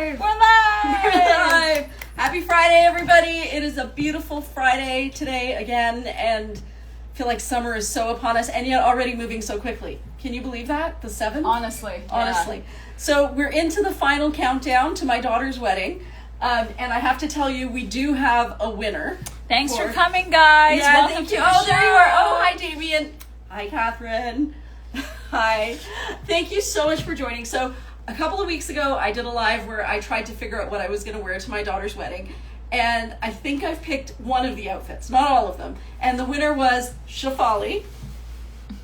live! We're live! We're live! Happy Friday, everybody! It is a beautiful Friday today again, and I feel like summer is so upon us, and yet already moving so quickly. Can you believe that? The 7th? Honestly. Yeah. So we're into the final countdown to my daughter's wedding, and I have to tell you, we do have a winner. Thanks for coming, guys. Yeah, Welcome thank to you. the Oh, there show. you are. Oh, hi, Damien. Hi, Catherine. Hi. Thank you so much for joining. So a couple of weeks ago, I did a live where I tried to figure out what I was going to wear to my daughter's wedding. And I think I've picked one of the outfits, not all of them. And the winner was Shefali.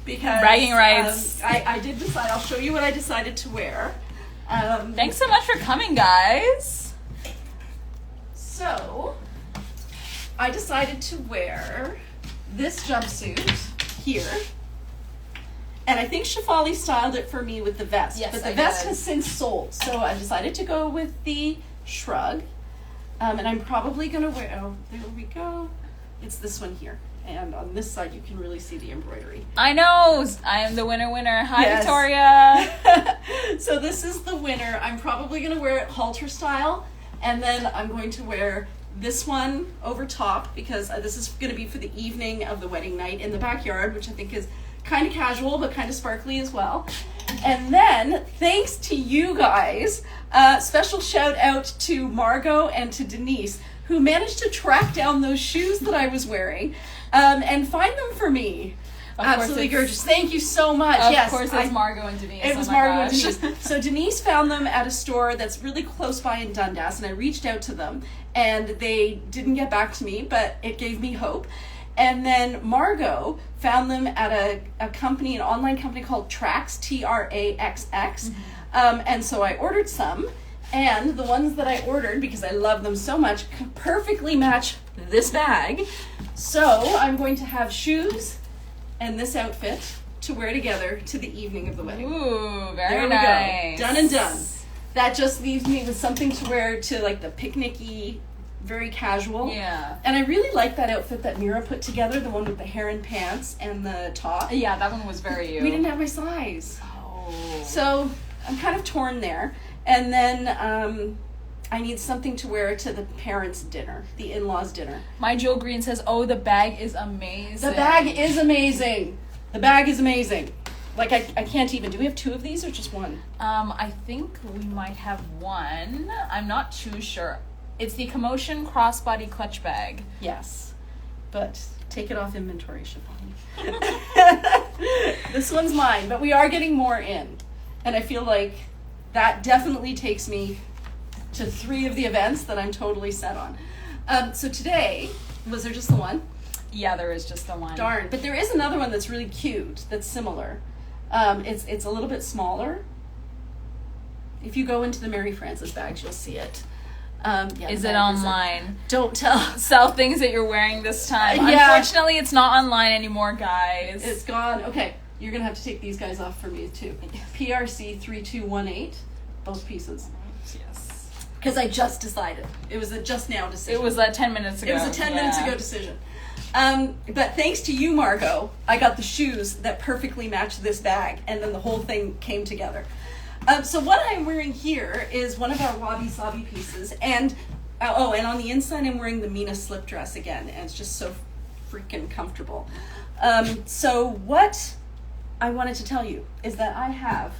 Because bragging rights. I did decide, I'll show you what I decided to wear. Thanks so much for coming, guys. So, I decided to wear this jumpsuit here. And I think Shefali styled it for me with the vest. Yes, but the I vest did. has since sold. So I decided to go with the shrug. And I'm probably going to wear, oh, there we go. It's this one here. And on this side, you can really see the embroidery. I know. I am the winner. Hi, Yes. Victoria. So this is the winner. I'm probably going to wear it halter style. And then I'm going to wear this one over top because this is going to be for the evening of the wedding night in the backyard, which I think is kind of casual but kind of sparkly as well. And then, thanks to you guys, special shout out to Margot and to Denise, who managed to track down those shoes that I was wearing and find them for me. Absolutely gorgeous. Thank you so much. Of course, it's Margot and Denise. It was Margot and Denise. So Denise found them at a store that's really close by in Dundas, and I reached out to them, and they didn't get back to me, but it gave me hope. And then Margot found them at a company, an online company called Trax, Traxx. And so I ordered some, and the ones that I ordered, because I love them so much, perfectly match this bag. So I'm going to have shoes and this outfit to wear together to the evening of the wedding. Ooh, There very we nice. go. Done and done. That just leaves me with something to wear to like the picnic-y, very casual. Yeah. And I really like that outfit that Mira put together, the one with the hair and pants and the top. Yeah, that one was very you. We didn't have my size. Oh. So I'm kind of torn there. And then I need something to wear to the parents' dinner, the in-laws' dinner. My Joe Green says, oh, the bag is amazing. The bag is amazing. The bag is amazing. Like, I can't even. Do we have 2 of these or just one? I think we might have one. I'm not too sure. It's the Commotion Crossbody Clutch Bag. Yes. But take it off inventory, Shefali. This one's mine, but we are getting more in. And I feel like that definitely takes me to 3 of the events that I'm totally set on. So today, was there just the one? Yeah, there is just the one. Darn. But there is another one that's really cute, that's similar. It's a little bit smaller. If you go into the Mary Frances bags, you'll see it. Yeah, Is the it bag online? Don't tell. Sell things that you're wearing this time. Yeah. Unfortunately, it's not online anymore, guys. It's gone. Okay, you're going to have to take these guys off for me, too. PRC 3218, both pieces. Yes. Because I just decided. It was a just now decision. It was 10 minutes ago. It was a 10 minutes ago decision. But thanks to you, Margot, I got the shoes that perfectly matched this bag, and then the whole thing came together. So what I'm wearing here is one of our Wabisabi pieces, and and on the inside I'm wearing the Mina slip dress again, and it's just so freaking comfortable. So what I wanted to tell you is that I have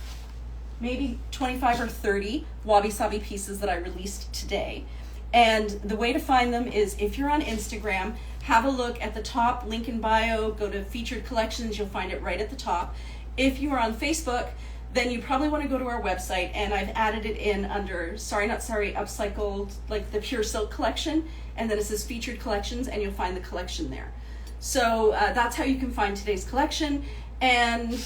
maybe 25 or 30 Wabisabi pieces that I released today. And the way to find them is if you're on Instagram, have a look at the top, link in bio, go to featured collections, you'll find it right at the top. If you are on Facebook, then you probably want to go to our website, and I've added it in under upcycled, like the pure silk collection, and then it says featured collections, and you'll find the collection there. So that's how you can find today's collection, and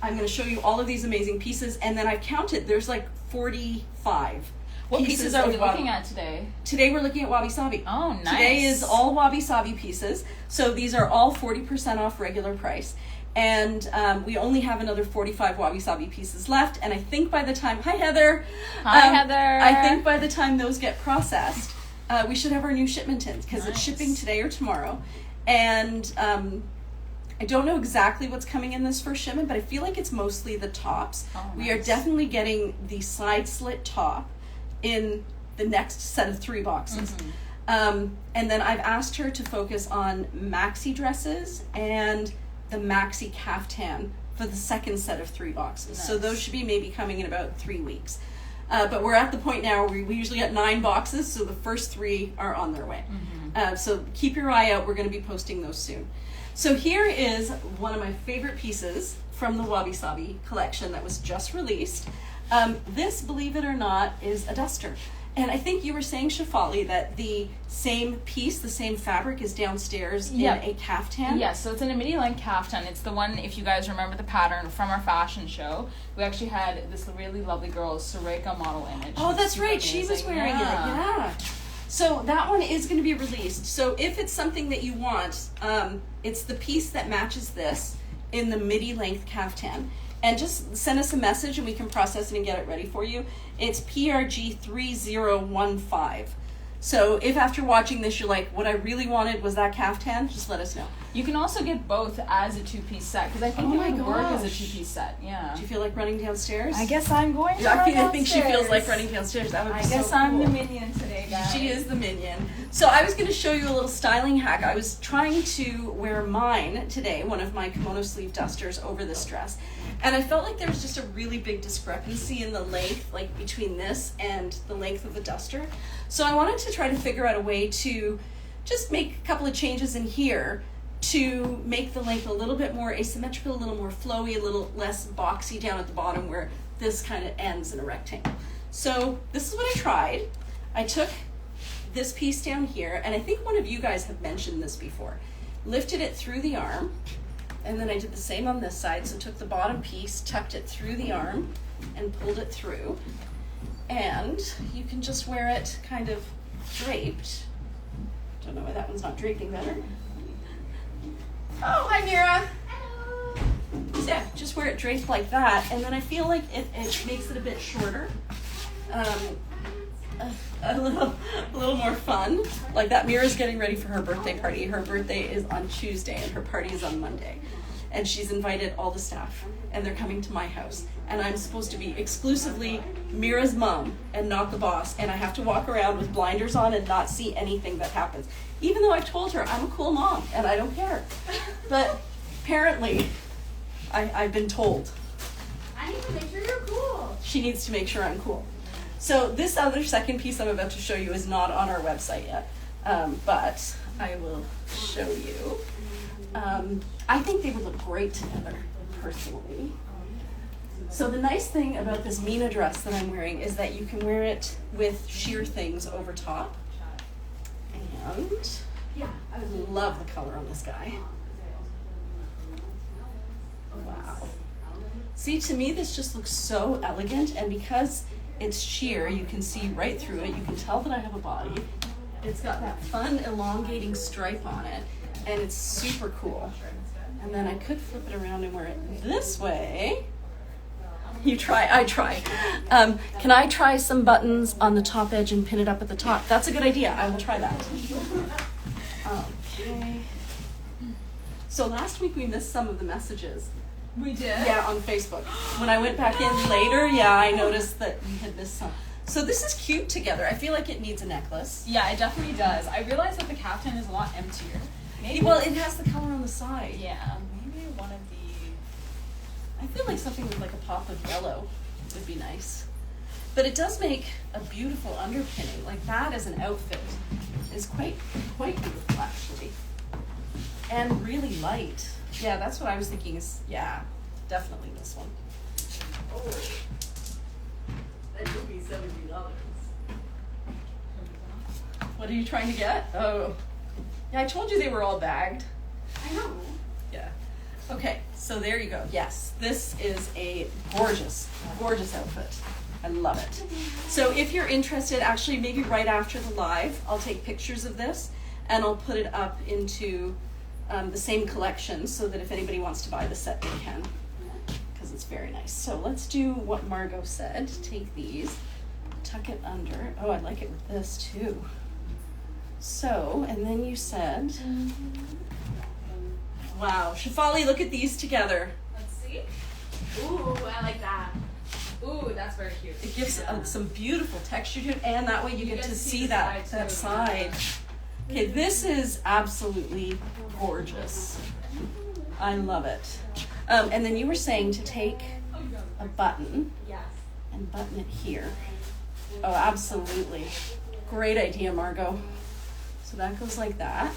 I'm going to show you all of these amazing pieces, and then I've counted, there's like 45. What pieces are we of looking at today? Today we're looking at Wabisabi. Oh, nice. Today is all Wabisabi pieces. So these are all 40% off regular price. And we only have another 45 Wabisabi pieces left. And I think by the time, hi Heather. Hi Heather. I think by the time those get processed, we should have our new shipment in because it's shipping today or tomorrow. And I don't know exactly what's coming in this first shipment, but I feel like it's mostly the tops. Oh, We are nice. definitely getting the side slit top in the next set of 3 boxes. And then I've asked her to focus on maxi dresses and the maxi caftan for the second set of 3 boxes. Nice. So those should be maybe coming in about 3 weeks. But we're at the point now where we usually get 9 boxes, so the first 3 are on their way. So keep your eye out. We're going to be posting those soon. So here is one of my favorite pieces from the Wabisabi collection that was just released. This, believe it or not, is a duster. And I think you were saying, Shefali, that the same piece, the same fabric is downstairs in a caftan? Yes, so it's in a midi-length caftan. It's the one, if you guys remember the pattern from our fashion show, we actually had this really lovely girl, Sareka model image. Oh, that's right. She was wearing it. Yeah. So that one is going to be released. So if it's something that you want, it's the piece that matches this in the midi-length caftan. And just send us a message and we can process it and get it ready for you. It's PRG 3015. So if after watching this you're like, what I really wanted was that caftan, just let us know. You can also get both as a 2-piece set, because I think it would work as a 2-piece set. Yeah. Do you feel like running downstairs? I guess I'm going to I think she feels like running downstairs. That would be so cool. I guess I'm the minion today, guys. She is the minion. So I was going to show you a little styling hack. I was trying to wear mine today, one of my kimono sleeve dusters, over this dress. And I felt like there was just a really big discrepancy in the length, like between this and the length of the duster. So I wanted to try to figure out a way to just make a couple of changes in here to make the length a little bit more asymmetrical, a little more flowy, a little less boxy down at the bottom where this kind of ends in a rectangle. So this is what I tried. I took this piece down here, and I think one of you guys have mentioned this before. Lifted it through the arm, and then I did the same on this side. So took the bottom piece, tucked it through the arm, and pulled it through. And you can just wear it kind of draped. Don't know why that one's not draping better. Oh, hi Mira. Hello. So yeah, just wear it draped like that, and then I feel like it makes it a bit shorter. A little more fun. Like that, Mira's getting ready for her birthday party. Her birthday is on Tuesday and her party is on Monday. And she's invited all the staff and they're coming to my house. And I'm supposed to be exclusively Mira's mom and not the boss. And I have to walk around with blinders on and not see anything that happens. Even though I've told her I'm a cool mom and I don't care. But apparently I've been told. I need to make sure you're cool. She needs to make sure I'm cool. So this other second piece I'm about to show you is not on our website yet, but I will show you. I think they would look great together, personally. So the nice thing about this Mina dress that I'm wearing is that you can wear it with sheer things over top. And yeah, I love the color on this guy. Wow. See, to me this just looks so elegant, and because it's sheer, you can see right through it. You can tell that I have a body. It's got that fun elongating stripe on it, and it's super cool. And then I could flip it around and wear it this way. You try, I try. Can I try some buttons on the top edge and pin it up at the top? That's a good idea. I will try that. Okay. So last week we missed some of the messages. We did? Yeah, on Facebook. When I went back in later, yeah, I noticed that we had missed some. So this is cute together. I feel like it needs a necklace. Yeah, it definitely does. I realized that the caftan is a lot emptier. Maybe, Well, it has the color on the side. yeah, maybe one of the... I feel like something with like a pop of yellow would be nice. But it does make a beautiful underpinning. Like that as an outfit is quite beautiful actually. And really light. Yeah, that's what I was thinking is, yeah, definitely this one. Oh, that would be $70. What are you trying to get? Oh, yeah, I told you they were all bagged. I know. Yeah. Okay, so there you go. Yes, this is a gorgeous, gorgeous outfit. I love it. So if you're interested, actually maybe right after the live, I'll take pictures of this and I'll put it up into the same collection so that if anybody wants to buy the set, they can, because it's very nice. So let's do what Margot said. Take these, tuck it under. Oh, I like it with this too. So, and then you said, wow, Shefali, look at these together. Let's see. Ooh, I like that. Ooh, that's very cute. It gives some beautiful texture to it, and that way you get to see that side. Okay, this is absolutely gorgeous. I love it. And then you were saying to take a button and button it here. Oh, absolutely. Great idea, Margot. So that goes like that.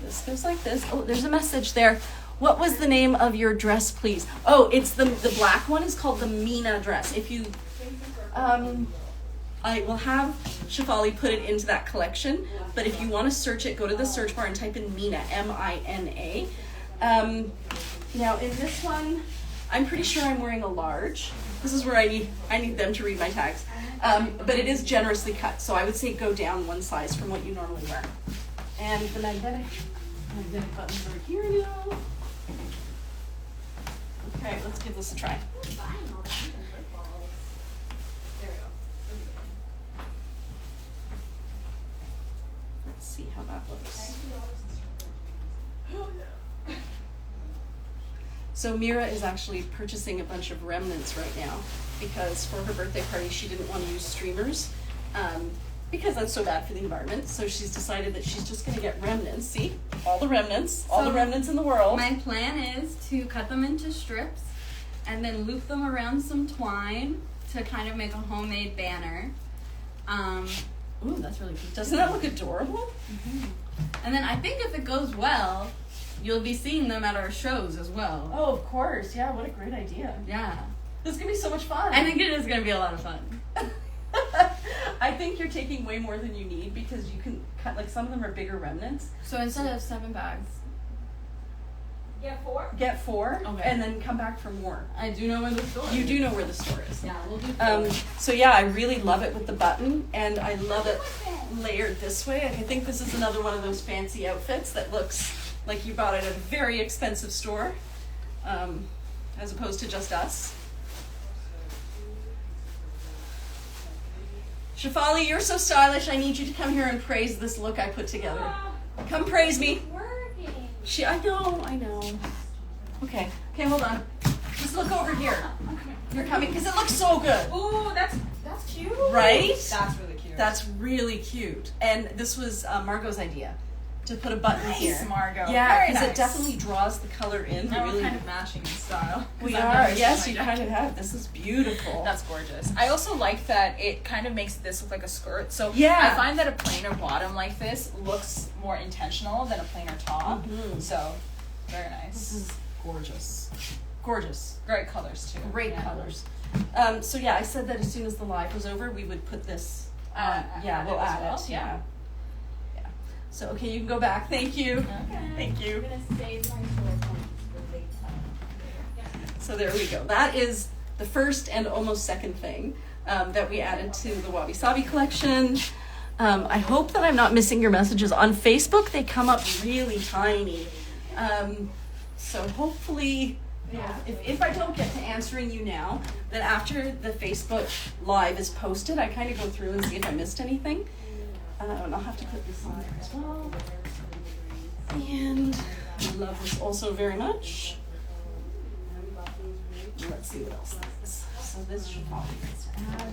This goes like this. Oh, there's a message there. What was the name of your dress, please? Oh, it's the black one is called the Mina dress. If you, I will have Shefali put it into that collection, but if you want to search it, go to the search bar and type in Mina, M-I-N-A. Now in this one, I'm pretty sure I'm wearing a large. This is where I need them to read my tags. But it is generously cut, so I would say go down one size from what you normally wear. And the magnetic buttons are here now. Okay, let's give this a try. Let's see how that looks. So Mira is actually purchasing a bunch of remnants right now because for her birthday party she didn't want to use streamers because that's so bad for the environment. So she's decided that she's just going to get remnants. See? All the remnants in the world. My plan is to cut them into strips and then loop them around some twine to kind of make a homemade banner. Ooh, that's really cute. Doesn't that look adorable? Mm-hmm. And then I think if it goes well, you'll be seeing them at our shows as well. Oh, of course. Yeah, what a great idea. Yeah. This is going to be so much fun. I think it is going to be a lot of fun. I think you're taking way more than you need because you can cut, like some of them are bigger remnants. So instead of 7 bags, get 4 Okay. and then come back for more. I do know where the store is. You do know where the store is. Yeah, we'll do 4. So yeah, I really love it with the button and I love it layered this way. I think this is another one of those fancy outfits that looks like you bought it at a very expensive store, as opposed to just us. Shefali, you're so stylish. I need you to come here and praise this look I put together. Come praise me. I know. Okay, hold on. Just look over here. You're coming, because it looks so good. Ooh, that's cute. Right? That's really cute. That's really cute. And this was Margot's idea, to put a button nice, here. Margot. Yeah, very because nice. it definitely draws the color in. Now really. we're kind of matching in style. We 'Cause I've are. never Yes, seen you my kind jacket. of have. This is beautiful. That's gorgeous. I also like that it kind of makes this look like a skirt. So Yeah. I find that a plainer bottom like this looks more intentional than a plainer top. Mhm. So very nice. This is gorgeous. Gorgeous. Great colors too. Great Yeah. colors. So yeah, I said that as soon as the live was over, we would put this. We'll add it as add well, it. yeah. Yeah. So okay, you can go back. Thank you. Okay. Thank you. I'm going to save my store points for later. So there we go. That is the first and almost second thing that we added to the Wabisabi collection. I hope that I'm not missing your messages. On Facebook, they come up really tiny. So hopefully, if I don't get to answering you now, then after the Facebook Live is posted, I kind of go through and see if I missed anything. And I'll have to put this on there as well. And I love this also very much. Let's see what else that is. So this should probably just add.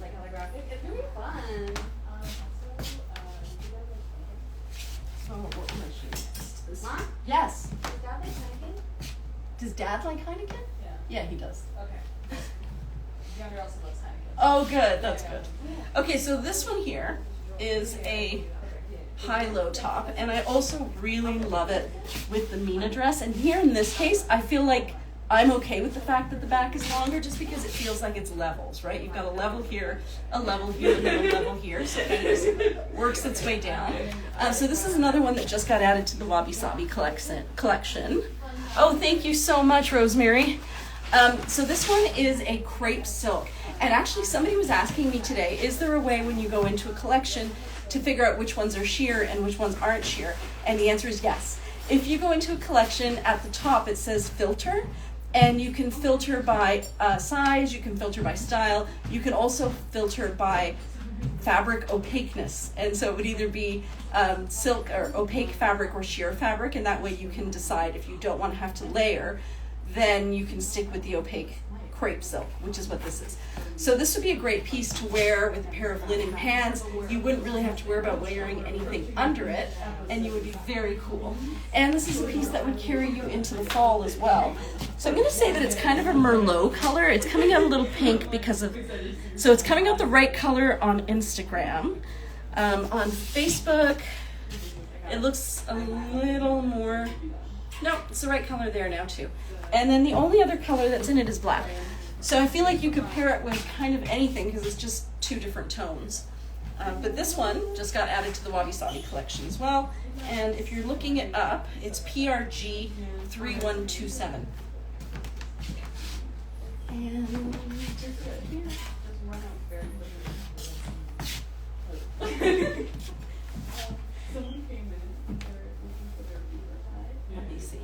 Like holographic. It's really fun. So what would I show next? This. Mom? Yes. Is that like Heineken? Does Dad like Heineken? Yeah. Yeah, he does. Okay. Younger also loves Heineken. Oh, good. That's Yeah. good. Okay, so this one here is a high-low top, and I also really love it with the Mina dress. And here in this case, I feel like I'm okay with the fact that the back is longer, just because it feels like it's levels, right? You've got a level here, and then a level here, so it kind of just works its way down. So this is another one that just got added to the Wabisabi collection. Oh, thank you so much, Rosemary. So this one is a crepe silk. And actually somebody was asking me today, is there a way when you go into a collection to figure out which ones are sheer and which ones aren't sheer? And the answer is yes. If you go into a collection, at the top it says filter, and you can filter by size, you can filter by style, you can also filter by fabric opaqueness. And so it would either be silk or opaque fabric or sheer fabric, and that way you can decide if you don't want to have to layer, then you can stick with the opaque crepe silk, which is what this is. So this would be a great piece to wear with a pair of linen pants. You wouldn't really have to worry about layering anything under it, and you would be very cool. And this is a piece that would carry you into the fall as well. So I'm going to say that it's kind of a Merlot color. It's coming out a little pink because of, so it's coming out the right color on Instagram. On Facebook, it looks a little more, no, it's the right color there now too. And then the only other color that's in it is black. So I feel like you could pair it with kind of anything because it's just two different tones. But this one just got added to the Wabisabi collection as well. And if you're looking it up, it's PRG 3127. And let me see.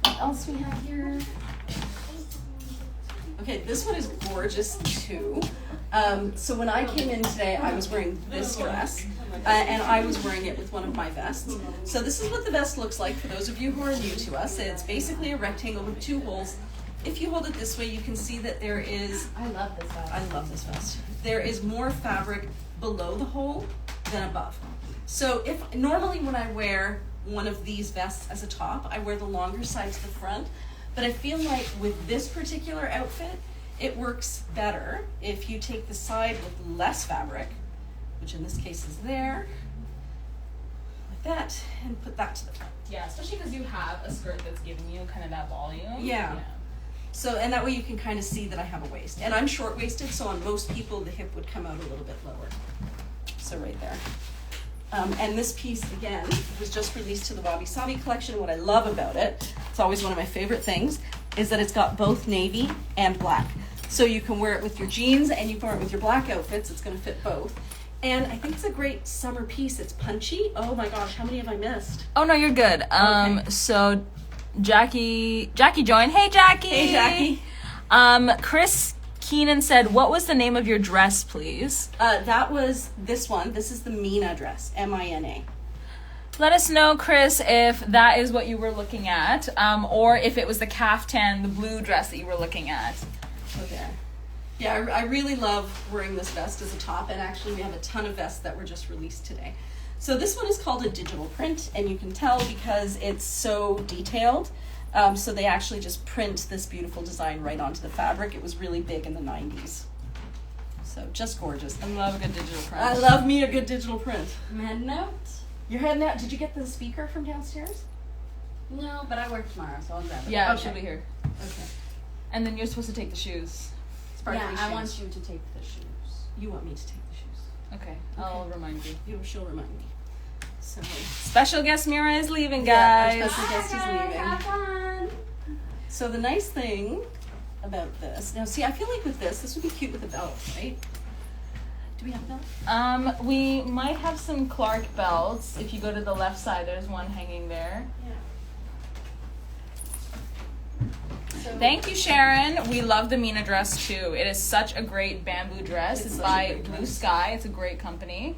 What else we have here? Okay, this one is gorgeous too. So when I came in today, I was wearing this dress, and I was wearing it with one of my vests. So this is what the vest looks like for those of you who are new to us. It's basically a rectangle with two holes. If you hold it this way, you can see that there is, I love this vest. I love this vest. There is more fabric below the hole than above. So if normally when I wear one of these vests as a top, I wear the longer side to the front. But I feel like with this particular outfit, it works better if you take the side with less fabric, which in this case is there, like that, and put that to the front. Yeah, especially because you have a skirt that's giving you kind of that volume. Yeah. So, and that way you can kind of see that I have a waist. And I'm short-waisted, so on most people, the hip would come out a little bit lower. So right there. And this piece, again, was just released to the Wabisabi collection. What I love about it, it's always one of my favorite things, is that it's got both navy and black. So you can wear it with your jeans and you can wear it with your black outfits. It's going to fit both. And I think it's a great summer piece. It's punchy. Oh my gosh, how many have I missed? Oh no, you're good. Okay. So Jackie joined. Hey Jackie. Hey Jackie. Chris Keenan said, "What was the name of your dress, please?" That was this one. This is the Mina dress, M-I-N-A. Let us know, Chris, if that is what you were looking at, or if it was the caftan, the blue dress that you were looking at. Okay. Yeah, I really love wearing this vest as a top, and actually we have a ton of vests that were just released today. So this one is called a digital print, and you can tell because it's so detailed. So they actually just print this beautiful design right onto the fabric. It was really big in the 90s. So just gorgeous. I love a good digital print. I love me a good digital print. I'm heading out. You're heading out. Did you get the speaker from downstairs? No, but I work tomorrow, so I'll grab it. Yeah, Okay. she'll be here. Okay. And then you're supposed to take the shoes. Sparkly Yeah, I shoes. want you to take the shoes. You want me to take the shoes. Okay, I'll remind you. She'll remind me. So Special guest Mira is leaving, Yeah, guys. our special guest is leaving. Have fun. So the nice thing about this, now see, I feel like with this would be cute with a belt, right? Do we have a belt? We might have some Clark belts. If you go to the left side, there's one hanging there. So, Thank you, Sharon. We love the Mina dress too. It is such a great bamboo dress. It's such a by great Blue dress. Sky. It's a great company.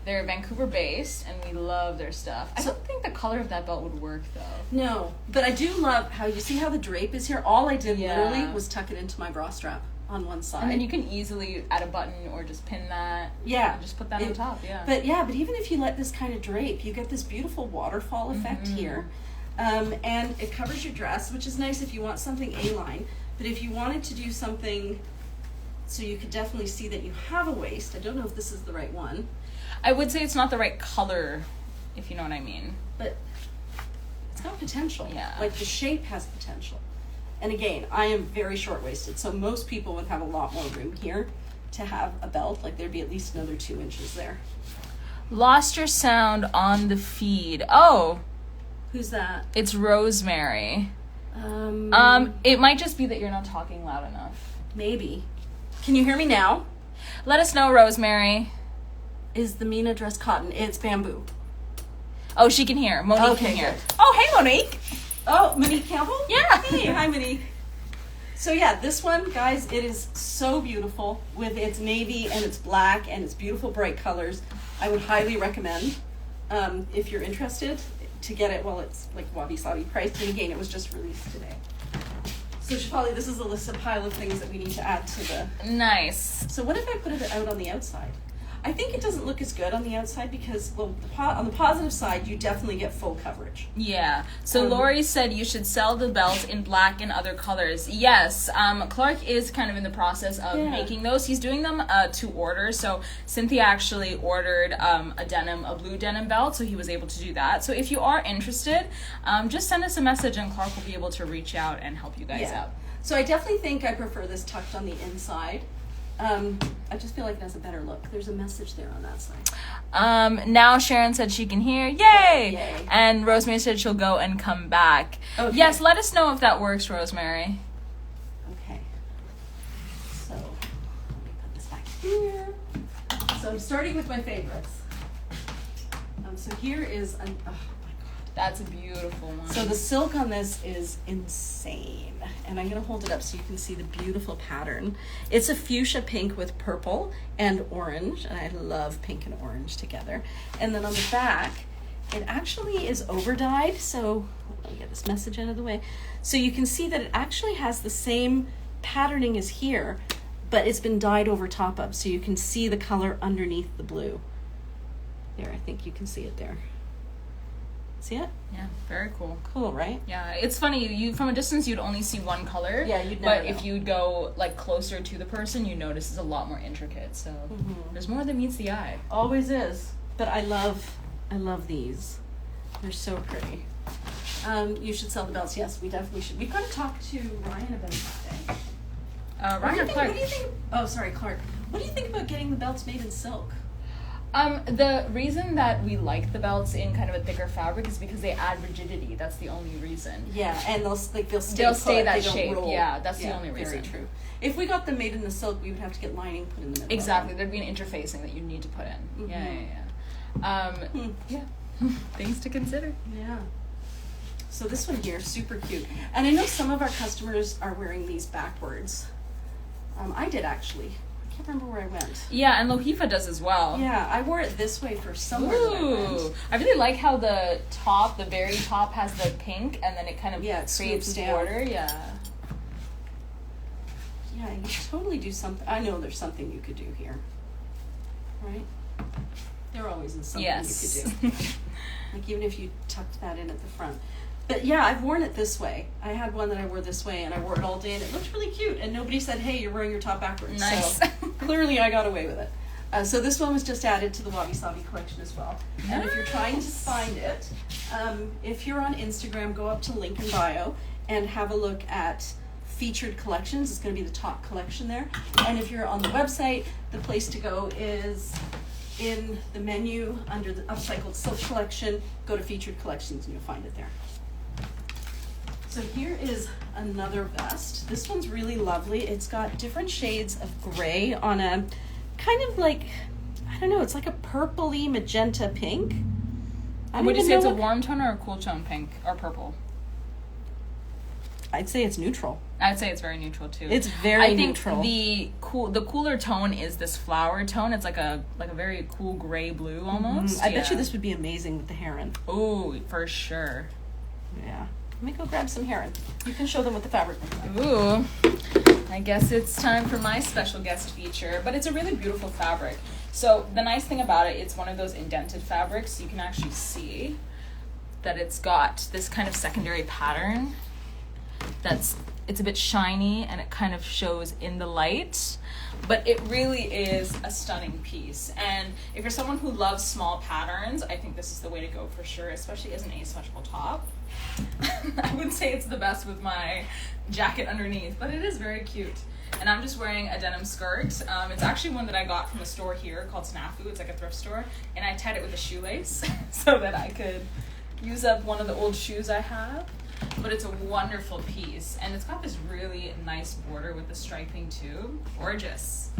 They're Vancouver based, and we love their stuff. I don't think the color of that belt would work though. No, but I do love how you see how the drape is here. All I did Yeah. literally was tuck it into my bra strap on one side. And then you can easily add a button or just pin that. Yeah. Just put that on top. Yeah. But even if you let this kind of drape, you get this beautiful waterfall effect here. And it covers your dress, which is nice if you want something A-line. But if you wanted to do something so you could definitely see that you have a waist, I don't know if this is the right one, I would say it's not the right color, if you know what I mean. but it's got potential. Yeah. Like the shape has potential. And again, I am very short-waisted, so most people would have a lot more room here to have a belt. Like there'd be at least another 2 inches there. Lost your sound on the feed. Oh, Who's that? it's Rosemary. It might just be that you're not talking loud enough. Maybe. Can you hear me now? Let us know, Rosemary. Is the Mina dress cotton? It's bamboo. Oh, she can hear. Monique Okay, can hear. good. Oh, hey, Monique. Oh, Monique Campbell? Yeah. Hey, hi, Monique. So yeah, this one, guys, it is so beautiful with its navy and its black and its beautiful bright colors. I would highly recommend, if you're interested, to get it while it's like Wabisabi priced. And again, it was just released today. So Shefali, this is a list of pile of things that we need to add to the... Nice. So what if I put it out on the outside? I think it doesn't look as good on the outside because, well, on the positive side, you definitely get full coverage. Yeah. So Lori said you should sell the belts in black and other colors. Yes. Clark is kind of in the process of making those. He's doing them to order. So Cynthia actually ordered a blue denim belt, so he was able to do that. So if you are interested, just send us a message and Clark will be able to reach out and help you guys out. So I definitely think I prefer this tucked on the inside. I just feel like it has a better look. There's a message there on that side. Now Sharon said she can hear. Yay! Yay. And Rosemary said she'll go and come back. Okay. Yes, let us know if that works, Rosemary. Okay. So let me put this back here. So I'm starting with my favorites. So here is oh my god. That's a beautiful one. So the silk on this is insane. And I'm going to hold it up so you can see the beautiful pattern. It's a fuchsia pink with purple and orange. And I love pink and orange together. And then on the back, it actually is over dyed. So let me get this message out of the way. So you can see that it actually has the same patterning as here, but it's been dyed over top of. So you can see the color underneath the blue. There, I think you can see it there. See it? Yeah, very cool. Cool, right? Yeah, it's funny. You from a distance you'd only see one color. Yeah, you'd never But if you go like closer to the person, you notice it's a lot more intricate. So there's more than meets the eye. Always is. But I love these. They're so pretty. You should sell the belts. Yes, we definitely should. We've got to talk to Ryan about that. Ryan or Clark? What do you think? Oh, sorry, Clark. What do you think about getting the belts made in silk? The reason that we like the belts in kind of a thicker fabric is because they add rigidity. That's the only reason. Yeah, and they'll stay They'll stay that they don't shape. roll. Yeah, that's the only reason. Very true. If we got them made in the silk, we would have to get lining put in the middle. Exactly. There'd be an interfacing that you need to put in. Mm-hmm. Yeah. Things to consider. Yeah. So this one here, super cute. And I know some of our customers are wearing these backwards. I did actually. I can't remember where I went. Yeah, and Lohifa does as well. Yeah, I wore it this way for somewhere that I went. I really like how the very top has the pink, and then it kind of creates a border. Yeah. Yeah, you could totally do something. I know there's something you could do here. Right? There always is something you could do. Like even if you tucked that in at the front. But yeah, I've worn it this way. I had one that I wore this way, and I wore it all day, and it looked really cute. And nobody said, "Hey, you're wearing your top backwards." Nice. So clearly, I got away with it. So this one was just added to the Wabisabi collection as well. Nice. And if you're trying to find it, if you're on Instagram, go up to link in bio and have a look at featured collections. It's going to be the top collection there. And if you're on the website, the place to go is in the menu under the upcycled silk collection. Go to featured collections, and you'll find it there. So here is another vest. This one's really lovely. It's got different shades of gray on a kind of like, I don't know, it's like a purpley magenta pink. Would you say it's a warm tone or a cool tone pink or purple? I'd say it's neutral. I'd say it's very neutral too. It's very neutral. I think the cooler tone is this flower tone. It's like a very cool gray blue almost. I bet you this would be amazing with the heron. Oh, for sure. Yeah. Let me go grab some heron. You can show them what the fabric looks like. Ooh. I guess it's time for my special guest feature, but it's a really beautiful fabric. So the nice thing about it, it's one of those indented fabrics, so you can actually see that it's got this kind of secondary pattern it's a bit shiny and it kind of shows in the light, but it really is a stunning piece. And if you're someone who loves small patterns, I think this is the way to go for sure, especially as an asymmetrical top. I wouldn't say it's the best with my jacket underneath, but it is very cute. And I'm just wearing a denim skirt. It's actually one that I got from a store here called Snafu. It's like a thrift store. And I tied it with a shoelace so that I could use up one of the old shoes I have. But it's a wonderful piece. And it's got this really nice border with the striping too. Gorgeous.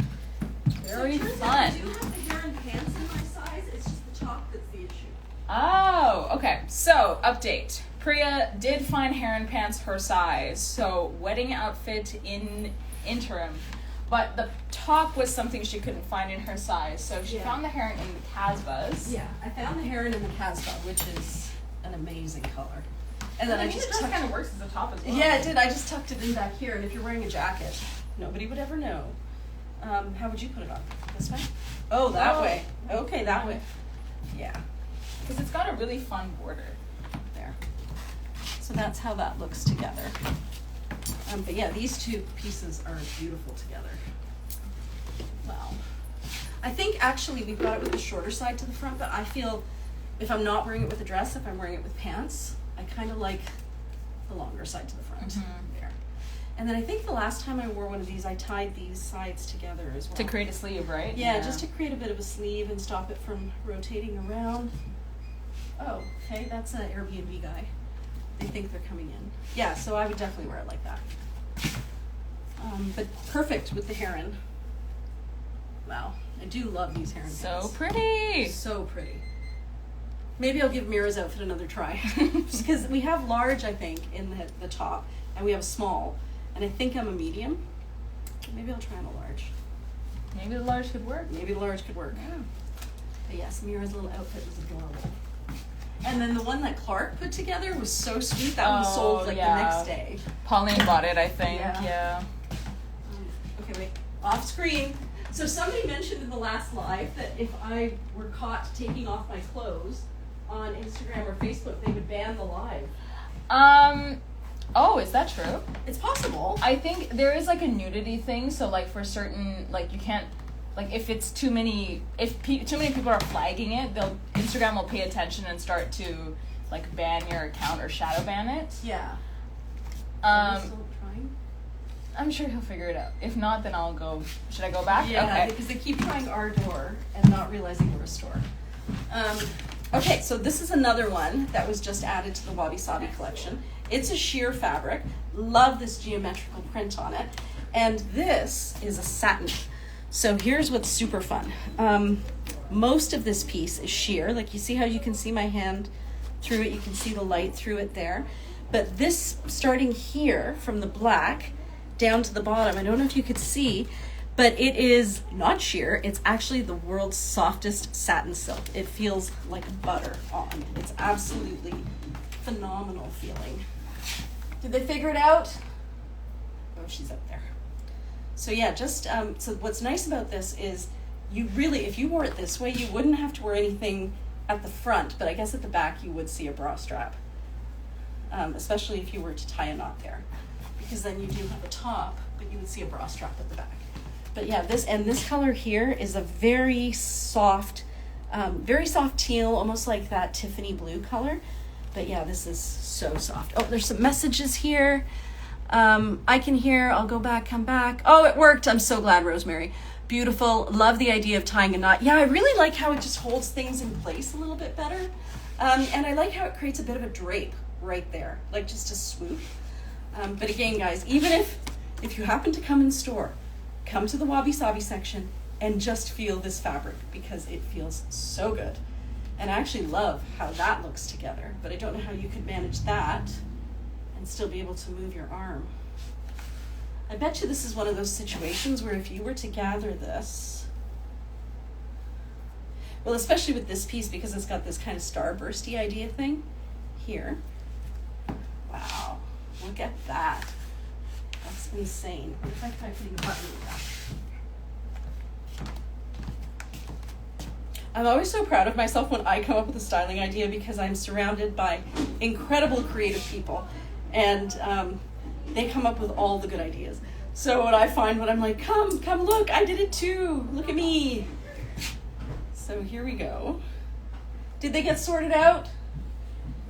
Very fun. I do have the heron pants in my size. It's just the top that's the issue. Oh, okay. So, update. Priya did find heron pants her size, so wedding outfit in interim. But the top was something she couldn't find in her size, so she found the heron in the Casbahs. Yeah, I found the heron in the Casbah, which is an amazing color. And then I I think just it just tucked kind of works as a top as well. Yeah, it did. I just tucked it in back here, and if you're wearing a jacket, nobody would ever know. How would you put it on? This way? Oh, that way. Okay, that way. Yeah, Because it's got a really fun border. there. So that's how that looks together. But yeah, these two pieces are beautiful together. Wow. I think actually we brought it with the shorter side to the front, but I feel if I'm not wearing it with a dress, if I'm wearing it with pants, I kind of like the longer side to the front. There. And then I think the last time I wore one of these, I tied these sides together as well. To create a sleeve, right? Yeah, just to create a bit of a sleeve and stop it from rotating around. Oh, okay, that's an Airbnb guy. They think they're coming in. Yeah, so I would definitely wear it like that. But perfect with the heron. Wow, I do love these heron So pants. pretty. So pretty. Maybe I'll give Mira's outfit another try. Just because we have large, I think, in the top, and we have small. And I think I'm a medium. Maybe I'll try on a large. Maybe the large could work. Maybe the large could work. Yeah. But yes, Mira's little outfit was adorable. And then the one that Clark put together was so sweet. That one sold like the next day. Pauline bought it, I think. Yeah. Yeah. Okay, wait. Off screen. So somebody mentioned in the last live that if I were caught taking off my clothes on Instagram or Facebook, they would ban the live. Oh, is that true? It's possible. I think there is like a nudity thing, so like for certain, like you can't, like if it's too many, too many people are flagging it, Instagram will pay attention and start to like ban your account or shadow ban it. Yeah. Are you still trying? I'm sure he'll figure it out. If not, then I'll go. Should I go back? Yeah, Okay. because they keep trying our door and not realizing we're a store. Okay, so this is another one that was just added to the Wabisabi collection. It's a sheer fabric. Love this geometrical print on it. And this is a satin. So here's what's super fun. Most of this piece is sheer. Like you see how you can see my hand through it. You can see the light through it there. But this, starting here from the black down to the bottom, I don't know if you could see, but it is not sheer. It's actually the world's softest satin silk. It feels like butter on. It's absolutely phenomenal feeling. Did they figure it out? Oh, she's up there. So yeah, just, so what's nice about this is you really, if you wore it this way, you wouldn't have to wear anything at the front, but I guess at the back you would see a bra strap, especially if you were to tie a knot there, because then you do have a top, but you would see a bra strap at the back. But yeah, this color here is a very soft teal, almost like that Tiffany blue color. But yeah, this is so soft. Oh, there's some messages here. I can hear, I'll go back, come back. Oh, it worked. I'm so glad, Rosemary. Beautiful. Love the idea of tying a knot. Yeah, I really like how it just holds things in place a little bit better. And I like how it creates a bit of a drape right there, like just a swoop. But again, guys, even if you happen to come in store, come to the Wabisabi section and just feel this fabric because it feels so good. And I actually love how that looks together, but I don't know how you could manage that and still be able to move your arm. I bet you this is one of those situations where if you were to gather this, well, especially with this piece because it's got this kind of starbursty idea thing here. Wow, look at that. That's insane. What if I try putting a button in that? I'm always so proud of myself when I come up with a styling idea because I'm surrounded by incredible creative people and they come up with all the good ideas. So what I find when I'm like, come look, I did it too. Look at me. So here we go. Did they get sorted out?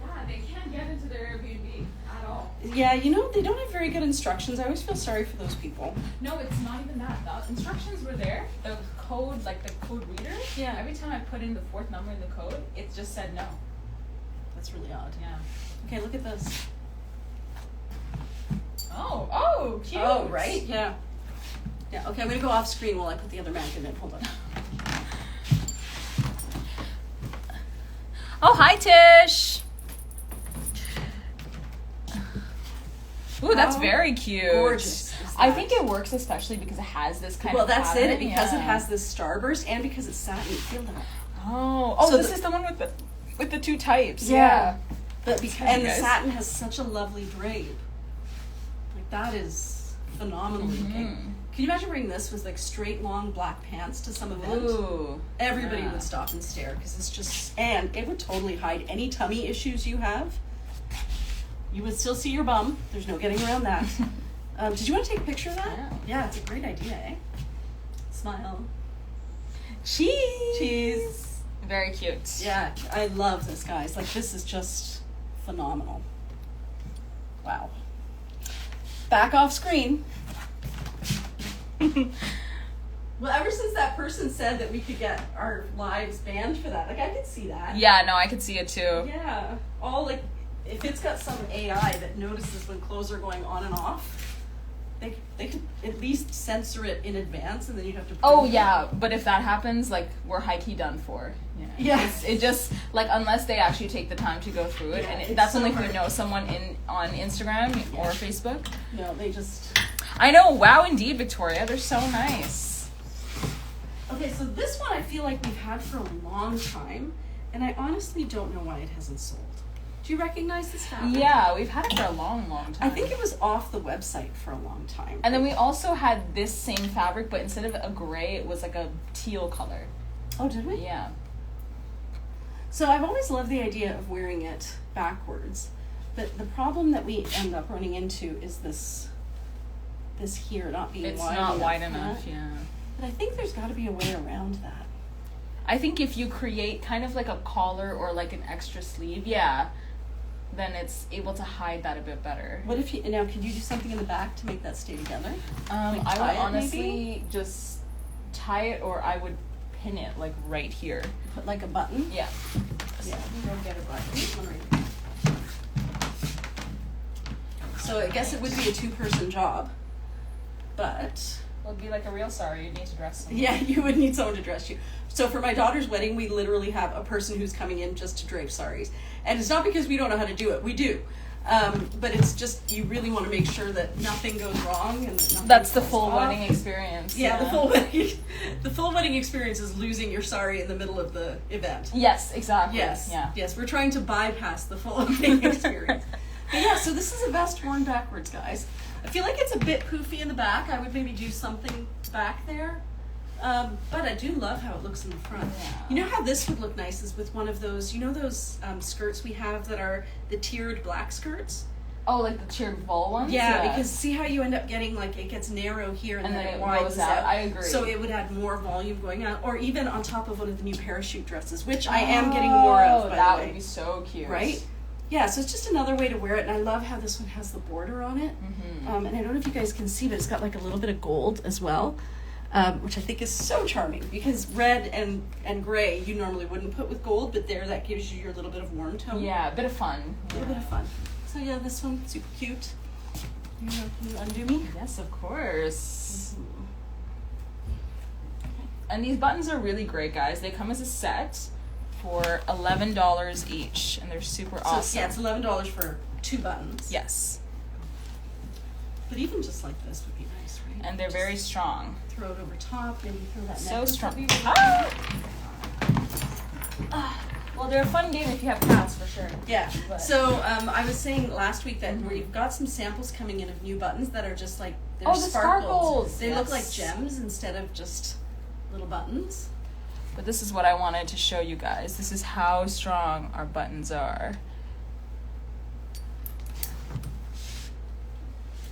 Yeah, they can't get into their Airbnb at all. Yeah, you know, they don't have very good instructions. I always feel sorry for those people. No, it's not even that. The instructions were there. The code, like the code reader. Yeah. Every time I put in the fourth number in the code, it just said no. That's really odd. Yeah. Okay, look at this. Oh, cute. Oh, right? Yeah. Yeah, okay, I'm gonna go off screen while I put the other mannequin in. Hold on. Oh, hi, Tish. Ooh, that's very cute. Gorgeous. I think it works especially because it has this kind of that's pattern. it. Because it has this starburst and because it's satin. Feel that. Oh, So this is the one with the two types. Yeah. But And the guys. satin has such a lovely drape. Like that is phenomenal looking. Can you imagine wearing this with like straight long black pants to some event? Ooh. Everybody Yeah. would stop and stare because it's just, and it would totally hide any tummy issues you have. You would still see your bum. There's no getting around that. Did you want to take a picture of that? Yeah, it's a great idea, eh? Smile. Cheese. Very cute. Yeah, I love this, guys. Like, this is just phenomenal. Wow. Back off screen. Well, ever since that person said that we could get our lives banned for that, like, I could see that. Yeah, no, I could see it too. Yeah. All, like, if it's got some AI that notices when clothes are going on and off, they could at least censor it in advance, and then you'd have to Oh prove it. yeah, but if that happens, like, we're high-key done for. Yeah. It just, like, unless they actually take the time to go through it, Yeah, and it's that's so only if hard. we know someone on Instagram or Yeah. Facebook. No, they just... I know, wow, indeed, Victoria, they're so nice. Okay, so this one I feel like we've had for a long time, and I honestly don't know why it hasn't sold. Do you recognize this fabric? Yeah, we've had it for a long, long time. I think it was off the website for a long time. And then we also had this same fabric, but instead of a gray, it was like a teal color. Oh, did we? Yeah. So I've always loved the idea of wearing it backwards, but the problem that we end up running into is this here not being It's wide not enough. wide enough, yeah. But I think there's got to be a way around that. I think if you create kind of like a collar or like an extra sleeve, then it's able to hide that a bit better. What if now? Could you do something in the back to make that stay together? I tie would it, honestly maybe? just tie it, or I would pin it like right here. Put like a button. Yeah. Yeah. Go get a button. One right there. So I guess it would be a two-person job, but. Well, it'd be like a real sari. You'd need to dress someone. Yeah, you would need someone to dress you. So for my daughter's wedding, we literally have a person who's coming in just to drape saris. And it's not because we don't know how to do it. We do. But it's just, you really want to make sure that nothing goes wrong. And that nothing That's the falls full off. wedding experience. Yeah, the full wedding experience is losing your sari in the middle of the event. Yes, exactly. Yes. Yeah. Yes, we're trying to bypass the full wedding experience. But yeah, so this is a vest worn backwards, guys. I feel like it's a bit poofy in the back. I would maybe do something back there. But I do love how it looks in the front. Yeah. You know how this would look nice is with one of those, you know those skirts we have that are the tiered black skirts? Oh, like the tiered vol ones? Yeah, because see how you end up getting like it gets narrow here and then it widens goes out. I agree. So it would add more volume going out, or even on top of one of the new parachute dresses, which I am getting more of, by that the way. would be so cute. Right? Yeah, so it's just another way to wear it, and I love how this one has the border on it. Mm-hmm. And I don't know if you guys can see, but it's got like a little bit of gold as well, which I think is so charming, because red and gray you normally wouldn't put with gold, but there that gives you your little bit of warm tone. Yeah, a bit of fun. A little bit of fun. So yeah, this one, super cute. Can you undo me? Yes, of course. And these buttons are really great, guys. They come as a set for $11 each, and they're super awesome. So, yeah, it's $11 for 2 buttons. Yes. But even just like this would be nice, right? And they're Just very strong. throw it over top, maybe throw that So necklace strong. over your- Well, they're a fun game if you have cats, for sure. Yeah. But- So I was saying last week that we've got some samples coming in of new buttons that are just like they're Oh, the sparkles. They look like Yes. gems instead of just little buttons. But this is what I wanted to show you guys. This is how strong our buttons are.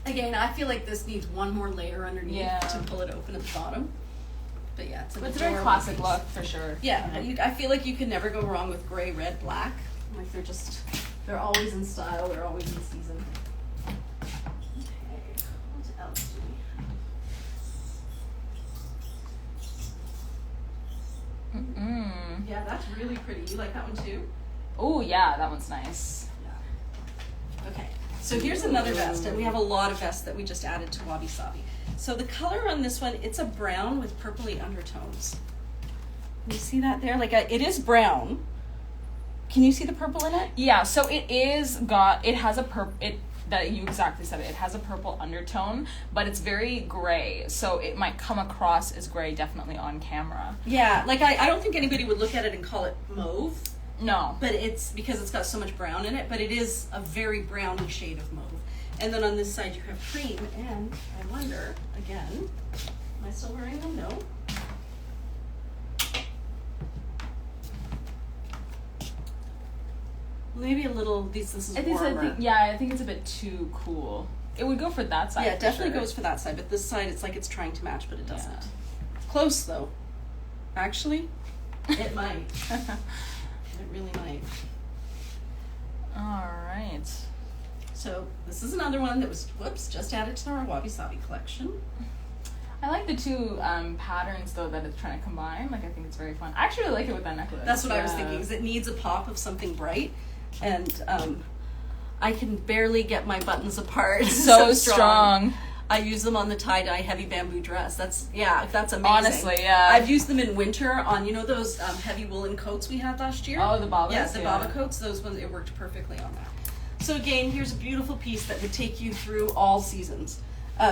Again, I feel like this needs one more layer underneath Yeah. to pull it open at the bottom. But yeah, it's an But it's a very adorable classic piece. look, for sure. Yeah, I feel like you can never go wrong with gray, red, black. Like they're always in style. They're always in season. Okay, what else do we have? Mm-mm. Yeah, that's really pretty. You like that one too? Oh, yeah, that one's nice. Yeah. Okay, so here's another vest, and we have a lot of vests that we just added to Wabisabi. So the color on this one, it's a brown with purpley undertones. Can you see that there? Like it is brown. Can you see the purple in it? Yeah, so it has a that you exactly said it. It has a purple undertone, but it's very gray, so it might come across as gray definitely on camera. Yeah, like I don't think anybody would look at it and call it mauve. No. But it's because it's got so much brown in it, but it is a very browny shade of mauve. And then on this side you have cream, and I wonder, again, am I still wearing them? No. Maybe a little, this is warmer. I think it's a bit too cool. It would go for that side. Yeah, it definitely sure. goes for that side, but this side it's like it's trying to match, but it doesn't. Yeah. Close though. Actually, it might. It really might. All right. So this is another one that was, just added to our Wabisabi collection. I like the two patterns though that it's trying to combine. Like I think it's very fun. I actually like it with that necklace. That's what I was thinking, because it needs a pop of something bright, and I can barely get my buttons apart. So strong. I use them on the tie-dye heavy bamboo dress. That's amazing. Honestly, yeah. I've used them in winter on, those heavy woolen coats we had last year? Oh, the babas? Yeah, the baba coats. Those ones, it worked perfectly on that. So again, here's a beautiful piece that would take you through all seasons.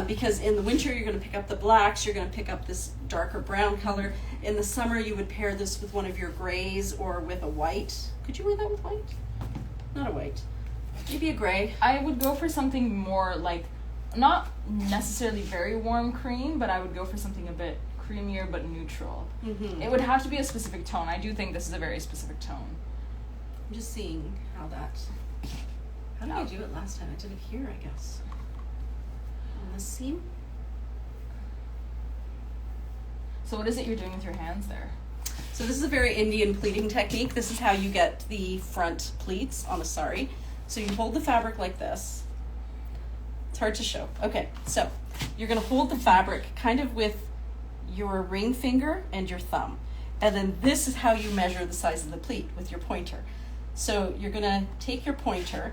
Because in the winter, you're going to pick up the blacks, you're going to pick up this darker brown color. In the summer, you would pair this with one of your grays or with a white. Could you wear that with white? Not a white. Maybe a gray. I would go for something more like, not necessarily very warm cream, but I would go for something a bit creamier but neutral. Mm-hmm. It would have to be a specific tone. I do think this is a very specific tone. I'm just seeing how did I do it last time? I did it here, I guess. On this seam. So what is it you're doing with your hands there? So this is a very Indian pleating technique. This is how you get the front pleats on a sari. So you hold the fabric like this. It's hard to show. Okay, so you're going to hold the fabric kind of with your ring finger and your thumb. And then this is how you measure the size of the pleat with your pointer. So you're going to take your pointer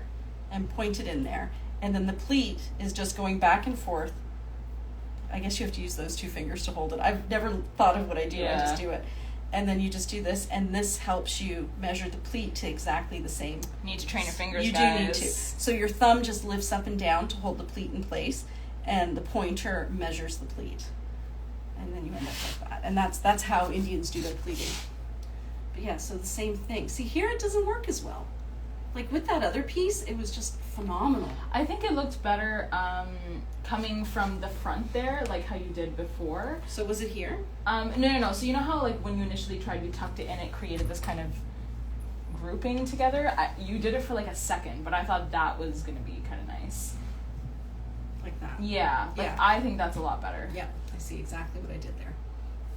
and point it in there. And then the pleat is just going back and forth. I guess you have to use those two fingers to hold it. I've never thought of what I do. Yeah. I just do it. And then you just do this, and this helps you measure the pleat to exactly the same. You need to train your fingers, You guys. do need to. So your thumb just lifts up and down to hold the pleat in place, and the pointer measures the pleat. And then you end up like that. And that's how Indians do their pleating. But yeah, so the same thing. See, here it doesn't work as well. Like with that other piece, it was just phenomenal. I think it looked better coming from the front there, like how you did before. So was it here? No. So you know how like when you initially tried, you tucked it in, it created this kind of grouping together? You did it for like a second, but I thought that was going to be kind of nice. Like that? Yeah. Yeah. I think that's a lot better. Yeah, I see exactly what I did there.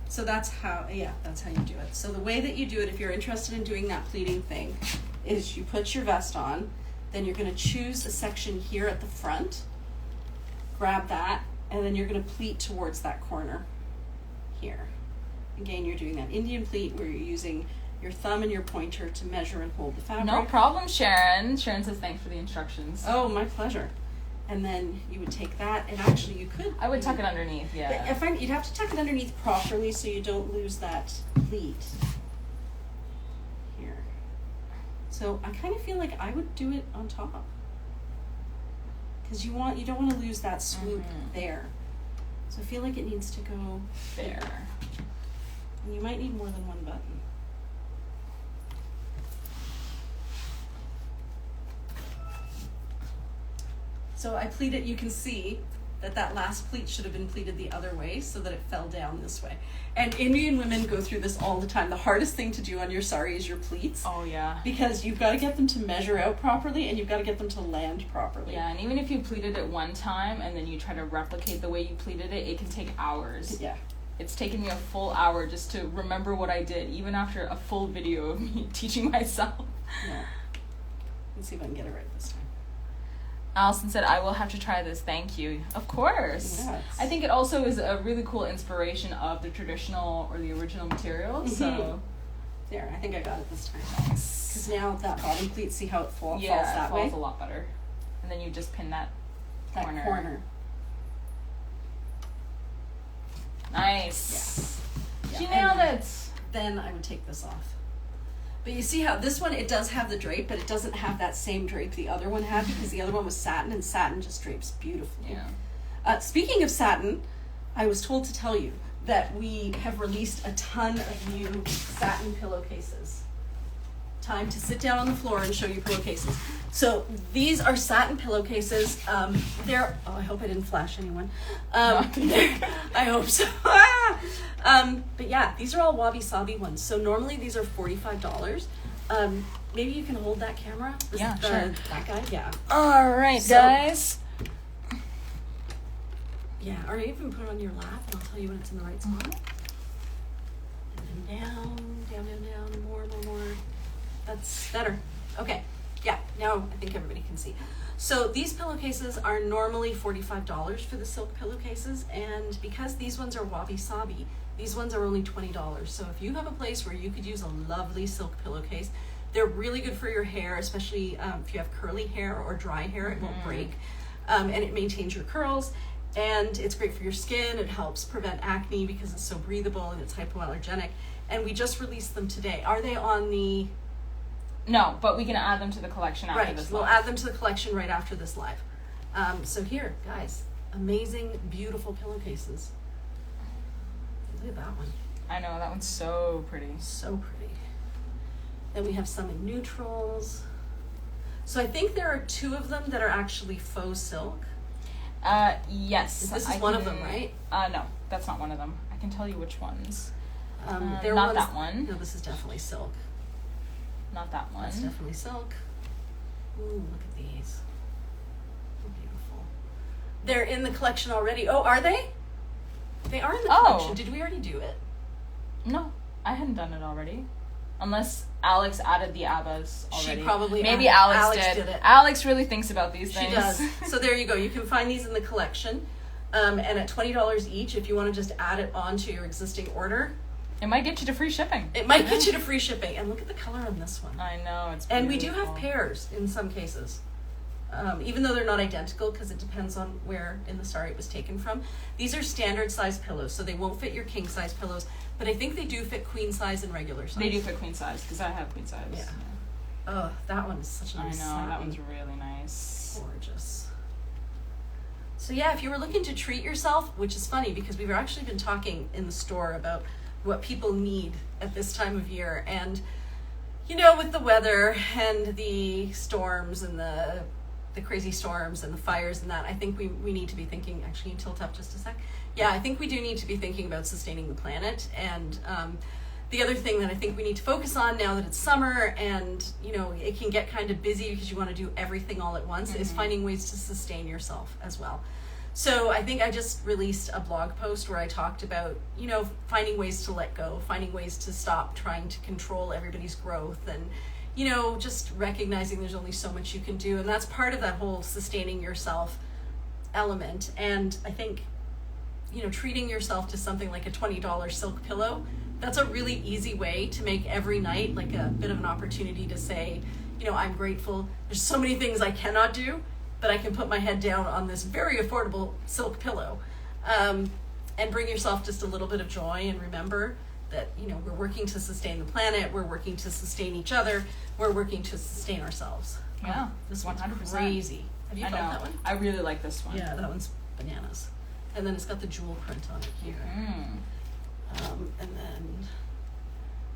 So that's how you do it. So the way that you do it, if you're interested in doing that pleating thing, is you put your vest on, then you're going to choose a section here at the front, grab that, and then you're going to pleat towards that corner here. Again, you're doing that Indian pleat where you're using your thumb and your pointer to measure and hold the fabric. No problem, Sharon. Sharon says thanks for the instructions. Oh, my pleasure. And then you would take that, and actually you could... I would tuck it underneath, yeah. I find you'd have to tuck it underneath properly so you don't lose that pleat. Here. So I kind of feel like I would do it on top. Because you don't want to lose that swoop there. So I feel like it needs to go there. And you might need more than one button. So I pleated, you can see that last pleat should have been pleated the other way so that it fell down this way. And Indian women go through this all the time. The hardest thing to do on your sari is your pleats. Oh, yeah. Because you've got to get them to measure out properly and you've got to get them to land properly. Yeah, and even if you pleated it one time and then you try to replicate the way you pleated it, it can take hours. Yeah. It's taken me a full hour just to remember what I did, even after a full video of me teaching myself. Yeah. Let's see if I can get it right this time. Allison said, I will have to try this. Thank you. Of course. Yes. I think it also is a really cool inspiration of the traditional or the original material. Mm-hmm. So there, I think I got it this time. Because now that bottom pleat, see how it falls that it falls way? a lot better. And then you just pin that corner. Nice. Yeah. She nailed it. Then I would take this off. But you see how this one, it does have the drape, but it doesn't have that same drape the other one had, because the other one was satin, and satin just drapes beautifully. Yeah. Speaking of satin, I was told to tell you that we have released a ton of new satin pillowcases. Time to sit down on the floor and show you pillowcases. So these are satin pillowcases. They're, oh, I hope I didn't flash anyone. I hope so. But yeah, these are all Wabisabi ones. So normally these are $45. Maybe you can hold that camera. Yeah, sure. That guy, yeah. All right, So- guys. Yeah, or even put it on your lap, and I'll tell you when it's in the right spot. And then down, more. That's better. Okay, yeah, now I think everybody can see. So these pillowcases are normally $45 for the silk pillowcases, and because these ones are Wabisabi, these ones are only $20. So if you have a place where you could use a lovely silk pillowcase, they're really good for your hair, especially if you have curly hair or dry hair, it won't break, and it maintains your curls. And it's great for your skin. It helps prevent acne because it's so breathable and it's hypoallergenic. And we just released them today. Are they on the... No, but we can add them to the collection after Right, this we'll live. add them to the collection right after this live. So here, guys, amazing, beautiful pillowcases. Look at that one. I know, that one's so pretty. So pretty. Then we have some in neutrals. So I think there are 2 of them that are actually faux silk. Yes. This is one of them, right? No, that's not one of them. I can tell you which ones. They're not ones, that one. No, this is definitely silk. Not that one. That's definitely silk. Ooh, look at these. They're beautiful. They're in the collection already. Oh, are they? They are in the collection. Did we already do it? No, I hadn't done it already. Unless Alex added the ABBAs already. She probably Maybe added- Alex did it. Alex really thinks about these things. She does. So there you go. You can find these in the collection. And at $20 each, if you want to just add it onto your existing order, It might get you to free shipping. it might get you to free shipping. And look at the color on this one. I know, it's And we do beautiful. have pairs in some cases. Even though they're not identical, because it depends on where in the story it was taken from. These are standard size pillows, so they won't fit your king size pillows, but I think they do fit queen size and regular size. They do fit queen size, because I have queen size. Yeah. Oh, that one is such a I know, nice that satin. one's really nice. Gorgeous. So yeah, if you were looking to treat yourself, which is funny because we've actually been talking in the store about what people need at this time of year, and you know, with the weather and the storms and the crazy storms and the fires and that, I think we need to be thinking, actually, can you tilt up just a sec? Yeah, I think we do need to be thinking about sustaining the planet. And the other thing that I think we need to focus on now that it's summer and, you know, it can get kind of busy because you want to do everything all at once, is finding ways to sustain yourself as well. So I think I just released a blog post where I talked about, you know, finding ways to let go, finding ways to stop trying to control everybody's growth, and, you know, just recognizing there's only so much you can do. And that's part of that whole sustaining yourself element. And I think, you know, treating yourself to something like a $20 silk pillow, that's a really easy way to make every night like a bit of an opportunity to say, you know, I'm grateful. There's so many things I cannot do, but I can put my head down on this very affordable silk pillow, and bring yourself just a little bit of joy, and remember that, you know, we're working to sustain the planet, we're working to sustain each other, we're working to sustain ourselves. Yeah, This one's 100%. crazy. Have you I found know. that one? I really like this one. Yeah, that one's bananas. And then it's got the jewel print on it here. And then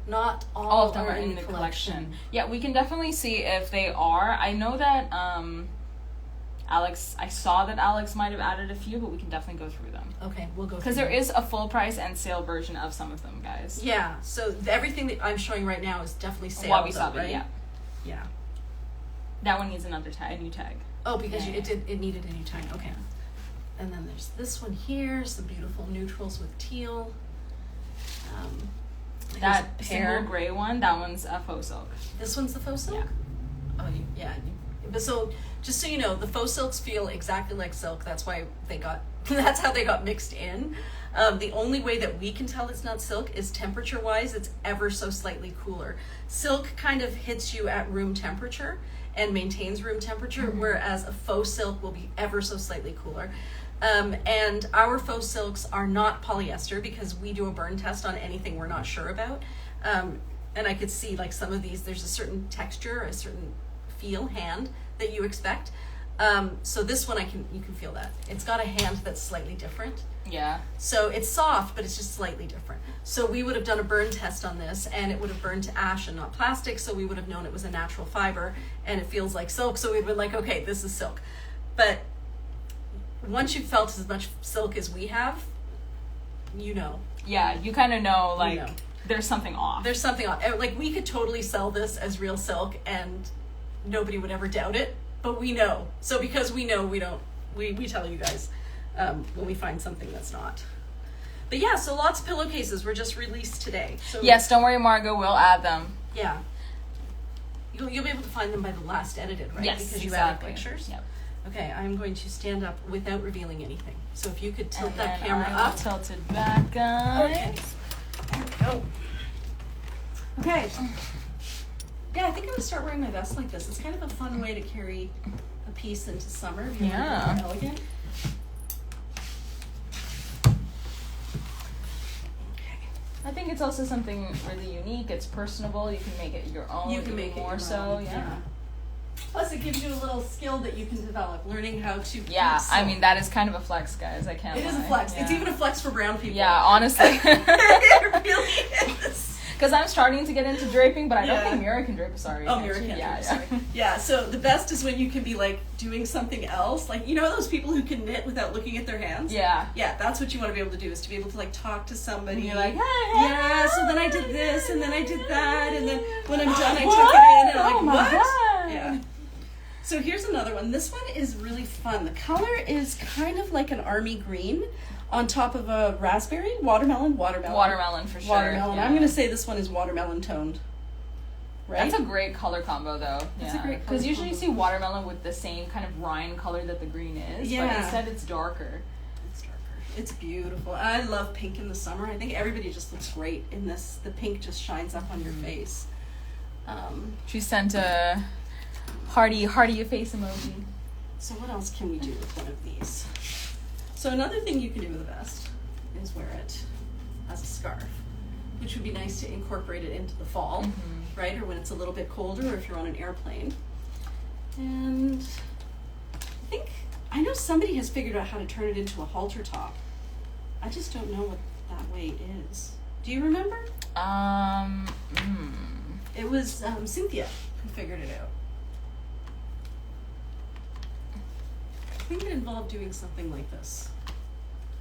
not All of them are are in the collection. Yeah, we can definitely see if they are. I know that I saw that Alex might have added a few, but we can definitely go through them. Okay, we'll go Because through there them. is a full price and sale version of some of them, guys. Yeah, so everything that I'm showing right now is definitely sale, Wabi though, Sabi, right? yeah. Yeah. That one needs another tag, a new tag. Oh, because Yeah. it needed a new tag. Okay. And then there's this one here, some beautiful neutrals with teal. That here's a single gray one, that one's a faux silk. This one's the faux silk? Yeah. Oh, but so, just so you know, the faux silks feel exactly like silk. That's why that's how they got mixed in. The only way that we can tell it's not silk is temperature-wise, it's ever so slightly cooler. Silk kind of hits you at room temperature and maintains room temperature, whereas a faux silk will be ever so slightly cooler. And our faux silks are not polyester because we do a burn test on anything we're not sure about. and I could see like some of these, there's a certain texture, a certain feel, hand that you expect. So this one you can feel that. It's got a hand that's slightly different. Yeah. So it's soft, but it's just slightly different. So we would have done a burn test on this, and it would have burned to ash and not plastic, so we would have known it was a natural fiber, and it feels like silk, so we'd been like, okay, this is silk. But once you've felt as much silk as we have, you know. Yeah, you kind of know, like, know. there's something off. There's something off. Like, we could totally sell this as real silk, and nobody would ever doubt it, but we know. So because we know, we tell you guys when we find something that's not. But yeah, so lots of pillowcases were just released today. So Yes, don't worry, Margot, we'll add them. yeah, you'll be able to find them by the last edited, right? Yes, because you exactly. added pictures. Yep. Okay, I'm going to stand up without revealing anything. So if you could tilt And that then camera I will up. tilt it back, guys. Okay. There we go. Okay. Yeah, I think I'm gonna start wearing my vest like this. It's kind of a fun way to carry a piece into summer if you want to Yeah. be more elegant. I think it's also something really unique. It's personable. You can make it your own. You can make it more your so. own, Yeah. Plus, it gives you a little skill that you can develop, learning how to. Yeah, piece I silk. mean that is kind of a flex, guys. I can't. It is a lie. flex. Yeah. It's even a flex for brown people. Yeah, honestly. It really is. Because I'm starting to get into draping, but I don't Yeah. think Mira can drape. Sorry. Oh, can Mira she? can't Yeah, drape, yeah. sorry. Yeah, so the best is when you can be like doing something else. Like, you know those people who can knit without looking at their hands? Yeah. Yeah, that's what you want to be able to do, is to be able to like talk to somebody. And you're like, hey, yeah, so then I did this, and then I did that, and then when I'm done, I took it in, and I'm Oh like, my what? God. Yeah. So here's another one. This one is really fun. The color is kind of like an army green on top of a raspberry, watermelon. Watermelon for sure. Watermelon. Yeah. I'm going to say this one is watermelon toned. Right? That's a great color combo, though. That's a great color Because usually you combo. see watermelon with the same kind of rind color that the green is, but Yeah. instead it's darker. It's darker. It's beautiful. I love pink in the summer. I think everybody just looks great in this. The pink just shines up on your face. She sent a hearty face emoji. So what else can we do with one of these? So another thing you can do with a vest is wear it as a scarf, which would be nice to incorporate it into the fall, right? Or when it's a little bit colder, or if you're on an airplane. And I know somebody has figured out how to turn it into a halter top. I just don't know what that way is. Do you remember? It was Cynthia who figured it out. I think it involved doing something like this.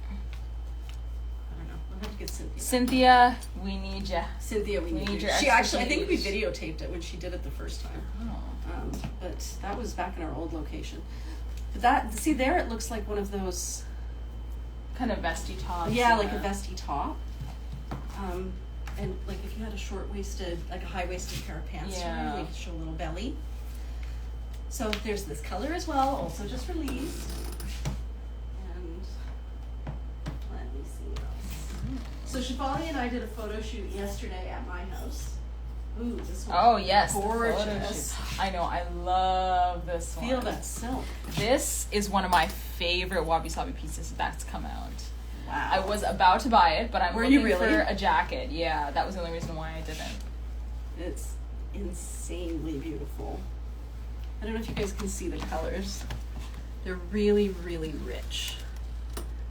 I don't know. I'll have to get Cynthia. Cynthia, we need ya. Cynthia, we need you. your She actually, I think we expertise. videotaped it when she did it the first time. Oh. But that was back in our old location. But that, see there, it looks like one of those, Kind of vesty tops. yeah, like a vesty top. And like if you had a short-waisted, like a high-waisted pair of pants, Yeah. you could show a little belly. So there's this color as well, also just released. And let me see what else. So Shefali and I did a photo shoot yesterday at my house. Ooh, this one. Oh yes, the gorgeous. photo shoot. I know, I love this one. Feel that silk. This is one of my favorite Wabisabi pieces that's come out. Wow. I was about to buy it, but I'm Were looking you really? for a jacket. Yeah, that was the only reason why I didn't. It's insanely beautiful. I don't know if you guys can see the colors. They're really, really rich.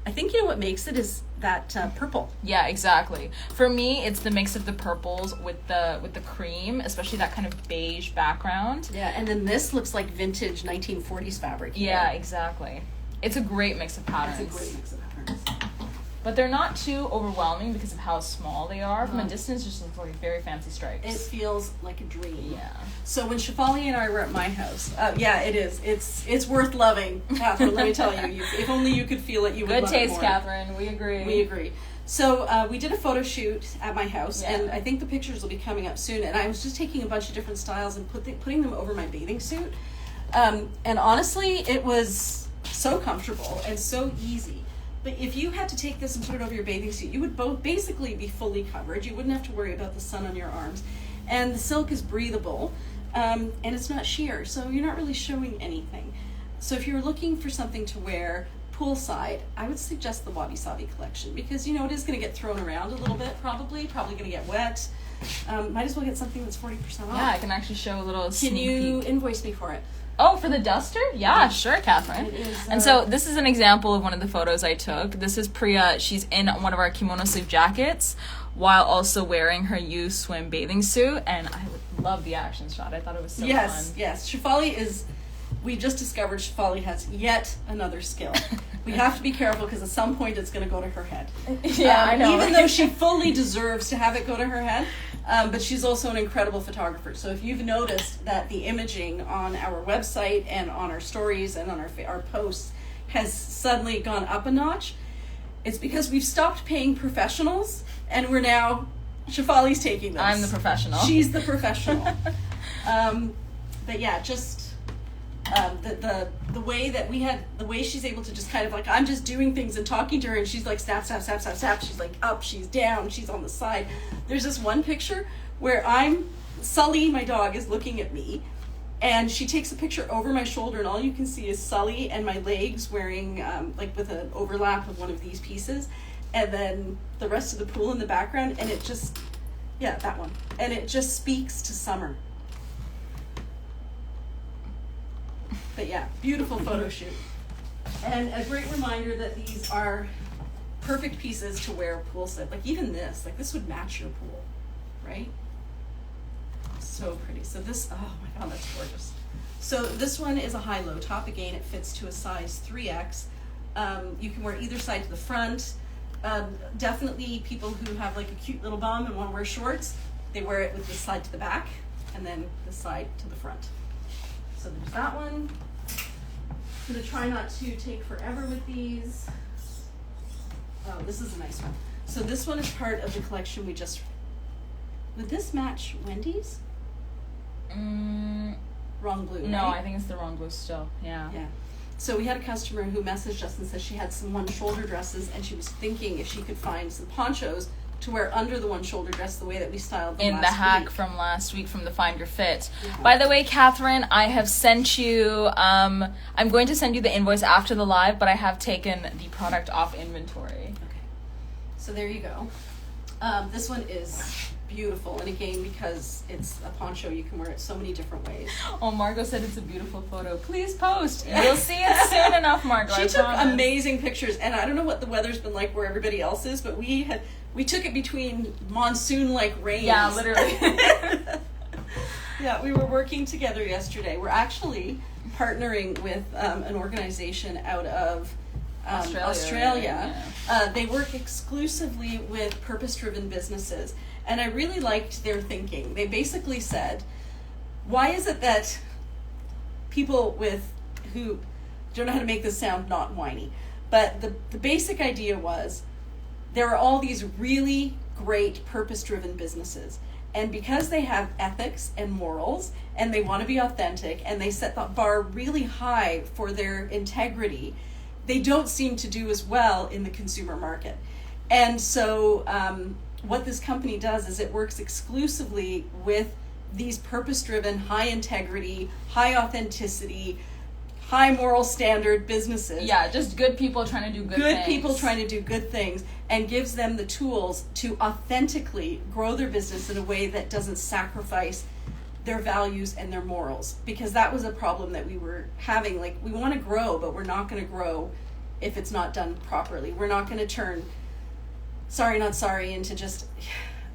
I think you know what makes it is that purple. Yeah, exactly. For me, it's the mix of the purples with the cream, especially that kind of beige background. Yeah, and then this looks like vintage 1940s fabric. Yeah, exactly. It's a great mix of patterns. It's a great mix of patterns. But they're not too overwhelming because of how small they are. From a Uh-huh. distance, just look like very fancy stripes. It feels like a dream. Yeah. So when Shefali and I were at my house, yeah, it is. It's worth loving, Catherine. Let me tell you, if only you could feel it, you would Good love taste, it more. Catherine. We agree. We agree. So we did a photo shoot at my house, Yeah. and I think the pictures will be coming up soon. And I was just taking a bunch of different styles and putting them over my bathing suit. And honestly, it was so comfortable and so easy. But if you had to take this and put it over your bathing suit, you would both basically be fully covered. You wouldn't have to worry about the sun on your arms. And the silk is breathable, and it's not sheer, so you're not really showing anything. So if you're looking for something to wear poolside, I would suggest the Wabisabi collection, because you know it is going to get thrown around a little bit, probably going to get wet. Might as well get something that's 40% off. Yeah, I can actually show a little Can sneak you peek. invoice me for it? Oh, for the duster? Yeah, sure, Catherine. It is, And so this is an example of one of the photos I took. This is Priya. She's in one of our kimono sleeve jackets while also wearing her U swim bathing suit. And I love the action shot. I thought it was so fun. Yes. Shefali is, we just discovered Shefali has yet another skill. We have to be careful because at some point it's going to go to her head. Yeah, I know. Even though she fully deserves to have it go to her head. But she's also an incredible photographer. So if you've noticed that the imaging on our website and on our stories and on our posts has suddenly gone up a notch, it's because we've stopped paying professionals and we're now, Shefali's taking this. I'm the professional. She's the professional. But yeah, just the way that the way she's able to just kind of like, I'm just doing things and talking to her and she's like snap. She's like up, she's down, she's on the side. There's this one picture where Sully, my dog, is looking at me and she takes a picture over my shoulder and all you can see is Sully and my legs wearing like with an overlap of one of these pieces and then the rest of the pool in the background and it just, yeah, that one. And it just speaks to summer. But yeah, beautiful photo shoot. And a great reminder that these are perfect pieces to wear poolside. Like even this would match your pool, right? So pretty. So this, oh my God, that's gorgeous. So this one is a high-low top. Again, it fits to a size 3X. You can wear either side to the front. Definitely people who have like a cute little bum and want to wear shorts, they wear it with this side to the back and then this side to the front. So there's that one. I'm going to try not to take forever with these. Oh, this is a nice one. So this one is part of the collection we just... Would this match Wendy's? Wrong blue, No, right? I think it's the wrong blue still. Yeah. Yeah. So we had a customer who messaged us and said she had some one-shoulder dresses and she was thinking if she could find some ponchos to wear under the one-shoulder dress the way that we styled them In the last hack week. from last week from the Find Your Fit. Yeah. By the way, Catherine, I have sent you, I'm going to send you the invoice after the live, but I have taken the product off inventory. Okay. So there you go. This one is beautiful. And again, because it's a poncho, you can wear it so many different ways. Oh, Margot said it's a beautiful photo. Please post. You'll see it soon enough, Margot. She I took promise. amazing pictures. And I don't know what the weather's been like where everybody else is, but we took it between monsoon-like rains. Yeah, literally. Yeah, we were working together yesterday. We're actually partnering with an organization out of Australia. Yeah. They work exclusively with purpose-driven businesses. And I really liked their thinking. They basically said, why is it that people who don't know how to make this sound not whiny, but the basic idea was there are all these really great purpose-driven businesses. And because they have ethics and morals and they want to be authentic and they set the bar really high for their integrity, they don't seem to do as well in the consumer market. And so what this company does is it works exclusively with these purpose-driven, high integrity, high authenticity, high moral standard businesses. Yeah, just good people trying to do good things. Good people trying to do good things, and gives them the tools to authentically grow their business in a way that doesn't sacrifice their values and their morals. Because that was a problem that we were having. Like, we want to grow, but we're not going to grow if it's not done properly. We're not going to turn sorry not sorry into just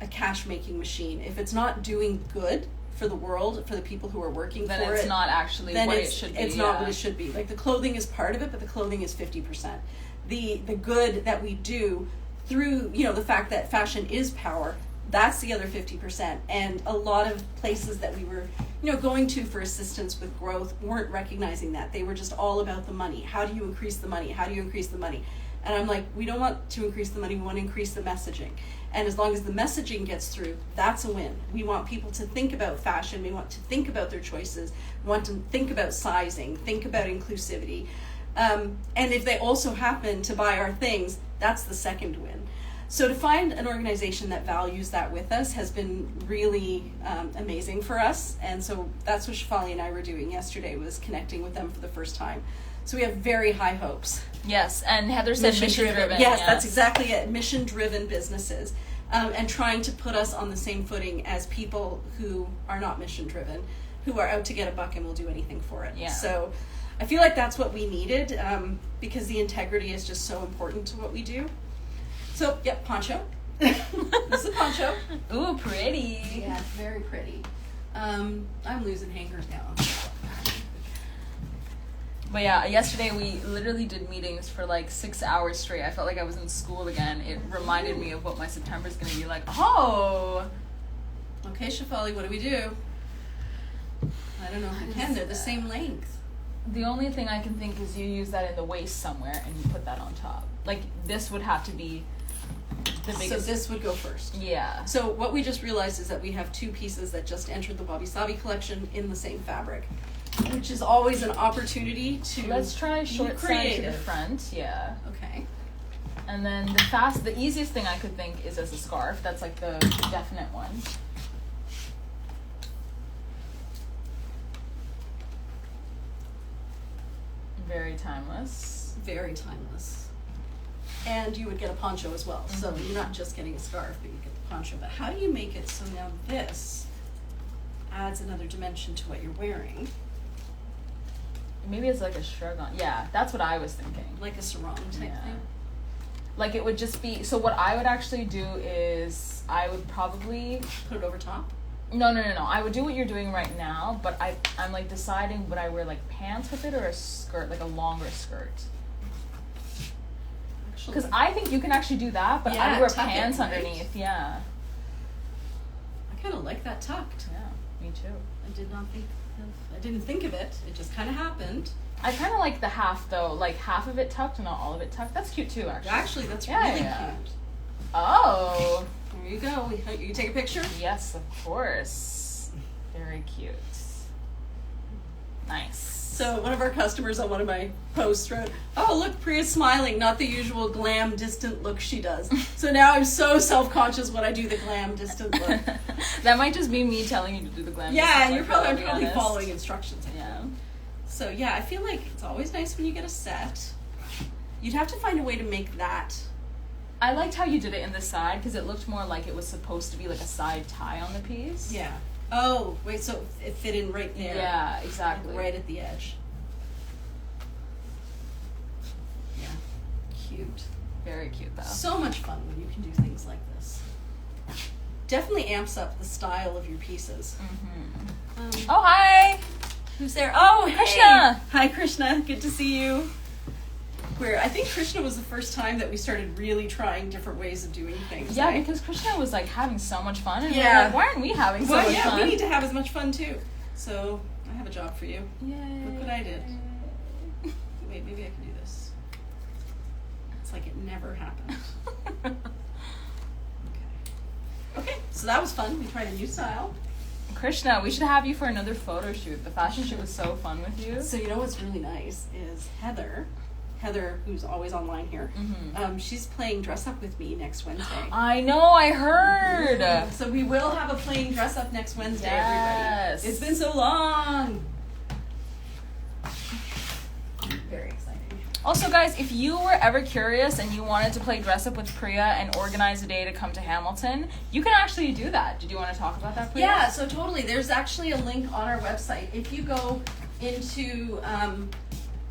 a cash making machine. If it's not doing good for the world, for the people who are working then for it, it's not actually then what it's, it should be. it's not what it should be. Like, the clothing is part of it, but the clothing is 50%. The good that we do through, the fact that fashion is power, that's the other 50%. And a lot of places that we were, going to for assistance with growth weren't recognizing that. They were just all about the money. How do you increase the money? How do you increase the money? And I'm like, we don't want to increase the money, we want to increase the messaging. And as long as the messaging gets through, that's a win. We want people to think about fashion, we want to think about their choices, we want to think about sizing, think about inclusivity. And if they also happen to buy our things, that's the second win. So to find an organization that values that with us has been really amazing for us. And so that's what Shefali and I were doing yesterday, was connecting with them for the first time. So we have very high hopes. Yes, and Heather said mission-driven. Yes, that's exactly it. Mission-driven businesses. and trying to put us on the same footing as people who are not mission driven, who are out to get a buck and will do anything for it. Yeah. So I feel like that's what we needed, because the integrity is just so important to what we do. So, yep, poncho. This is a poncho. Ooh, pretty. Yeah, it's very pretty. I'm losing hangers now. But yeah, yesterday we literally did meetings for like 6 hours straight. I felt like I was in school again. It reminded me of what my September's gonna be like. Oh! Okay, Shefali, what do we do? I don't know if we can. They're the same length. The only thing I can think is you use that in the waist somewhere and you put that on top. Like, this would have to be the biggest. So this would go first. Yeah. So what we just realized is that we have two pieces that just entered the Wabisabi collection in the same fabric, which is always an opportunity to Let's try short side to the creative. front, yeah. Okay. And then the easiest thing I could think is as a scarf. That's like the definite one. Very timeless. Very timeless. And you would get a poncho as well. So you're not just getting a scarf, but you get the poncho. But how do you make it so now this adds another dimension to what you're wearing? Maybe it's like a shrug on. Yeah, that's what I was thinking. Like a sarong type Yeah. thing? Like it would just be, so what I would actually do is I would probably, Put it over top? no. I would do what you're doing right now, but I'm like deciding would I wear like pants with it or a skirt, like a longer skirt. Because I think you can actually do that, but I Yeah, would wear tuck it, pants right? underneath, yeah. I kind of like that tucked. Yeah, me too. I didn't think of it. It just kind of happened. I kind of like the half though, like half of it tucked and not all of it tucked. That's cute too, actually. Actually, that's Yeah, really yeah. cute. Oh, There you go. You take a picture? yes, of course. Very cute. Nice. So one of our customers on one of my posts wrote, "Oh, look, Priya's smiling, not the usual glam, distant look she does." So now I'm so self-conscious when I do the glam, distant look. That might just be me telling you to do the glam. Yeah, and distant you're look, probably, I'll I'm be probably honest. following instructions. Yeah. So yeah, I feel like it's always nice when you get a set. You'd have to find a way to make that. I liked how you did it in the side because it looked more like it was supposed to be like a side tie on the piece. Yeah. Oh, wait, so it fit in right there. Yeah, exactly. Right at the edge. Yeah. Cute. Very cute though. So much fun when you can do things like this. Definitely amps up the style of your pieces. Mm-hmm. Oh, hi! Who's there? Oh, hey. Krishna! Hi, Krishna. Good to see you. I think Krishna was the first time that we started really trying different ways of doing things. Yeah, right? because Krishna was like having so much fun, and we Yeah. were like, why aren't we having so Well, much yeah, fun? we need to have as much fun too. So I have a job for you. Yay. Look what I did. Wait, maybe I can do this. It's like it never happened. Okay, so that was fun. We tried a new style. Krishna, we should have you for another photo shoot. The fashion shoot was so fun with you. So you know what's really nice is Heather, who's always online here, she's playing dress up with me next Wednesday. I know, I heard. So we will have a playing dress up next Wednesday, Yes. everybody. It's been so long. Very exciting. Also, guys, if you were ever curious and you wanted to play dress up with Priya and organize a day to come to Hamilton, you can actually do that. Did you want to talk about that, Priya? Yeah, so totally. There's actually a link on our website. If you go into,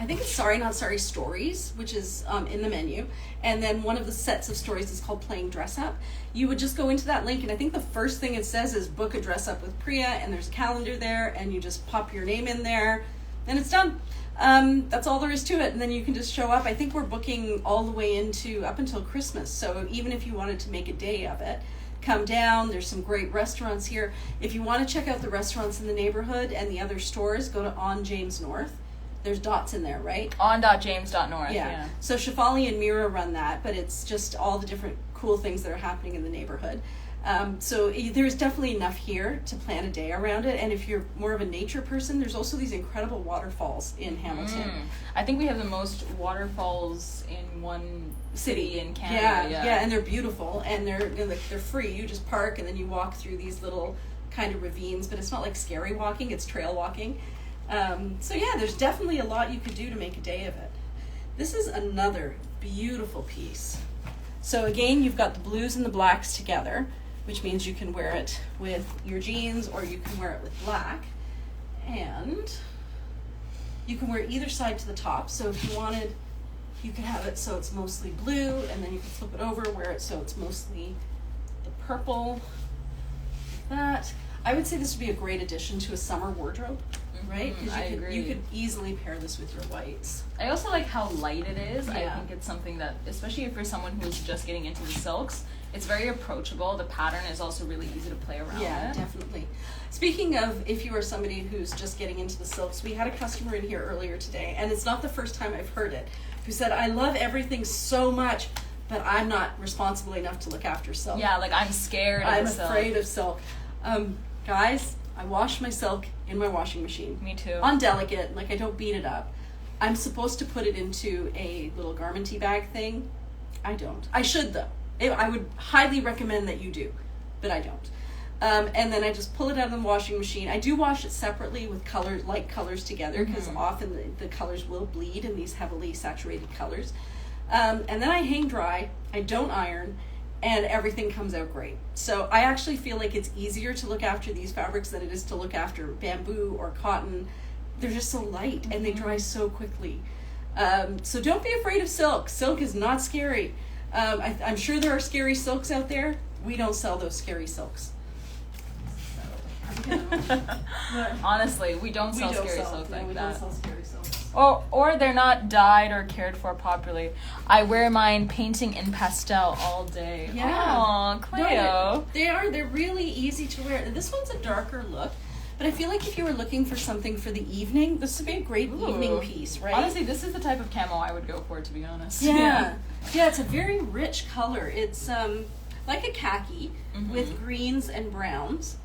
I think it's Sorry Not Sorry Stories, which is in the menu, and then one of the sets of stories is called Playing Dress Up. You would just go into that link, and I think the first thing it says is book a dress up with Priya, and there's a calendar there, and you just pop your name in there, and it's done. That's all there is to it, and then you can just show up. I think we're booking all the way up until Christmas, so even if you wanted to make a day of it, come down. There's some great restaurants here. If you want to check out the restaurants in the neighborhood and the other stores, go to On James North. There's dots in there, right? On.james.north. Yeah. So Shefali and Mira run that, but it's just all the different cool things that are happening in the neighborhood. So there's definitely enough here to plan a day around it. And if you're more of a nature person, there's also these incredible waterfalls in Hamilton. I think we have the most waterfalls in one city in Canada. Yeah, and they're beautiful, and they're free. You just park and then you walk through these little kind of ravines, but it's not like scary walking, it's trail walking. So yeah, there's definitely a lot you could do to make a day of it. This is another beautiful piece. So again, you've got the blues and the blacks together, which means you can wear it with your jeans or you can wear it with black. And you can wear either side to the top. So if you wanted, you could have it so it's mostly blue, and then you can flip it over, wear it so it's mostly the purple, like that. I would say this would be a great addition to a summer wardrobe, right? Because I agree. You could easily pair this with your whites. I also like how light it is. Yeah. I think it's something that, especially if you're someone who's just getting into the silks, it's very approachable. The pattern is also really easy to play around Yeah, with. definitely. Speaking of, if you are somebody who's just getting into the silks, we had a customer in here earlier today, and it's not the first time I've heard it, who said, I love everything so much, but I'm not responsible enough to look after silk. Yeah, like I'm scared of I'm silk. afraid of silk. Guys, I wash my silk in my washing machine. Me too. On delicate, like I don't beat it up. I'm supposed to put it into a little garmenty bag thing. I don't. I should though. I would highly recommend that you do, but I don't. And then I just pull it out of the washing machine. I do wash it separately with light colors together, because often the colors will bleed in these heavily saturated colors. And then I hang dry. I don't iron, and everything comes out great. So I actually feel like it's easier to look after these fabrics than it is to look after bamboo or cotton. They're just so light and they dry so quickly. So don't be afraid of silk. Silk is not scary. I'm sure there are scary silks out there. We don't sell those scary silks. Honestly, we don't sell scary silk no, like we that. don't sell scary silks. Or they're not dyed or cared for properly. I wear mine painting in pastel all day. Yeah. Aw, Cleo. They're really easy to wear. This one's a darker look, but I feel like if you were looking for something for the evening, this would be a great evening piece, right? Honestly, this is the type of camo I would go for, to be honest. Yeah. Yeah, it's a very rich color. It's like a khaki with greens and browns.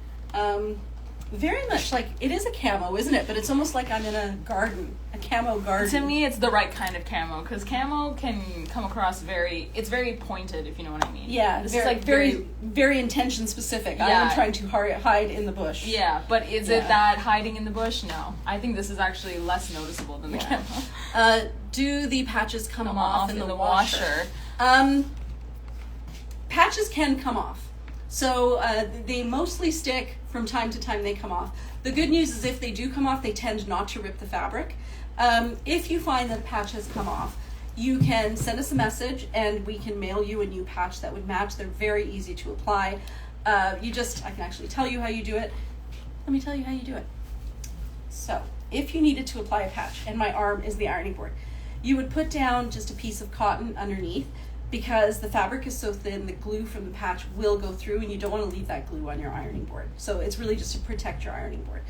Very much like, it is a camo, isn't it? But it's almost like I'm in a garden, a camo garden. To me, it's the right kind of camo, because camo can come across it's very pointed, if you know what I mean. Yeah, This very, is like very intention specific. I Yeah. am trying to hide in the bush. Yeah, but is it that hiding in the bush? No. I think this is actually less noticeable than the camo. Do the patches come off in the washer? Patches can come off. So they mostly stick. From time to time they come off. The good news is if they do come off, they tend not to rip the fabric. If you find that a patch has come off, you can send us a message and we can mail you a new patch that would match. They're very easy to apply. I can actually tell you how you do it. Let me tell you how you do it. So if you needed to apply a patch, and my arm is the ironing board, you would put down just a piece of cotton underneath, because the fabric is so thin, the glue from the patch will go through, and you don't want to leave that glue on your ironing board. So it's really just to protect your ironing board.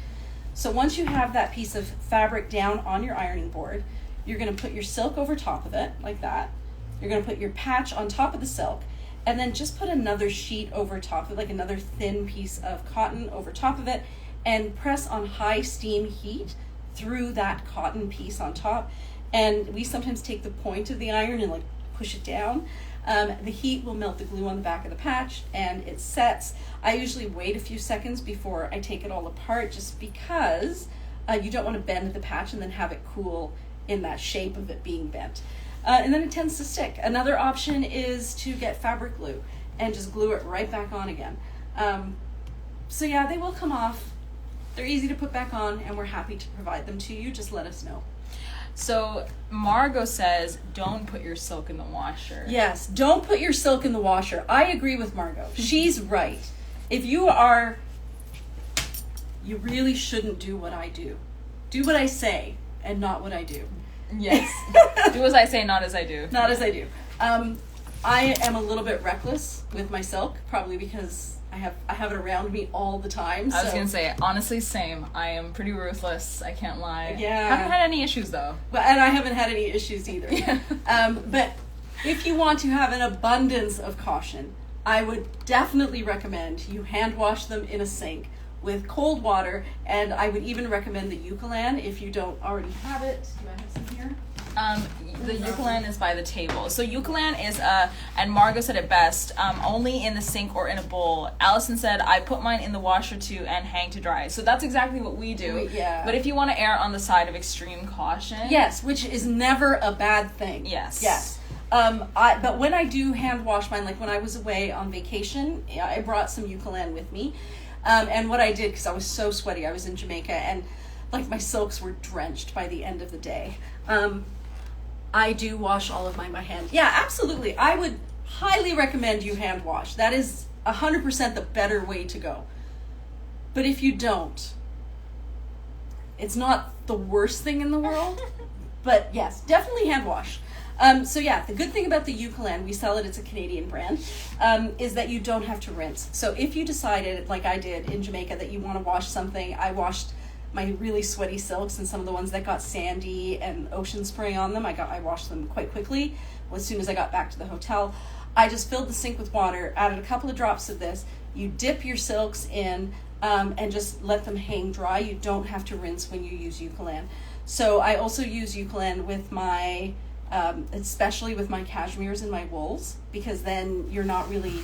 So once you have that piece of fabric down on your ironing board, you're going to put your silk over top of it, like that. You're going to put your patch on top of the silk, and then just put another sheet over top of it, like another thin piece of cotton over top of it, and press on high steam heat through that cotton piece on top. And we sometimes take the point of the iron and push it down. The heat will melt the glue on the back of the patch and it sets. I usually wait a few seconds before I take it all apart, just because you don't want to bend the patch and then have it cool in that shape of it being bent. And then it tends to stick. Another option is to get fabric glue and just glue it right back on again. So yeah, they will come off. They're easy to put back on, and we're happy to provide them to you. Just let us know. So Margot says, don't put your silk in the washer. Yes, don't put your silk in the washer. I agree with Margot. She's right. If you really shouldn't do what I do. Do what I say and not what I do. Yes. Do as I say, not as I do. Not as I do. I am a little bit reckless with my silk, probably because I have it around me all the time. I was going to say, honestly, same. I am pretty ruthless. I can't lie. Yeah. Haven't had any issues, though. And I haven't had any issues either. Yeah. But if you want to have an abundance of caution, I would definitely recommend you hand wash them in a sink with cold water, and I would even recommend the Eucalan if you don't already have it. Do I have some here? The Eucalan is by the table. So Eucalan is, and Margot said it best, only in the sink or in a bowl. Allison said, I put mine in the washer too and hang to dry. So that's exactly what we do. Yeah. But if you want to err on the side of extreme caution. Yes, which is never a bad thing. Yes. Yes. But when I do hand wash mine, like when I was away on vacation, I brought some Eucalan with me. And what I did, because I was so sweaty, I was in Jamaica, and like my silks were drenched by the end of the day. I do wash all of mine by hand. Yeah, absolutely. I would highly recommend you hand wash. That is 100% the better way to go. But if you don't, it's not the worst thing in the world. But yes, definitely hand wash. So yeah, the good thing about the Eucalan, we sell it, it's a Canadian brand, is that you don't have to rinse. So if you decided, like I did in Jamaica, that you want to wash something, I washed my really sweaty silks and some of the ones that got sandy and ocean spray on them. I washed them quite quickly as soon as I got back to the hotel. I just filled the sink with water, added a couple of drops of this. You dip your silks in and just let them hang dry. You don't have to rinse when you use Eucalan. So I also use Eucalan with my, especially with my cashmeres and my wools, because then you're not really,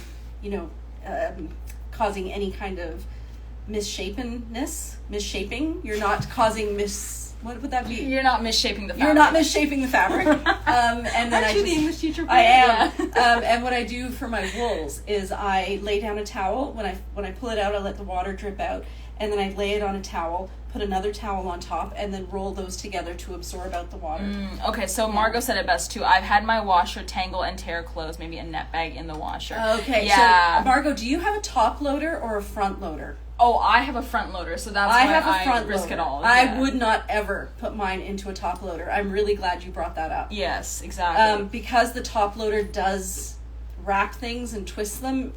causing any kind of missaping. You're not causing what would that be? You're not missaping the fabric. You're not missaping the fabric. And then Aren't you the English teacher? I am. Yeah. And what I do for my wools is I lay down a towel. When I pull it out, I let the water drip out, and then I lay it on a towel, put another towel on top, and then roll those together to absorb out the water. Okay, so Margot said it best too. I've had my washer tangle and tear clothes, maybe a net bag in the washer. Okay, yeah. So Margot, do you have a top loader or a front loader? Oh, I have a front loader, so that's why I risk it all. I would not ever put mine into a top loader. I'm really glad you brought that up. Yes, exactly. Because the top loader does rack things and twist them,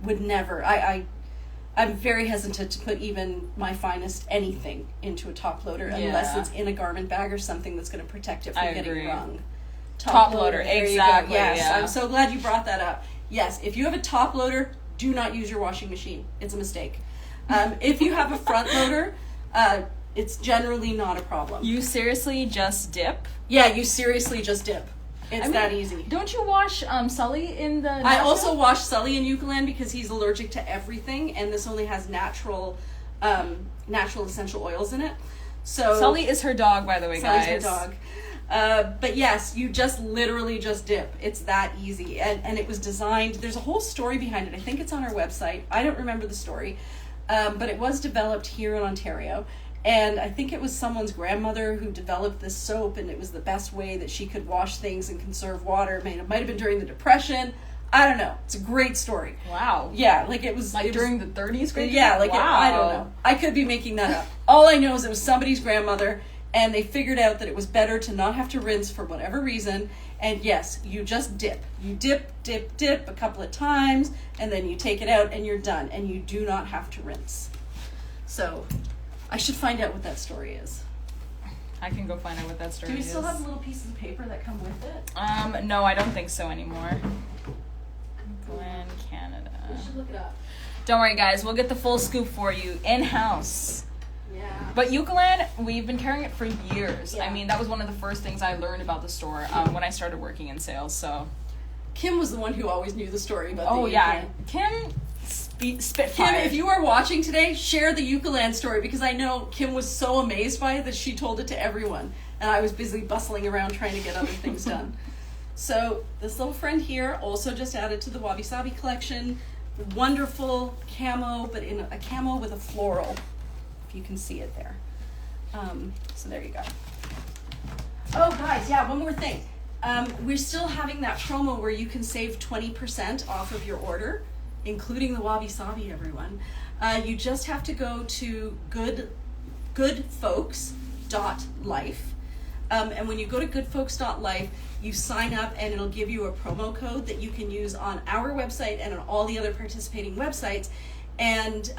would never. I'm very hesitant to put even my finest anything into a top loader unless it's in a garment bag or something that's going to protect it from getting wrung. Top loader, exactly. Yes, yeah. I'm so glad you brought that up. Yes, if you have a top loader, do not use your washing machine. It's a mistake. If you have a front loader, it's generally not a problem. You seriously just dip? Yeah, you seriously just dip. It's that easy. Don't you wash Sully in the I also wash Sully in Eucalan because he's allergic to everything, and this only has natural essential oils in it. So Sully is her dog, by the way, guys. Sully's her dog. But yes, you just literally just dip. It's that easy. And it was designed, there's a whole story behind it. I think it's on our website. I don't remember the story. But it was developed here in Ontario. And I think it was someone's grandmother who developed this soap, and it was the best way that she could wash things and conserve water. It might have been during the Depression. I don't know. It's a great story. Wow. Yeah, like it was... during the 30s? Yeah, like wow. I don't know. I could be making that up. All I know is it was somebody's grandmother, and they figured out that it was better to not have to rinse for whatever reason. And yes, you just dip. You dip a couple of times, and then you take it out, and you're done. And you do not have to rinse. So, I should find out what that story is. I can go find out what that story is. Do we still have little pieces of paper that come with it? No, I don't think so anymore. Glen, Canada. We should look it up. Don't worry, guys. We'll get the full scoop for you in-house. Yeah. But Eucalan, we've been carrying it for years. Yeah. I mean, that was one of the first things I learned about the store when I started working in sales. So, Kim was the one who always knew the story about the yeah, Eucalan. Kim Spitfire. Kim, if you are watching today, share the Eucalan story, because I know Kim was so amazed by it that she told it to everyone, and I was busy bustling around trying to get other things done. So this little friend here also just added to the Wabisabi collection. Wonderful camo, but in a camo with a floral, if you can see it there. So there you go. Oh guys, yeah, one more thing. We're still having that promo where you can save 20% off of your order, including the Wabisabi, everyone. You just have to go to goodfolks.life. And when you go to goodfolks.life, you sign up and it'll give you a promo code that you can use on our website and on all the other participating websites. And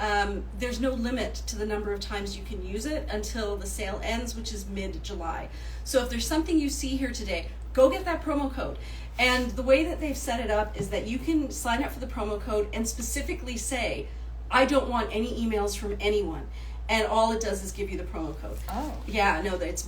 there's no limit to the number of times you can use it until the sale ends, which is mid-July. So if there's something you see here today, go get that promo code. And the way that they've set it up is that you can sign up for the promo code and specifically say, I don't want any emails from anyone. And all it does is give you the promo code. Oh. Yeah, no, it's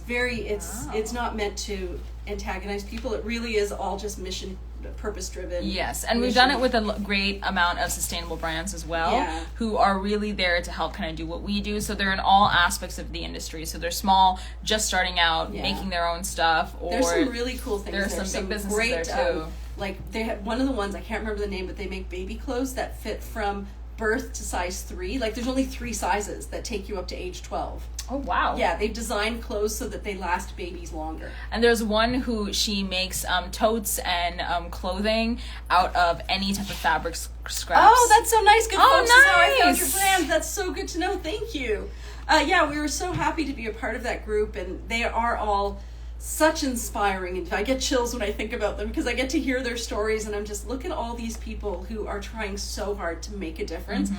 not meant to antagonize people. It really is all just mission purpose-driven. Yes, and we've done it with a great amount of sustainable brands as well, Yeah. who are really there to help kind of do what we do. So they're in all aspects of the industry. So they're small, just starting out, making their own stuff. Or there's some really cool things. There's some big businesses great, there too. Like they have one of the ones, I can't remember the name, but they make baby clothes that fit from birth to size 3. Like there's only 3 sizes that take you up to age 12. Oh, wow. Yeah, they've designed clothes so that they last babies longer. And there's one who she makes totes and clothing out of any type of fabric scraps. Oh, that's so nice. Good folks, is how I found your nice. brand. That's so good to know. Thank you. Yeah, we were so happy to be a part of that group, and they are all such inspiring, and I get chills when I think about them because I get to hear their stories, and I'm just, look at all these people who are trying so hard to make a difference,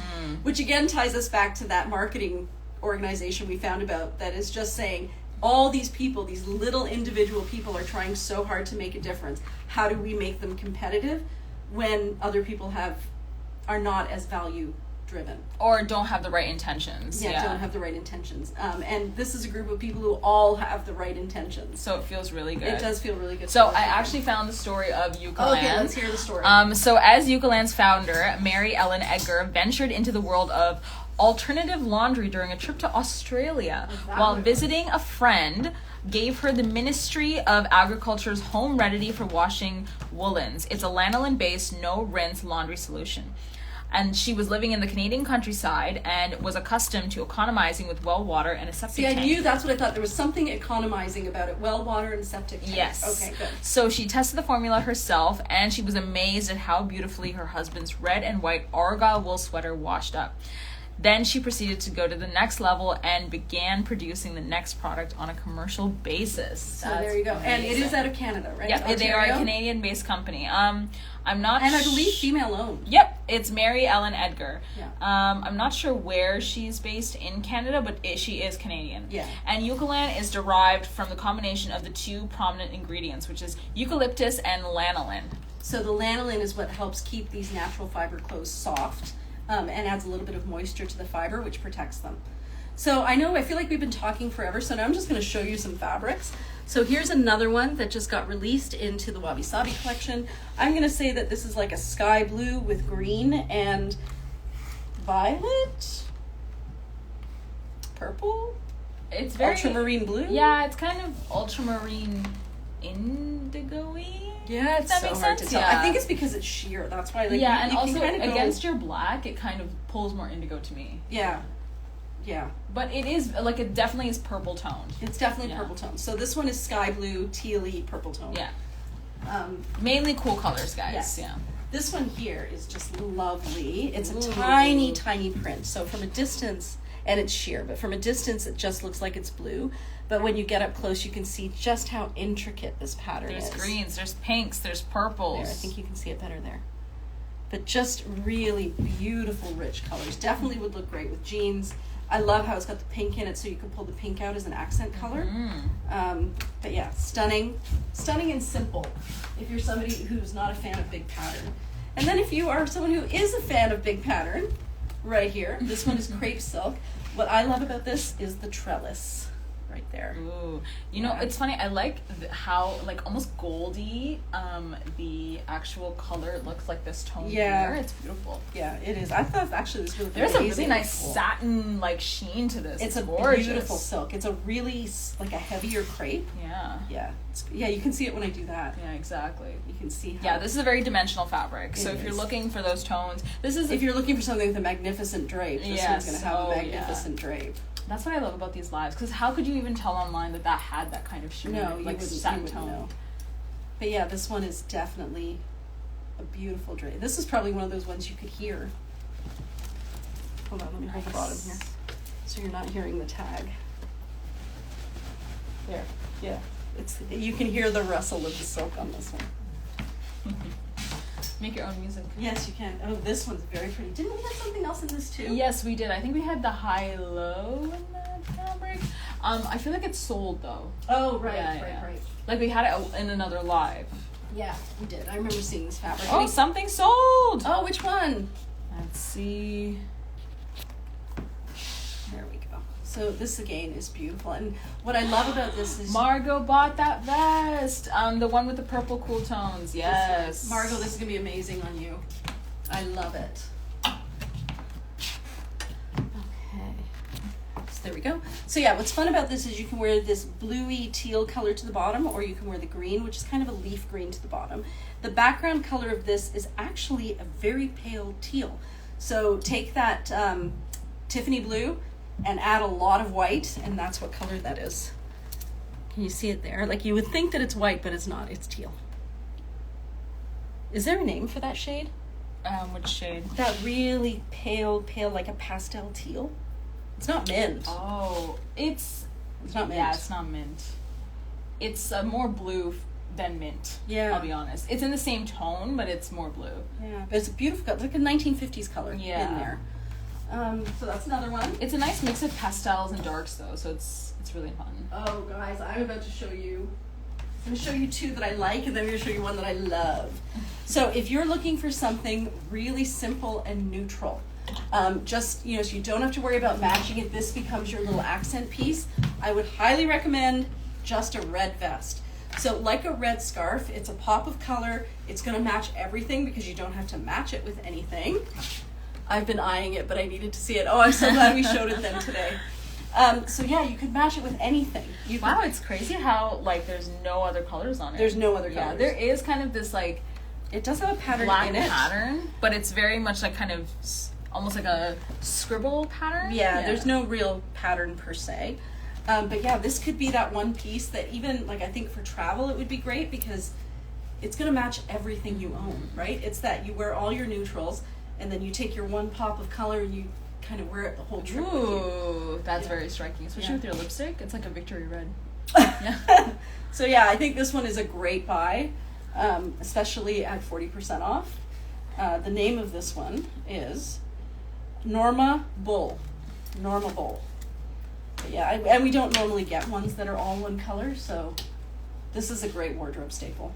which again ties us back to that marketing organization we found about that is just saying all these people, these little individual people are trying so hard to make a difference. How do we make them competitive when other people are not as value driven or don't have the right intentions? don't have the right intentions, and this is a group of people who all have the right intentions, So it feels really good. it does feel really good. So I actually found the story of Yucaland. Okay, let's hear the story. So as Yucaland's founder, Mary Ellen Edgar ventured into the world of alternative laundry during a trip to Australia while visiting a friend gave her the Ministry of Agriculture's Home Remedy for Washing Woolens. It's a lanolin based no rinse laundry solution. And she was living in the Canadian countryside and was accustomed to economizing with well water and a septic tank. I knew that's what I thought. There was something economizing about it. Well water and septic tank. Yes. Okay, good. So she tested the formula herself, and she was amazed at how beautifully her husband's red and white Argyle wool sweater washed up. Then she proceeded to go to the next level and began producing the next product on a commercial basis. So there you go. Amazing. And it is out of Canada, right? Yeah, they are a Ontario? Canadian-based company. I'm not. And I believe female owned. Yep, it's Mary Ellen Edgar. Yeah. I'm not sure where she's based in Canada, but she is Canadian. Yeah. And Eucalan is derived from the combination of the 2 prominent ingredients, which is eucalyptus and lanolin. So the lanolin is what helps keep these natural fiber clothes soft, and adds a little bit of moisture to the fiber, which protects them. So I feel like we've been talking forever, so now I'm just going to show you some fabrics. So here's another one that just got released into the Wabisabi collection. I'm going to say that this is like a sky blue with green and violet, purple, It's very ultramarine blue. Yeah, it's kind of ultramarine indigo-y. Yeah, it's that so makes hard sense? to tell. Yeah. I think it's because it's sheer. That's why, like, Yeah, you and can also kind of go, against your black, it kind of pulls more indigo to me. yeah. But it is like it definitely is purple toned. It's definitely Yeah. purple tone. So this one is sky blue, tealy, purple tone. Yeah, Um, mainly cool colors, guys. Yes. Yeah. This one here is just lovely. It's a Ooh. tiny, tiny print. So from a distance, and it's sheer, but from a distance it just looks like it's blue. But when you get up close, you can see just how intricate this pattern There's is. greens, there's pinks, there's purples. There, I think you can see it better there. But just really beautiful, rich colors. Definitely would look great with jeans. I love how it's got the pink in it, so you can pull the pink out as an accent color. But yeah, stunning and simple if you're somebody who's not a fan of big pattern. And then if you are someone who is a fan of big pattern, right here, this one is crepe silk. What I love about this is the trellis right there. Ooh, it's funny. I like how like almost goldy the actual color looks like this tone Yeah. here. It's beautiful. Yeah, it is. I thought actually this was There's a really amazing. nice Cool. satin like sheen to this. It's a gorgeous. beautiful silk. It's a really like a heavier crepe. Yeah. Yeah, you can see it when I do that. Yeah, exactly. You can see how. Yeah, this is a very dimensional fabric. So It if you're is. looking for those tones, this is If you're looking for something with a magnificent drape, this one's going to have Oh, a yeah. magnificent drape. That's what I love about these lives, because how could you even tell online that had that kind of shimmer, No, you like wouldn't, satin you wouldn't tone? know. But yeah, this one is definitely a beautiful drape. This is probably one of those ones you could hear. Hold on, let me hold the bottom here, so you're not hearing the tag. There, yeah. You can hear the rustle of the silk on this one. Make your own music. Yes, you can. Oh, this one's very pretty. Didn't we have something else in this too? Yes, we did. I think we had the high-low in that fabric. I feel like it's sold though. Oh, right, Yeah. right. Like we had it in another live. Yeah, we did. I remember seeing this fabric. Oh, something sold! Oh, which one? Let's see. There we go. So this again is beautiful, and what I love about this is Margot bought that vest. The one with the purple cool tones. Yes. Margot, this is gonna be amazing on you. I love it. Okay. So there we go. So yeah, what's fun about this is you can wear this bluey teal color to the bottom, or you can wear the green, which is kind of a leaf green to the bottom. The background color of this is actually a very pale teal. So take that Tiffany blue and add a lot of white, and that's what color that is. Can you see it there? Like, you would think that it's white, but it's not. It's teal. Is there a name for that shade? Which shade? That really pale, like a pastel teal. It's not mint. Oh, it's not mint. Yeah, it's not mint. It's more blue than mint. Yeah. I'll be honest. It's in the same tone, but it's more blue. Yeah, but it's a beautiful color. It's like a 1950s color in there. So that's another one. It's a nice mix of pastels and darks, though, so it's really fun. Oh, guys, I'm about to show you. I'm going to show you two that I like, and then I'm going to show you one that I love. So if you're looking for something really simple and neutral, just, you know, so you don't have to worry about matching it, this becomes your little accent piece, I would highly recommend just a red vest. So like a red scarf, it's a pop of color. It's going to match everything because you don't have to match it with anything. I've been eyeing it, but I needed to see it. Oh, I'm so glad we showed it then today. So yeah, you could match it with anything. Wow, it's crazy how, like, there's no other colors on it. There's no other colors. Yeah, there is kind of this, like, it does have a pattern black in it. pattern, but it's very much like kind of almost like a scribble pattern. Yeah, there's no real pattern per se. But yeah, this could be that one piece that even, like, I think for travel it would be great because it's going to match everything you own, right? It's that you wear all your neutrals and then you take your one pop of color and you kind of wear it the whole trip with you. Ooh, that's very striking, especially with your lipstick. It's like a victory red. So yeah, I think this one is a great buy, especially at 40% off. The name of this one is Norma Bull. Norma Bull. But yeah, and we don't normally get ones that are all one color, so this is a great wardrobe staple.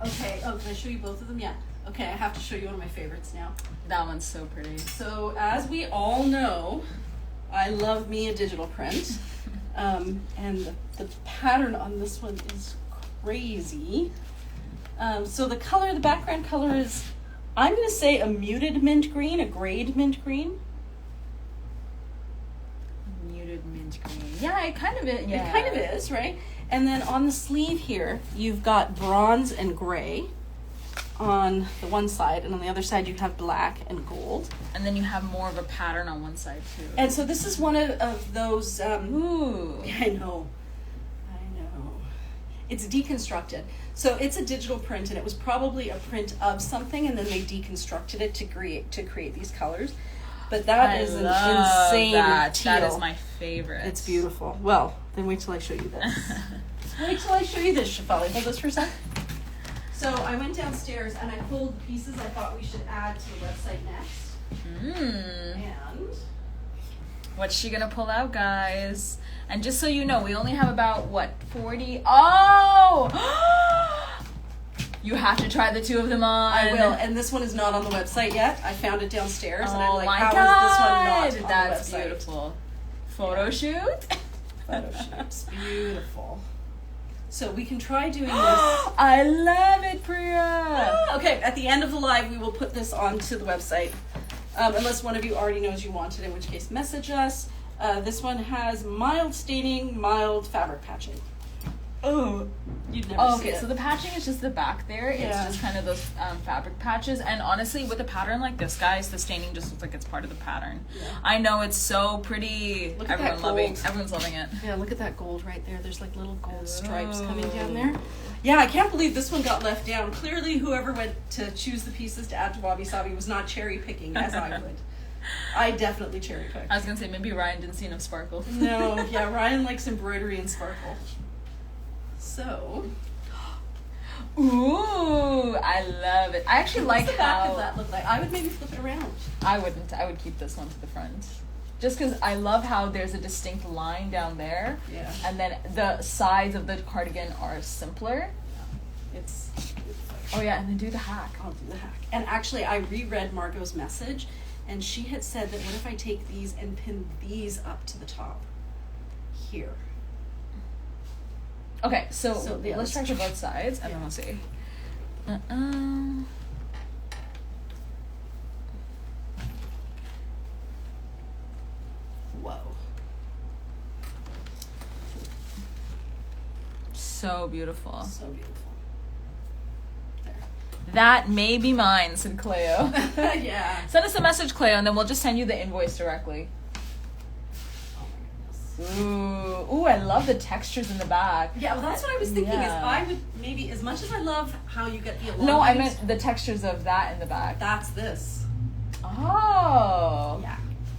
Okay, oh, can I show you both of them? Yeah. Okay, I have to show you one of my favorites now. That one's so pretty. So as we all know, I love me a digital print. And the pattern on this one is crazy. So the color, the background color is, I'm going to say a muted mint green, a grade mint green. Muted mint green. Yeah, it kind of is. Yeah. It kind of is, right? And then on the sleeve here, you've got bronze and gray on the one side, and on the other side you have black and gold. And then you have more of a pattern on one side too. And so this is one of those, ooh. I know. It's deconstructed. So it's a digital print, and it was probably a print of something, and then they deconstructed it to create these colors. But that is an insane teal. That is my favorite. It's beautiful. Well, then wait till I show you this. Wait till I show you this, Shefali. Hold this for a sec. So I went downstairs and I pulled the pieces I thought we should add to the website next. And what's she gonna pull out, guys? And just so you know, we only have about, 40? Oh! You have to try the two of them on. I will, and this one is not on the website yet. I found it downstairs, and I'm like, my how God. is this one not on That's the website? beautiful. Photo shoot? Photo shoots. Beautiful. So we can try doing this. I love it, Priya. Okay, at the end of the live, we will put this onto the website. Unless one of you already knows you want it, in which case message us. This one has mild staining, mild fabric patching. Oh, you'd never see it. So the patching is just the back there. It's Yeah. just kind of those fabric patches. And honestly, with a pattern like this, guys, the staining just looks like it's part of the pattern. Yeah. I know, it's so pretty. Look at that Everyone's loving it. Yeah, look at that gold right there. There's like little gold stripes coming down there. Yeah, I can't believe this one got left down. Clearly, whoever went to choose the pieces to add to Wabisabi was not cherry picking as I would. I definitely cherry picked. I was gonna say maybe Ryan didn't see enough sparkle. No, yeah, Ryan likes embroidery and sparkle. So, ooh, I love it. I actually like what's the back how of that look like? I would maybe flip it around. I wouldn't. I would keep this one to the front. Just because I love how there's a distinct line down there. Yeah. And then the sides of the cardigan are simpler. It's Oh yeah, and then do the hack. I'll do the hack. And actually, I reread Margot's message, And she had said that what if I take these and pin these up to the top here? Okay, so yeah, let's try for both sides, and then we'll see. Whoa. So beautiful. So beautiful. There. That may be mine, said Cleo. Yeah. Send us a message, Cleo, and then we'll just send you the invoice directly. Oh my goodness. Ooh, I love the textures in the back. Yeah, well, that's what I was thinking. Is Yeah. I would maybe, as much as I love how you get the No, I elongate, meant the textures of that in the back. that's this. Oh. Yeah.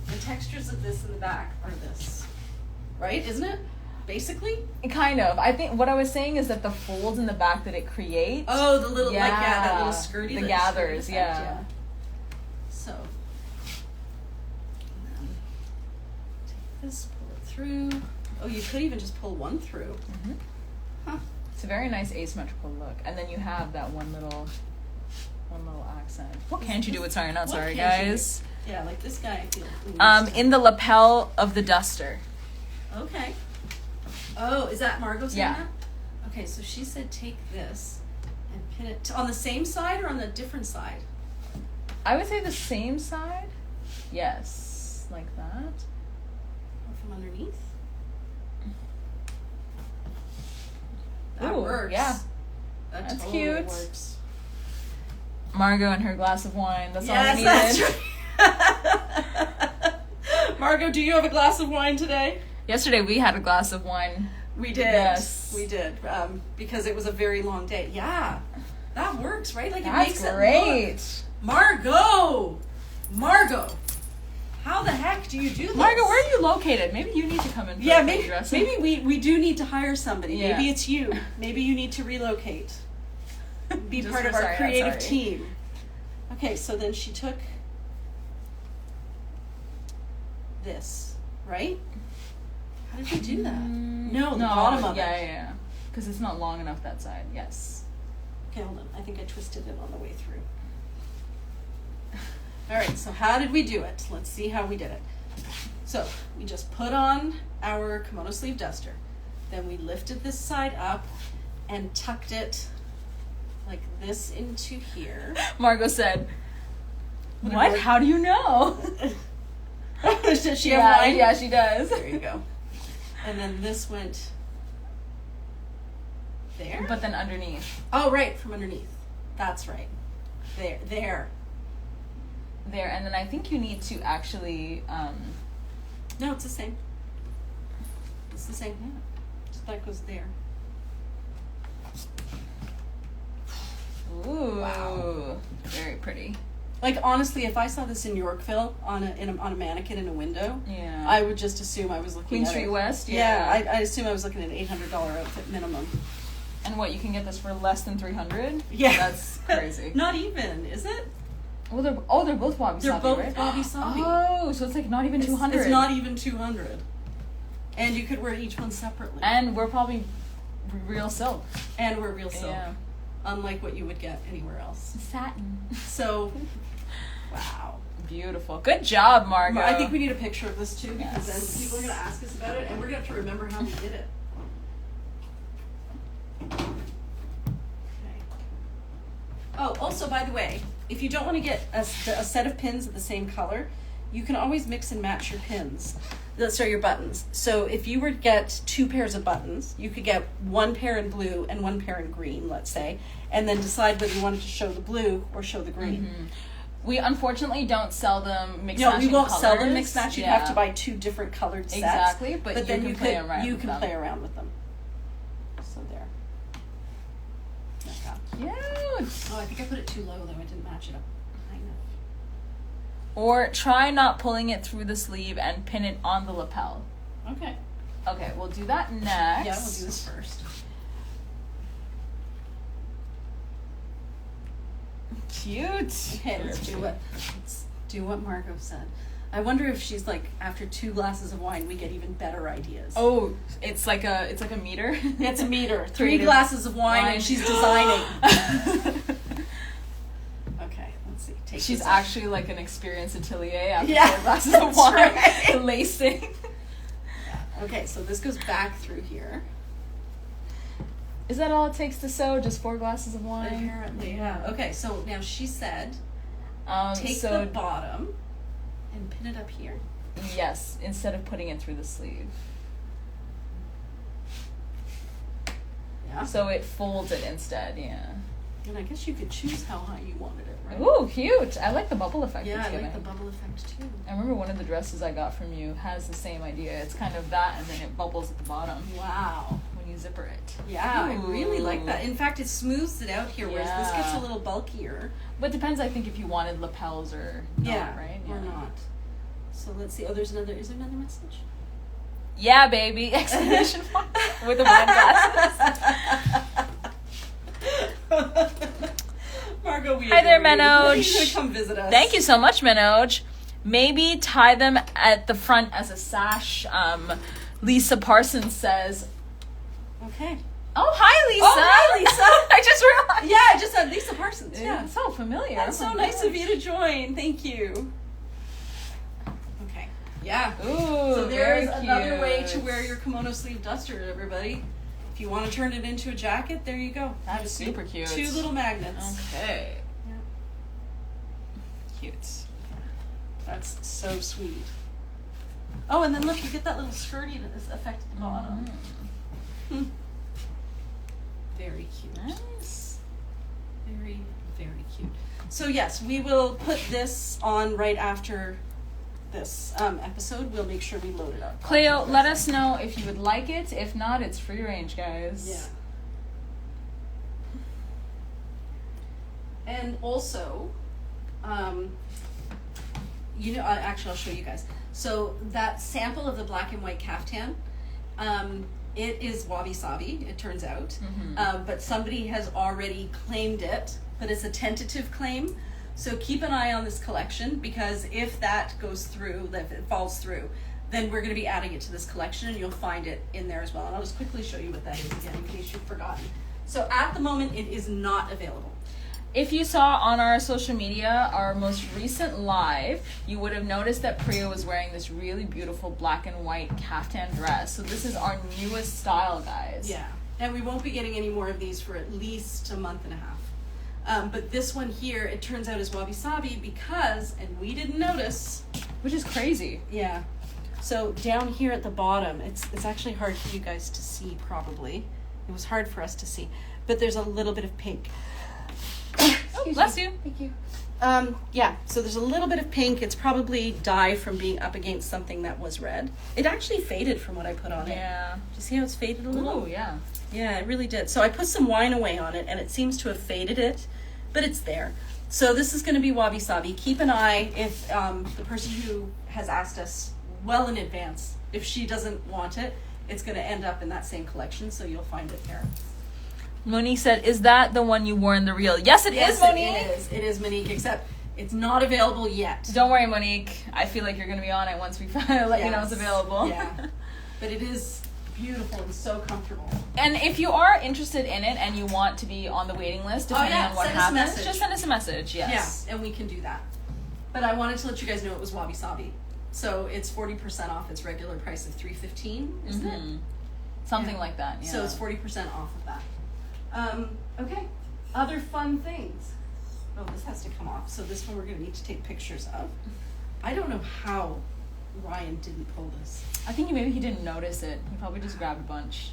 The textures of this in the back are this. Right? Isn't it? Basically? Kind of. I think what I was saying is that the folds in the back that it creates. Oh, the little, like, yeah, that little Yeah. skirty. The that gathers, skirty yeah. effect, So, and then take this, pull it through. Oh, you could even just pull one through. Mhm. Huh. It's a very nice asymmetrical look. And then you have that one little accent. What can't you do with sorry, not What sorry, can't you do? guys? Yeah, like this guy, I feel. In the lapel of the duster. Okay. Oh, is that Margot saying Yeah. that? Okay, so she said take this and pin it on the same side or on the different side? I would say the same side. Yes, like that. Or from underneath? That Ooh, works. yeah. That That's totally cute. works. Margot and her glass of wine. That's all I Yes, needed. that's right. Margot, do you have a glass of wine today? Yesterday we had a glass of wine. We did. Yes. We did. Because it was a very long day. Yeah. That works, right? Like That's it makes great. it look. Margot. How the heck do you do this? Margot, where are you located? Maybe you need to come in for Yeah, a maybe dressing. we do need to hire somebody. Yeah. Maybe it's you. Maybe you need to relocate. Be Just part for of our sorry, not creative sorry. team. Okay, so then she took this, right? How did you do that? No, the bottom of it. Yeah. Because it's not long enough that side. Yes. Okay, hold on. I think I twisted it on the way through. All right, so how did we do it? Let's see how we did it. So we just put on our kimono sleeve duster. Then we lifted this side up and tucked it like this into here. Margot said, What? "What? How do you know?" Does she have wine? Yeah, she does. There you go. And then this went there. But then underneath. Oh, right, from underneath. That's right. There. There, and then I think you need to actually, No, it's the same. It's the same. Yeah. So that goes there. ooh, Wow. very pretty. Like honestly, if I saw this in Yorkville on a mannequin in a window, Yeah. I would just assume I was looking Queen at Street it. West, Yeah, yeah. I assume I was looking at an $800 outfit minimum. And what, you can get this for less than $300? Yeah, That's crazy. Not even, is it? Well, they're both Wabisabi, They're both right? Wabisabi. Oh, so it's like not even 200. It's not even 200. And you could wear each one separately. And we're probably real silk. And we're real silk. Yeah. Unlike what you would get anywhere else. Satin. So, wow. Beautiful. Good job, Margot. I think we need a picture of this too because Yes. then people are going to ask us about it and we're going to have to remember how we did it. Okay. Oh, also, by the way, if you don't want to get a set of pins of the same color, you can always mix and match your pins. Your buttons. So if you were to get 2 pairs of buttons, you could get 1 pair in blue and 1 pair in green, let's say, and then decide whether you wanted to show the blue or show the green. Mm-hmm. We unfortunately don't sell them mixed No, matching we won't colors. sell them mixed match. You'd Yeah. have to buy 2 different colored sets. Exactly, but you then can you play could around you with can them. play around with them. So there. Like that. Cute. Oh, I think I put it too low though. I didn't match it up high enough. Or try not pulling it through the sleeve and pin it on the lapel. Okay. Okay, we'll do that next. Yeah, we'll do this first. Cute. Okay, let's do what Margot said. I wonder if she's like after 2 glasses of wine we get even better ideas. Oh, it's like a meter. It's a meter. 3 Creative glasses of wine and she's designing. Okay. Okay, let's see. Take She's this actually like an experienced atelier after Yeah, 4 glasses of that's wine, right. lacing. Okay, so this goes back through here. Is that all it takes to sew? Just 4 glasses of wine? Apparently, yeah. Okay, so now she said, take so the bottom and pin it up here. yes, instead of putting it through the sleeve. Yeah. So it folds it instead, yeah. And I guess you could choose how high you wanted it, right? Ooh, cute! I like the bubble effect Yeah, it's I giving. like the bubble effect too. I remember one of the dresses I got from you has the same idea. It's kind of that, and then it bubbles at the bottom Wow. when you zipper it. Yeah, I really Ooh. like that. In fact, it smooths it out here, whereas this gets a Yeah. little bulkier. But it depends, I think, if you wanted lapels or not, Yeah, right? or not. So let's see. Oh, is there another message? Yeah, baby! Exclamation mark with the wine glasses. Margot, we Hi there, adore you. Manoj. He's gonna come visit us. Thank you so much, Manoj. Maybe tie them at the front as a sash. Lisa Parsons says. Okay. Oh, hi, Lisa. Oh, hi, Lisa. I just realized. Yeah, I just said Lisa Parsons. Yeah. It's so familiar. That's Oh so my nice of gosh. you to join. Thank you. Okay. Yeah. Ooh, So there's very another way to cute. wear your kimono sleeve duster, everybody. If you want to turn it into a jacket, there you go. That's Just super cute. 2 little magnets. Okay. Yeah. Cute. That's so sweet. Oh, and then look, you get that little skirty effect at the bottom. Mm. Very cute. Nice. Very, very cute. So yes, we will put this on right after this episode. We'll make sure we load it up. Cleo, let us know if you would like it. If not, it's free range, guys. Yeah. And also, actually, I'll show you guys. So that sample of the black and white caftan, it is Wabisabi, it turns out. Mhm. But somebody has already claimed it, but it's a tentative claim. So keep an eye on this collection, because if that goes through, if it falls through, then we're going to be adding it to this collection, and you'll find it in there as well. And I'll just quickly show you what that is again, in case you've forgotten. So at the moment, it is not available. If you saw on our social media our most recent live, you would have noticed that Priya was wearing this really beautiful black and white caftan dress. So this is our newest style, guys. Yeah, and we won't be getting any more of these for at least a month and a half. But this one here, it turns out is Wabisabi because, and we didn't notice, Which is crazy. yeah. So down here at the bottom, it's actually hard for you guys to see probably. It was hard for us to see, but there's a little bit of pink. Oh, bless you. Thank you. Yeah, so there's a little bit of pink. It's probably dye from being up against something that was red. It actually faded from what I put on it. Yeah. Do you see how it's faded a little? Oh, yeah. Yeah, it really did. So I put some wine away on it, and it seems to have faded it, but it's there. So this is going to be Wabisabi. Keep an eye if the person who has asked us well in advance, if she doesn't want it, it's going to end up in that same collection, so you'll find it there. Monique said, is that the one you wore in the reel? Yes, it is, Monique. It is. It is Monique, except it's not available yet. Don't worry, Monique. I feel like you're going to be on it once we let you know it's Yes. available. Yeah. But it is beautiful and so comfortable. And if you are interested in it and you want to be on the waiting list, depending on what send us a happens, message. just send us a message. Yes. Yeah, and we can do that. But I wanted to let you guys know it was Wabisabi. So it's 40% off its regular price of $315, isn't it? Mhm. Something Yeah. like that. Yeah. So it's 40% off of that. Okay, other fun things. Oh, this has to come off. So this one we're going to need to take pictures of. I don't know how Ryan didn't pull this. I think maybe he didn't notice it. He probably just grabbed a bunch.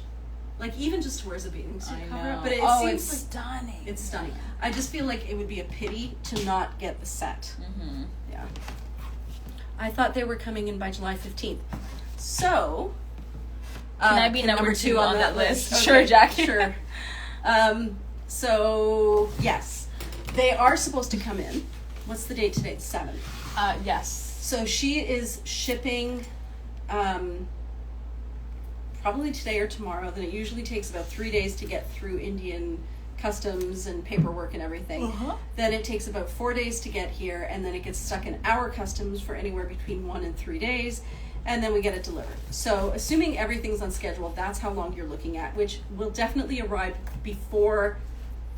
Like even just wears a bathing suit I cover. know. But it oh, seems it's like stunning. it's stunning. I just feel like it would be a pity to not get the set. Mm-hmm. Yeah. I thought they were coming in by July 15th. So. Can I be number two on that list? Okay, Sure, Jackie. Sure. So, yes. They are supposed to come in. What's the date today? It's 7th. Yes. So she is shipping probably today or tomorrow. Then it usually takes about 3 days to get through Indian customs and paperwork and everything. Uh-huh. Then it takes about 4 days to get here, and then it gets stuck in our customs for anywhere between 1 and 3 days, and then we get it delivered. So assuming everything's on schedule, that's how long you're looking at, which will definitely arrive before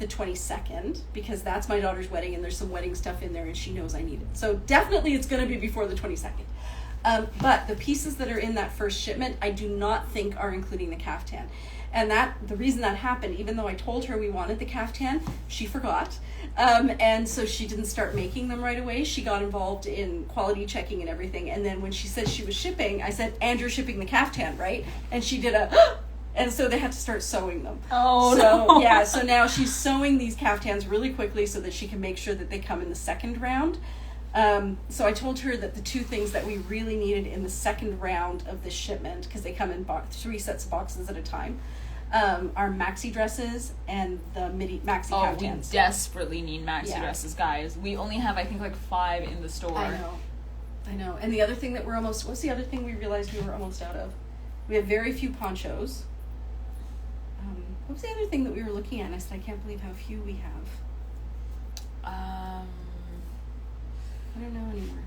the 22nd, because that's my daughter's wedding and there's some wedding stuff in there and she knows I need it. So definitely it's going to be before the 22nd. But the pieces that are in that first shipment, I do not think are including the caftan. And the reason that happened, even though I told her we wanted the caftan, she forgot. And so she didn't start making them right away. She got involved in quality checking and everything. And then when she said she was shipping, I said, and you're shipping the caftan, right? And she did and so they had to start sewing them. Oh, so, no. Yeah, so now she's sewing these caftans really quickly so that she can make sure that they come in the second round. So I told her that the two things that we really needed in the second round of this shipment, because they come in 3 sets of boxes at a time, are maxi dresses and the maxi caftans. We desperately need maxi dresses, guys. We only have, I think, like 5 in the store. I know. And the other thing that what's the other thing we realized we were almost out of? We have very few ponchos. What was the other thing that we were looking at? And I said, I can't believe how few we have. I don't know anymore.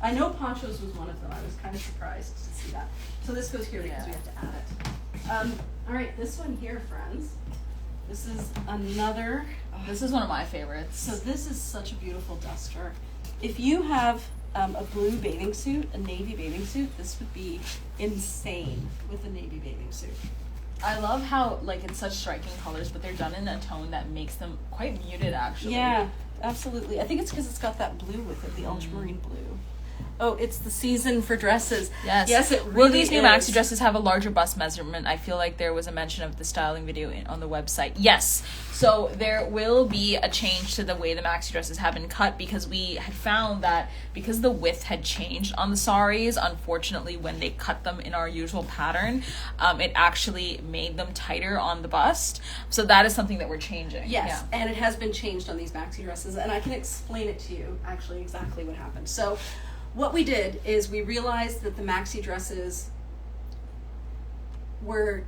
I know ponchos was one of them. I was kind of surprised to see that. So this goes here because we have to add it. All right, this one here, friends. This is another. This is one of my favorites. So this is such a beautiful duster. If you have a blue bathing suit, a navy bathing suit, this would be insane with a navy bathing suit. I love how, like, it's such striking colors, but they're done in a tone that makes them quite muted, actually. Yeah, absolutely. I think it's because it's got that blue with it, the ultramarine blue. Oh, it's the season for dresses. Yes, it really Will these new is. maxi dresses have a larger bust measurement? I feel like there was a mention of the styling video on the website. Yes. So there will be a change to the way the maxi dresses have been cut, because we had found that because the width had changed on the saris, unfortunately, when they cut them in our usual pattern, it actually made them tighter on the bust. So that is something that we're changing. Yes, and it has been changed on these maxi dresses, and I can explain it to you, actually, exactly what happened. So what we did is we realized that the maxi dresses were,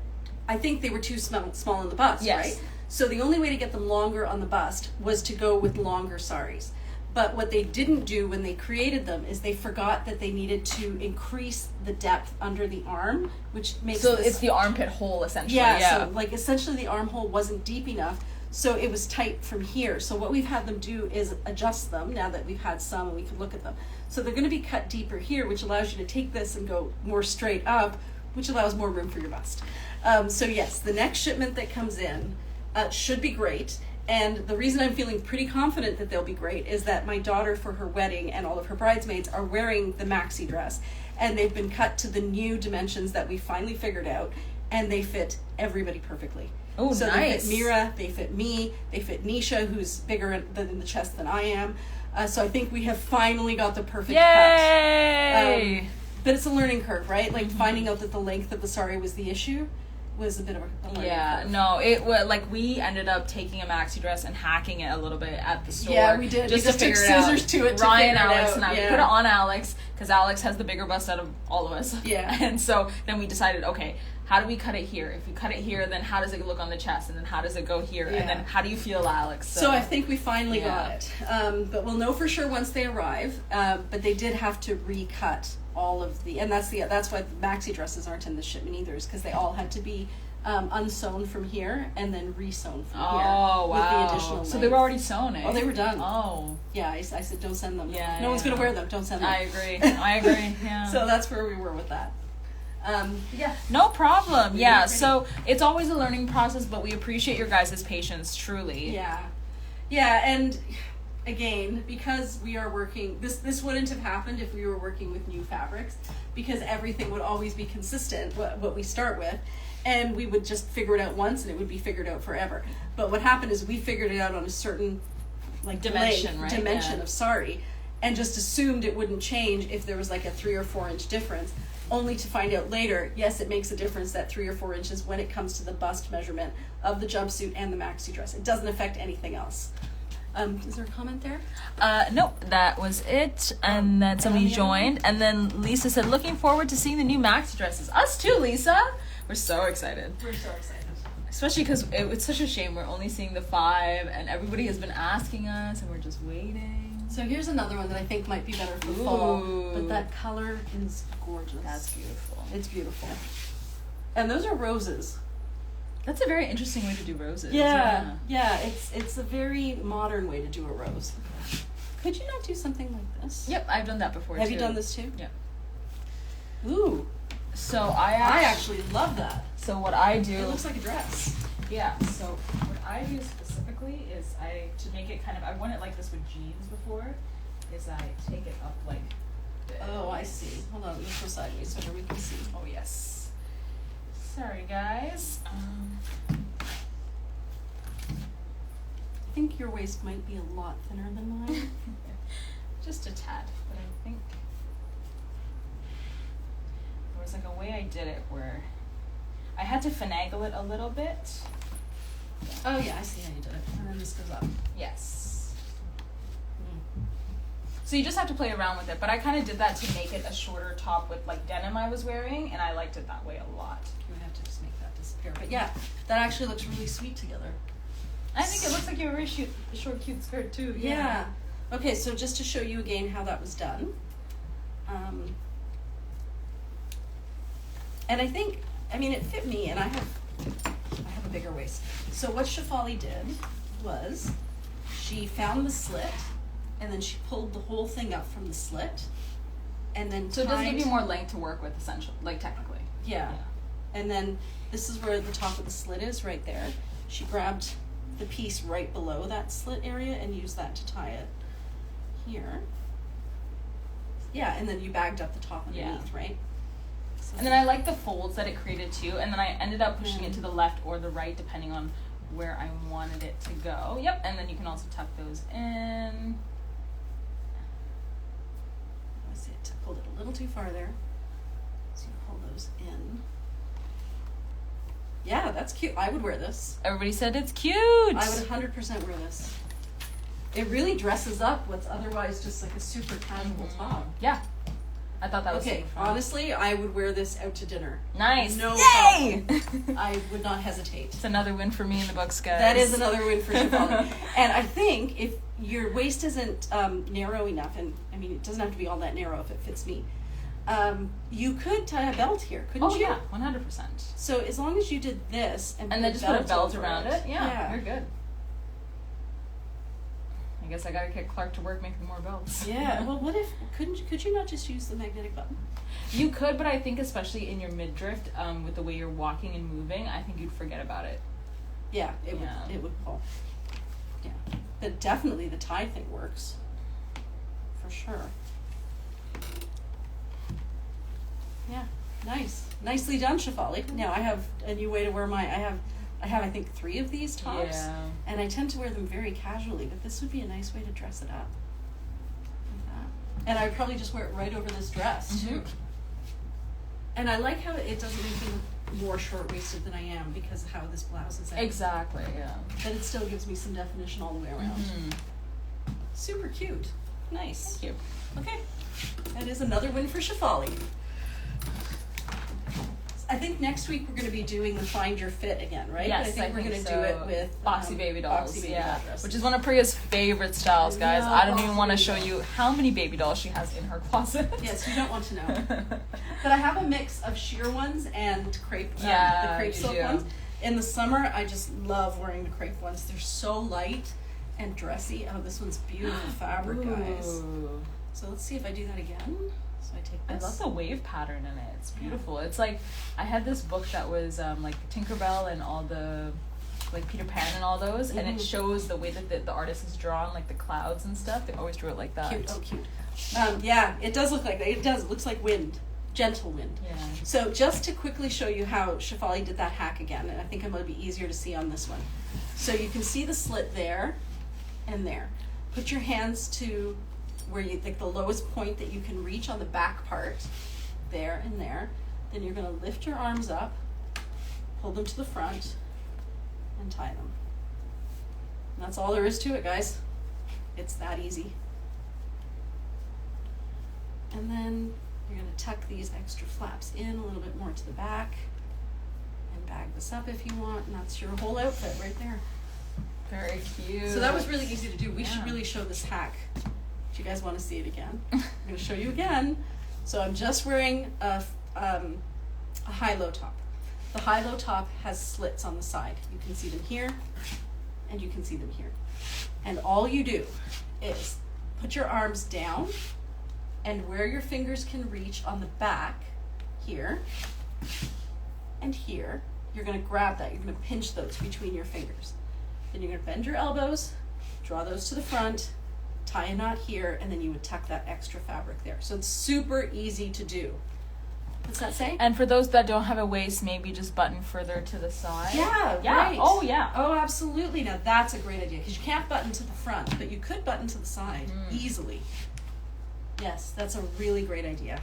I think they were too small in the bust, right? So the only way to get them longer on the bust was to go with longer saris. But what they didn't do when they created them is they forgot that they needed to increase the depth under the arm, which makes it's the armpit hole, essentially. So like essentially the armhole wasn't deep enough, so it was tight from here. So what we've had them do is adjust them now that we've had some and we can look at them. So they're going to be cut deeper here, which allows you to take this and go more straight up, which allows more room for your bust. So yes, the next shipment that comes in should be great. And the reason I'm feeling pretty confident that they'll be great is that my daughter, for her wedding, and all of her bridesmaids are wearing the maxi dress, and they've been cut to the new dimensions that we finally figured out, and they fit everybody perfectly. Oh, so nice. They fit Mira, they fit me, they fit Nisha, who's bigger in the chest than I am. So I think we have finally got the perfect Yay! cut. But it's a learning curve, right? Like finding out that the length of the sari was the issue was a bit of a learning curve. No, it was like we ended up taking a maxi dress and hacking it a little bit at the store. Yeah, we did. Just we to took figure it out. scissors to it. Ryan, to figure Alex, it out. and I. Yeah. We put it on Alex because Alex has the bigger bust out of all of us. Yeah. And so then we decided, okay, how do we cut it here? If we cut it here, then how does it look on the chest? And then how does it go here? Yeah. And then how do you feel, Alex? So I think we finally got it. But we'll know for sure once they arrive. But they did have to recut all of the, and that's why the maxi dresses aren't in the shipment either, is because they all had to be unsewn from here and then resewn from here. Oh, wow. With the additional length. So they were already sewn, eh? Oh, they were done. Oh. Yeah, I said don't send them. Yeah, no one's going to wear them. Don't send them. I agree. Yeah. So that's where we were with that. Yeah. No problem. Yeah. So it's always a learning process, but we appreciate your guys' patience, truly. Yeah. Yeah, and again, because we are working, this wouldn't have happened if we were working with new fabrics, because everything would always be consistent, what we start with, and we would just figure it out once and it would be figured out forever. But what happened is we figured it out on a certain Dimension, right? Dimension of sari, and just assumed it wouldn't change if there was like a 3 or 4 inch difference, only to find out later, yes, it makes a difference, that 3 or 4 inches, when it comes to the bust measurement of the jumpsuit and the maxi dress. It doesn't affect anything else. Is there a comment there? Nope, that was it. And then somebody joined, and then Lisa said, looking forward to seeing the new maxi dresses. Us too, Lisa. We're so excited. We're so excited. Especially because it's such a shame we're only seeing the 5, and everybody has been asking us, and we're just waiting. So here's another one that I think might be better for fall, but that color is gorgeous. That's beautiful. It's beautiful. And those are roses. That's a very interesting way to do roses. Yeah. It's a very modern way to do a rose. Could you not do something like this? Yep, I've done that before. Have you done this too? Yeah. Ooh. So I actually love that. So what I do. It looks like a dress. Yeah. So what I do specifically is to make it kind of, I want it like this with jeans before, is I take it up like this. Oh, I see. Hold on, let's go sideways so that we can see. Oh yes. Sorry guys. I think your waist might be a lot thinner than mine. Just a tad, but I think there was like a way I did it where I had to finagle it a little bit. Oh yeah, I see how you did it. And then this goes up. Yes. So you just have to play around with it, but I kind of did that to make it a shorter top with like denim I was wearing, and I liked it that way a lot. You would have to just make that disappear. But yeah, that actually looks really sweet together. I think it looks like you're a very short, cute skirt too. Yeah. Okay, so just to show you again how that was done. And I think, I mean, it fit me, and I have a bigger waist. So what Shefali did was she found the slit, and then she pulled the whole thing up from the slit, and then So it does give you more length to work with, essentially, like technically. Yeah. And then this is where the top of the slit is, right there. She grabbed the piece right below that slit area and used that to tie it here. Yeah, and then you bagged up the top underneath, right? So and then I like the folds that it created too, and then I ended up pushing it to the left or the right depending on where I wanted it to go. Yep, and then you can also tuck those in. I see it pulled it a little too far there. So you pull those in. Yeah, that's cute. I would wear this. Everybody said it's cute. I would 100% wear this. It really dresses up what's otherwise just like a super casual top. Yeah. I thought that was Okay, super fun. honestly, I would wear this out to dinner. Nice. No Yay! problem. I would not hesitate. It's another win for me in the books, guys. That is another win for Shefali. And I think if your waist isn't narrow enough, and I mean, it doesn't have to be all that narrow if it fits me, you could tie a belt here, couldn't you? Oh, yeah, 100%. So as long as you did this and then just put a belt over around it, yeah, you're good. I guess I gotta get Clark to work making more belts. Yeah. Well, what if could you not just use the magnetic button? You could, but I think especially in your midriff, with the way you're walking and moving, I think you'd forget about it. Yeah, it would pull. Yeah, but definitely the tie thing works. For sure. Yeah, nice, nicely done, Shefali. Now I have a new way to wear my. I have I think 3 of these tops, and I tend to wear them very casually. But this would be a nice way to dress it up. Like that. And I'd probably just wear it right over this dress too. And I like how it doesn't make me look more short-waisted than I am because of how this blouse is. Exactly. Yeah. But it still gives me some definition all the way around. Super cute. Nice. Thank you. Okay, that is another win for Shefali. I think next week we're going to be doing the Find Your Fit again, right? Yes, I think we're going to so. do it with Boxy baby dolls. Boxy baby yeah, doll dresses. which is one of Priya's favorite styles, guys. love I don't even boxy want to baby show dolls. you how many baby dolls she has in her closet. Yes, you don't want to know. But I have a mix of sheer ones and crepe, the crepe silk ones. In the summer, I just love wearing the crepe ones. They're so light and dressy. Oh, this one's beautiful fabric, guys. So let's see if I do that again. So I take I this. love the wave pattern in it. It's beautiful. It's like I had this book that was like Tinkerbell and all the like Peter Pan and all those, and it shows the way that the artist has drawn like the clouds and stuff. They always drew it like that. Cute. Oh, cute. Yeah, it does look like that. It does. It looks like wind, gentle wind. Yeah. So just to quickly show you how Shefali did that hack again, and I think it might be easier to see on this one. So you can see the slit there and there. Put your hands to where you like the lowest point that you can reach on the back part, there and there. Then you're going to lift your arms up, pull them to the front, and tie them. And that's all there is to it, guys. It's that easy. And then you're going to tuck these extra flaps in a little bit more to the back and bag this up if you want, and that's your whole outfit right there. Very cute. So that was really easy to do. We should really show this hack. Do you guys want to see it again? I'm going to show you again. So I'm just wearing a high-low top. the high-low top has slits on the side. You can see them here, and you can see them here. And all you do is put your arms down, and where your fingers can reach on the back, here, and here, you're gonna grab that. You're gonna pinch those between your fingers. Then you're gonna bend your elbows, draw those to the front, tie a knot here, and then you would tuck that extra fabric there. So it's super easy to do. What's that say? And for those that don't have a waist, maybe just button further to the side. Yeah, Yeah. right. Oh, yeah. Oh, absolutely. Now that's a great idea because you can't button to the front, but you could button to the side easily. Yes, that's a really great idea.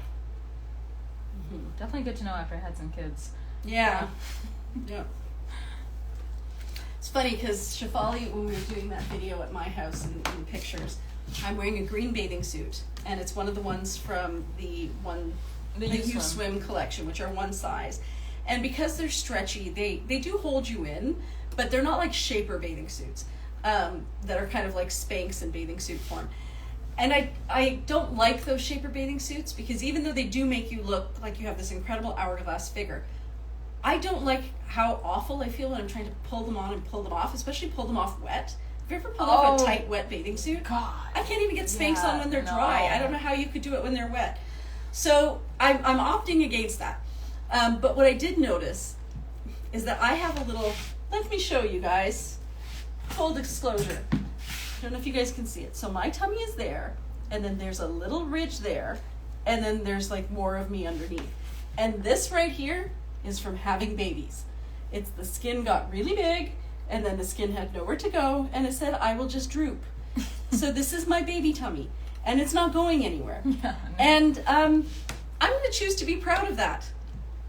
Definitely good to know after I had some kids. Yeah. Yeah. It's funny because Shefali, when we were doing that video at my house in pictures, I'm wearing a green bathing suit, and it's one of the ones from the You Swim collection, which are one size. And because they're stretchy, they do hold you in, but they're not like shaper bathing suits that are kind of like Spanx in bathing suit form. And I don't like those shaper bathing suits because even though they do make you look like you have this incredible hourglass figure, I don't like how awful I feel when I'm trying to pull them on and pull them off, especially pull them off wet. Have you ever pulled off a tight, wet bathing suit? God. I can't even get Spanx on when they're dry. I don't know how you could do it when they're wet. So I'm opting against that. But what I did notice is that I have a little, let me show you guys, full disclosure. I don't know if you guys can see it. So my tummy is there, and then there's a little ridge there, and then there's like more of me underneath. And this right here is from having babies. It's the skin got really big, and then the skin had nowhere to go, and it said, I will just droop. So this is my baby tummy, and it's not going anywhere. Yeah, no. And I'm going to choose to be proud of that,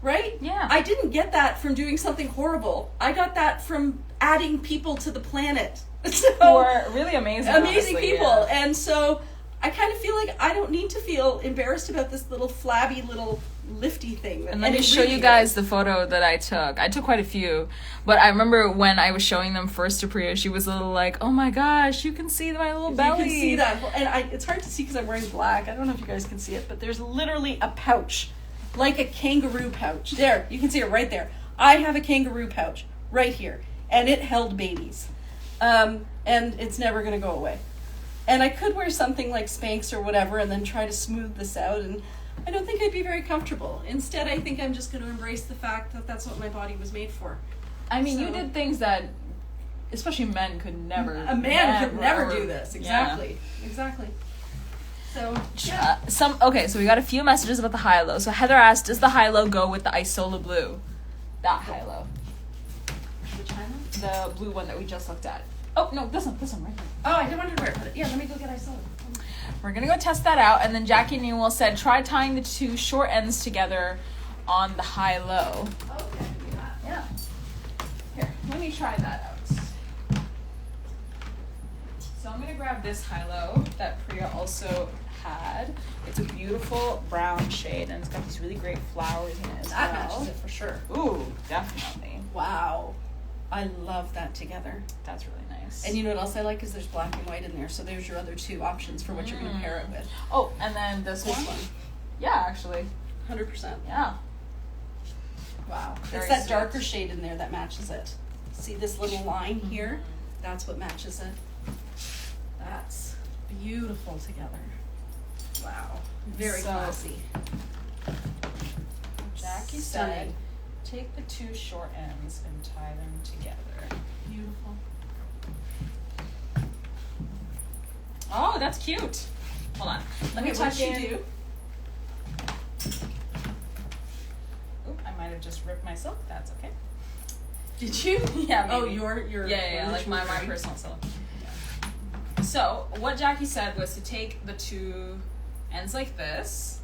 right? Yeah. I didn't get that from doing something horrible. I got that from adding people to the planet. So, Or really amazing. amazing honestly, people. yeah. And so I kind of feel like I don't need to feel embarrassed about this little flabby little lifty thing. And let me it show really you guys is. the photo that I took. I took quite a few, but I remember when I was showing them first to Priya, she was a little like, "Oh my gosh, you can see my little belly." You can see that. And it's hard to see because I'm wearing black. I don't know if you guys can see it, but there's literally a pouch, like a kangaroo pouch. There, you can see it right there. I have a kangaroo pouch right here, and it held babies. And it's never going to go away. And I could wear something like Spanx or whatever and then try to smooth this out, and I don't think I'd be very comfortable. Instead, I think I'm just going to embrace the fact that that's what my body was made for. I mean, you So- did things that, especially men, could never. A man could never do this. Exactly. Yeah. Exactly. So, Okay, so we got a few messages about the high-low. So Heather asked, does the high-low go with the Isola blue? That high-low. which highlight? The blue one that we just looked at. Oh, no, this one right here. Oh, I wondered where to put it. Yeah, let me go get Isola. We're gonna go test that out, and then Jackie Newell said, try tying the two short ends together on the high-low. Okay, Yeah. Here, let me try that out. So I'm gonna grab this high-low that Priya also had. It's a beautiful brown shade, and it's got these really great flowers in it as that well. matches it for sure. Ooh, definitely. Wow. I love that together. That's really nice. And you know what else I like is there's black and white in there, so there's your other two options for what you're going to pair it with. Oh, and then this This one. one, Yeah, actually. 100%. Yeah. Wow. Very It's that sweet. darker shade in there that matches it. See this little line here? That's what matches it. That's beautiful together. Wow. Very So- classy. Jackie Stunning. said, take the two short ends and tie them together. Beautiful. Oh, that's cute. Hold on. Let me Okay, what tuck did in. she do? Oop, I might have just ripped myself. That's okay. Did you? Yeah, Oh, maybe. your Yeah, one that like you my were wearing? personal silk. So what Jackie said was to take the two ends like this,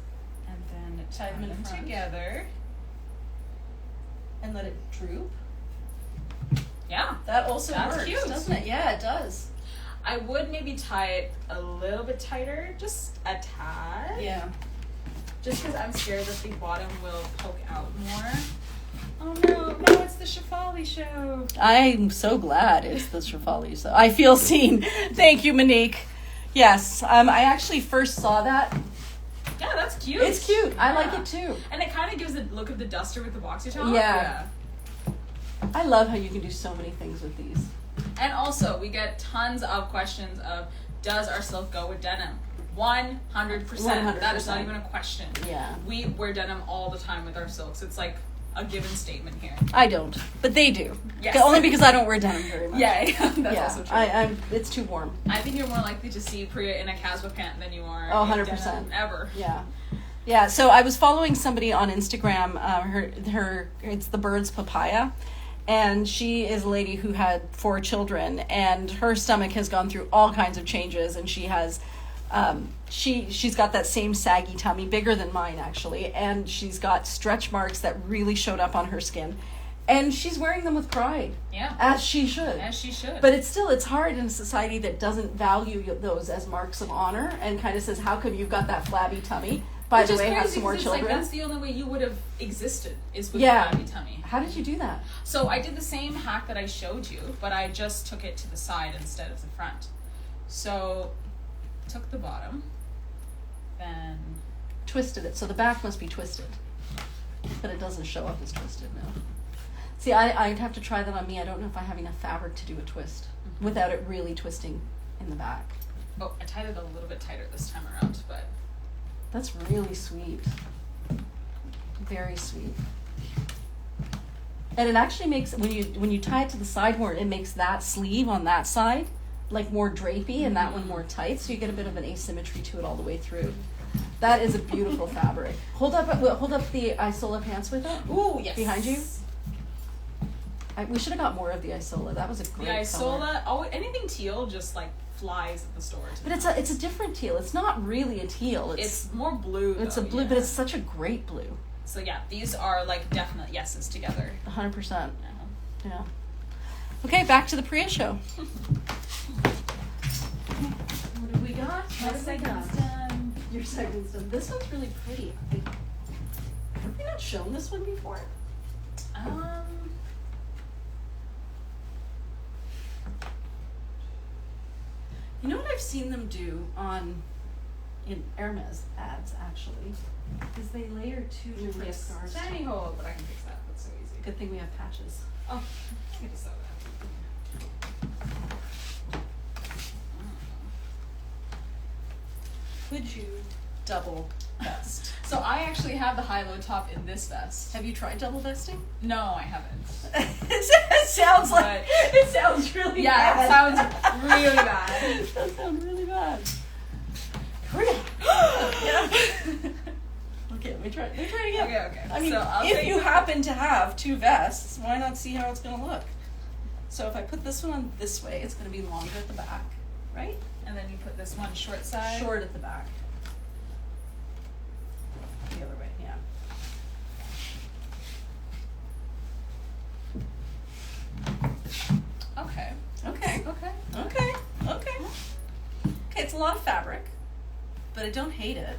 and then tie them in them front. together. And let it droop. Yeah, That also That's works, cute. doesn't it? Yeah, it does. I would maybe tie it a little bit tighter, just a tad. Yeah. Just because I'm scared that the bottom will poke out more. Oh no, it's the Shefali show. I'm so glad it's the Shefali. So I feel seen. Thank you, Monique. Yes, I actually first saw that. Yeah, that's cute. It's cute. I like Yeah. it too. And it kind of gives the look of the duster with the boxy top. Yeah. I love how you can do so many things with these. And also, we get tons of questions of, does our silk go with denim? 100%. 100%. That is not even a question. Yeah. We wear denim all the time with our silks. It's like a given statement here. I don't, but they do. Yes. Only because I don't wear denim very much. Yeah, that's also true. I'm it's too warm. I think you're more likely to see Priya in a Caswa pant than you are Oh, in 100%. denim ever. Yeah. Yeah, so I was following somebody on Instagram, it's the Birds Papaya, and she is a lady who had 4 children, and her stomach has gone through all kinds of changes, and she has, she's got that same saggy tummy, bigger than mine actually, and she's got stretch marks that really showed up on her skin, and she's wearing them with pride. Yeah. As she should. As she should. But it's hard in a society that doesn't value those as marks of honor, and kind of says, how come you've got that flabby tummy? By the way, have some more children. Like, that's the only way you would have existed, is with Yeah. a flabby tummy. How did you do that? So I did the same hack that I showed you, but I just took it to the side instead of the front. So, took the bottom, then... Twisted it. So the back must be twisted. But it doesn't show up as twisted now. See, I'd have to try that on me. I don't know if I have enough fabric to do a twist without it really twisting in the back. Oh, I tied it a little bit tighter this time around, but... That's really sweet. Very sweet. And it actually makes, when you tie it to the side more, it makes that sleeve on that side like more drapey and that one more tight, so you get a bit of an asymmetry to it all the way through. That is a beautiful fabric. Hold up the Isola pants with it. Ooh, yes. Behind you. We should have got more of the Isola. That was a great The Isola, color. anything teal just like flies at the store. But it's a different teal. It's not really a teal. It's more blue. It's though, a blue, yeah. but it's such a great blue. So yeah, these are like definite yeses together. 100%. Yeah. Okay, back to the Priya show. What have we got? My segment's done. Your segment's done. This one's really pretty. Have we not shown this one before? You know what I've seen them do in Hermes ads actually, is they layer 2 different scarves. Tiny hole, but I can fix that. That's so easy. Good thing we have patches. Oh, I get to sew that. Could you double vest? So I actually have the high-low top in this vest. Have you tried double vesting? No, I haven't. It sounds like it sounds really Yeah, bad. it sounds really bad. It does sound really bad. Okay, let me try it again. Okay. I mean, So I'll if take you the- happen to have 2 vests, why not see how it's going to look? So if I put this one on this way, it's going to be longer at the back, right? And then you put this one short side. Short at the back. The other way, yeah. Okay. Okay. Okay. Okay. Okay. Okay, it's a lot of fabric, but I don't hate it.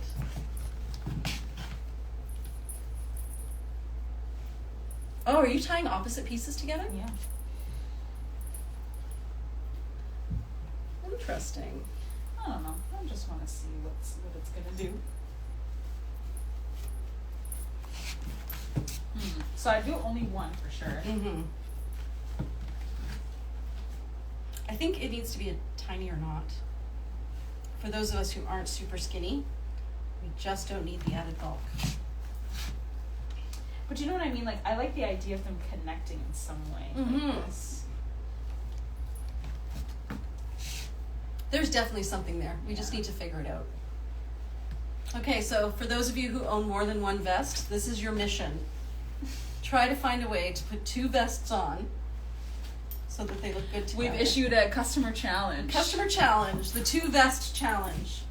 Oh, are you tying opposite pieces together? Yeah. Interesting. I don't know. I just want to see what it's gonna do. So I do only one for sure. Mm-hmm. I think it needs to be a tinier knot. For those of us who aren't super skinny, we just don't need the added bulk. But you know what I mean? Like, I like the idea of them connecting in some way. Mhm. Like this. There's definitely something there. We just need to figure it out. Okay, so for those of you who own more than one vest, this is your mission. Try to find a way to put 2 vests on so that they look good together. We've issued a customer challenge. Customer challenge, the 2 vest challenge.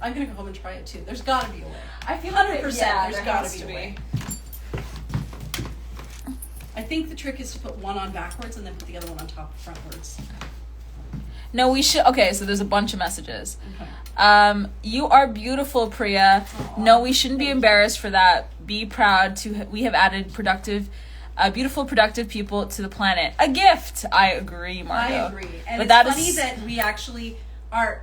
I'm gonna go home and try it too. There's gotta be a way. I feel 100%. Yeah, there's there gotta has be to a be. way. I think the trick is to put one on backwards and then put the other one on top frontwards. No, we should. Okay, so there's a bunch of messages. Okay. You are beautiful, Priya. Aw, No, we shouldn't be thank you. embarrassed for that. Be proud to. We have added beautiful, productive people to the planet. A gift. I agree, Margot. I agree. And But it's that funny is- that we actually are,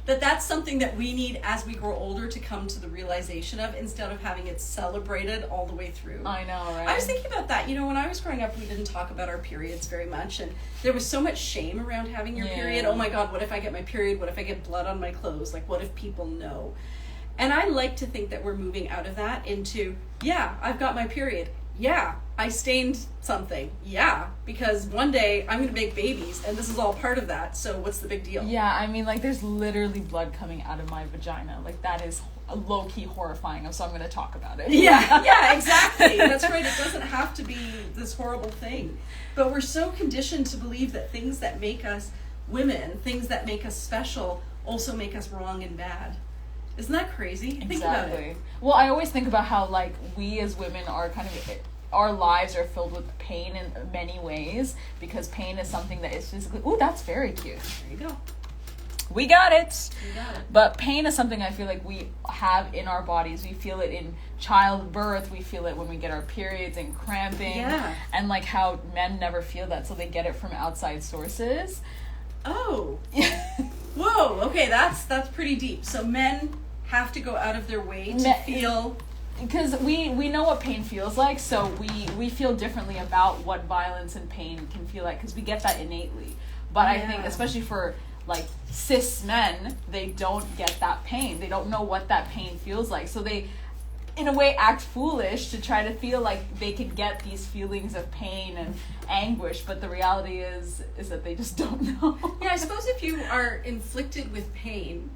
that's something that we need as we grow older to come to the realization of, instead of having it celebrated all the way through. I know, right? I was thinking about that. You know, when I was growing up, we didn't talk about our periods very much, and there was so much shame around having your period. Oh my God, what if I get my period? What if I get blood on my clothes? Like, what if people know? And I like to think that we're moving out of that into, yeah, I've got my period. Yeah, I stained something. Yeah, because one day I'm going to make babies, and this is all part of that, so what's the big deal? Yeah, I mean, like, there's literally blood coming out of my vagina. Like, that is low-key horrifying, so I'm going to talk about it. Yeah, exactly. That's right. It doesn't have to be this horrible thing. But we're so conditioned to believe that things that make us women, things that make us special, also make us wrong and bad. Isn't that crazy? Think about it. Well, I always think about how, like, we as women are kind of... Our lives are filled with pain in many ways, because pain is something that is physically... Ooh, that's very cute. There you go. We got it. You got it. But pain is something I feel like we have in our bodies. We feel it in childbirth. We feel it when we get our periods and cramping. Yeah. And like how men never feel that, so they get it from outside sources. Oh. Whoa. Okay, that's pretty deep. So men have to go out of their way to feel... Because we know what pain feels like, so we feel differently about what violence and pain can feel like, because we get that innately. But I think, especially for, like, cis men, they don't get that pain. They don't know what that pain feels like. So they, in a way, act foolish to try to feel like they can get these feelings of pain and anguish, but the reality is that they just don't know. Yeah, I suppose if you are inflicted with pain...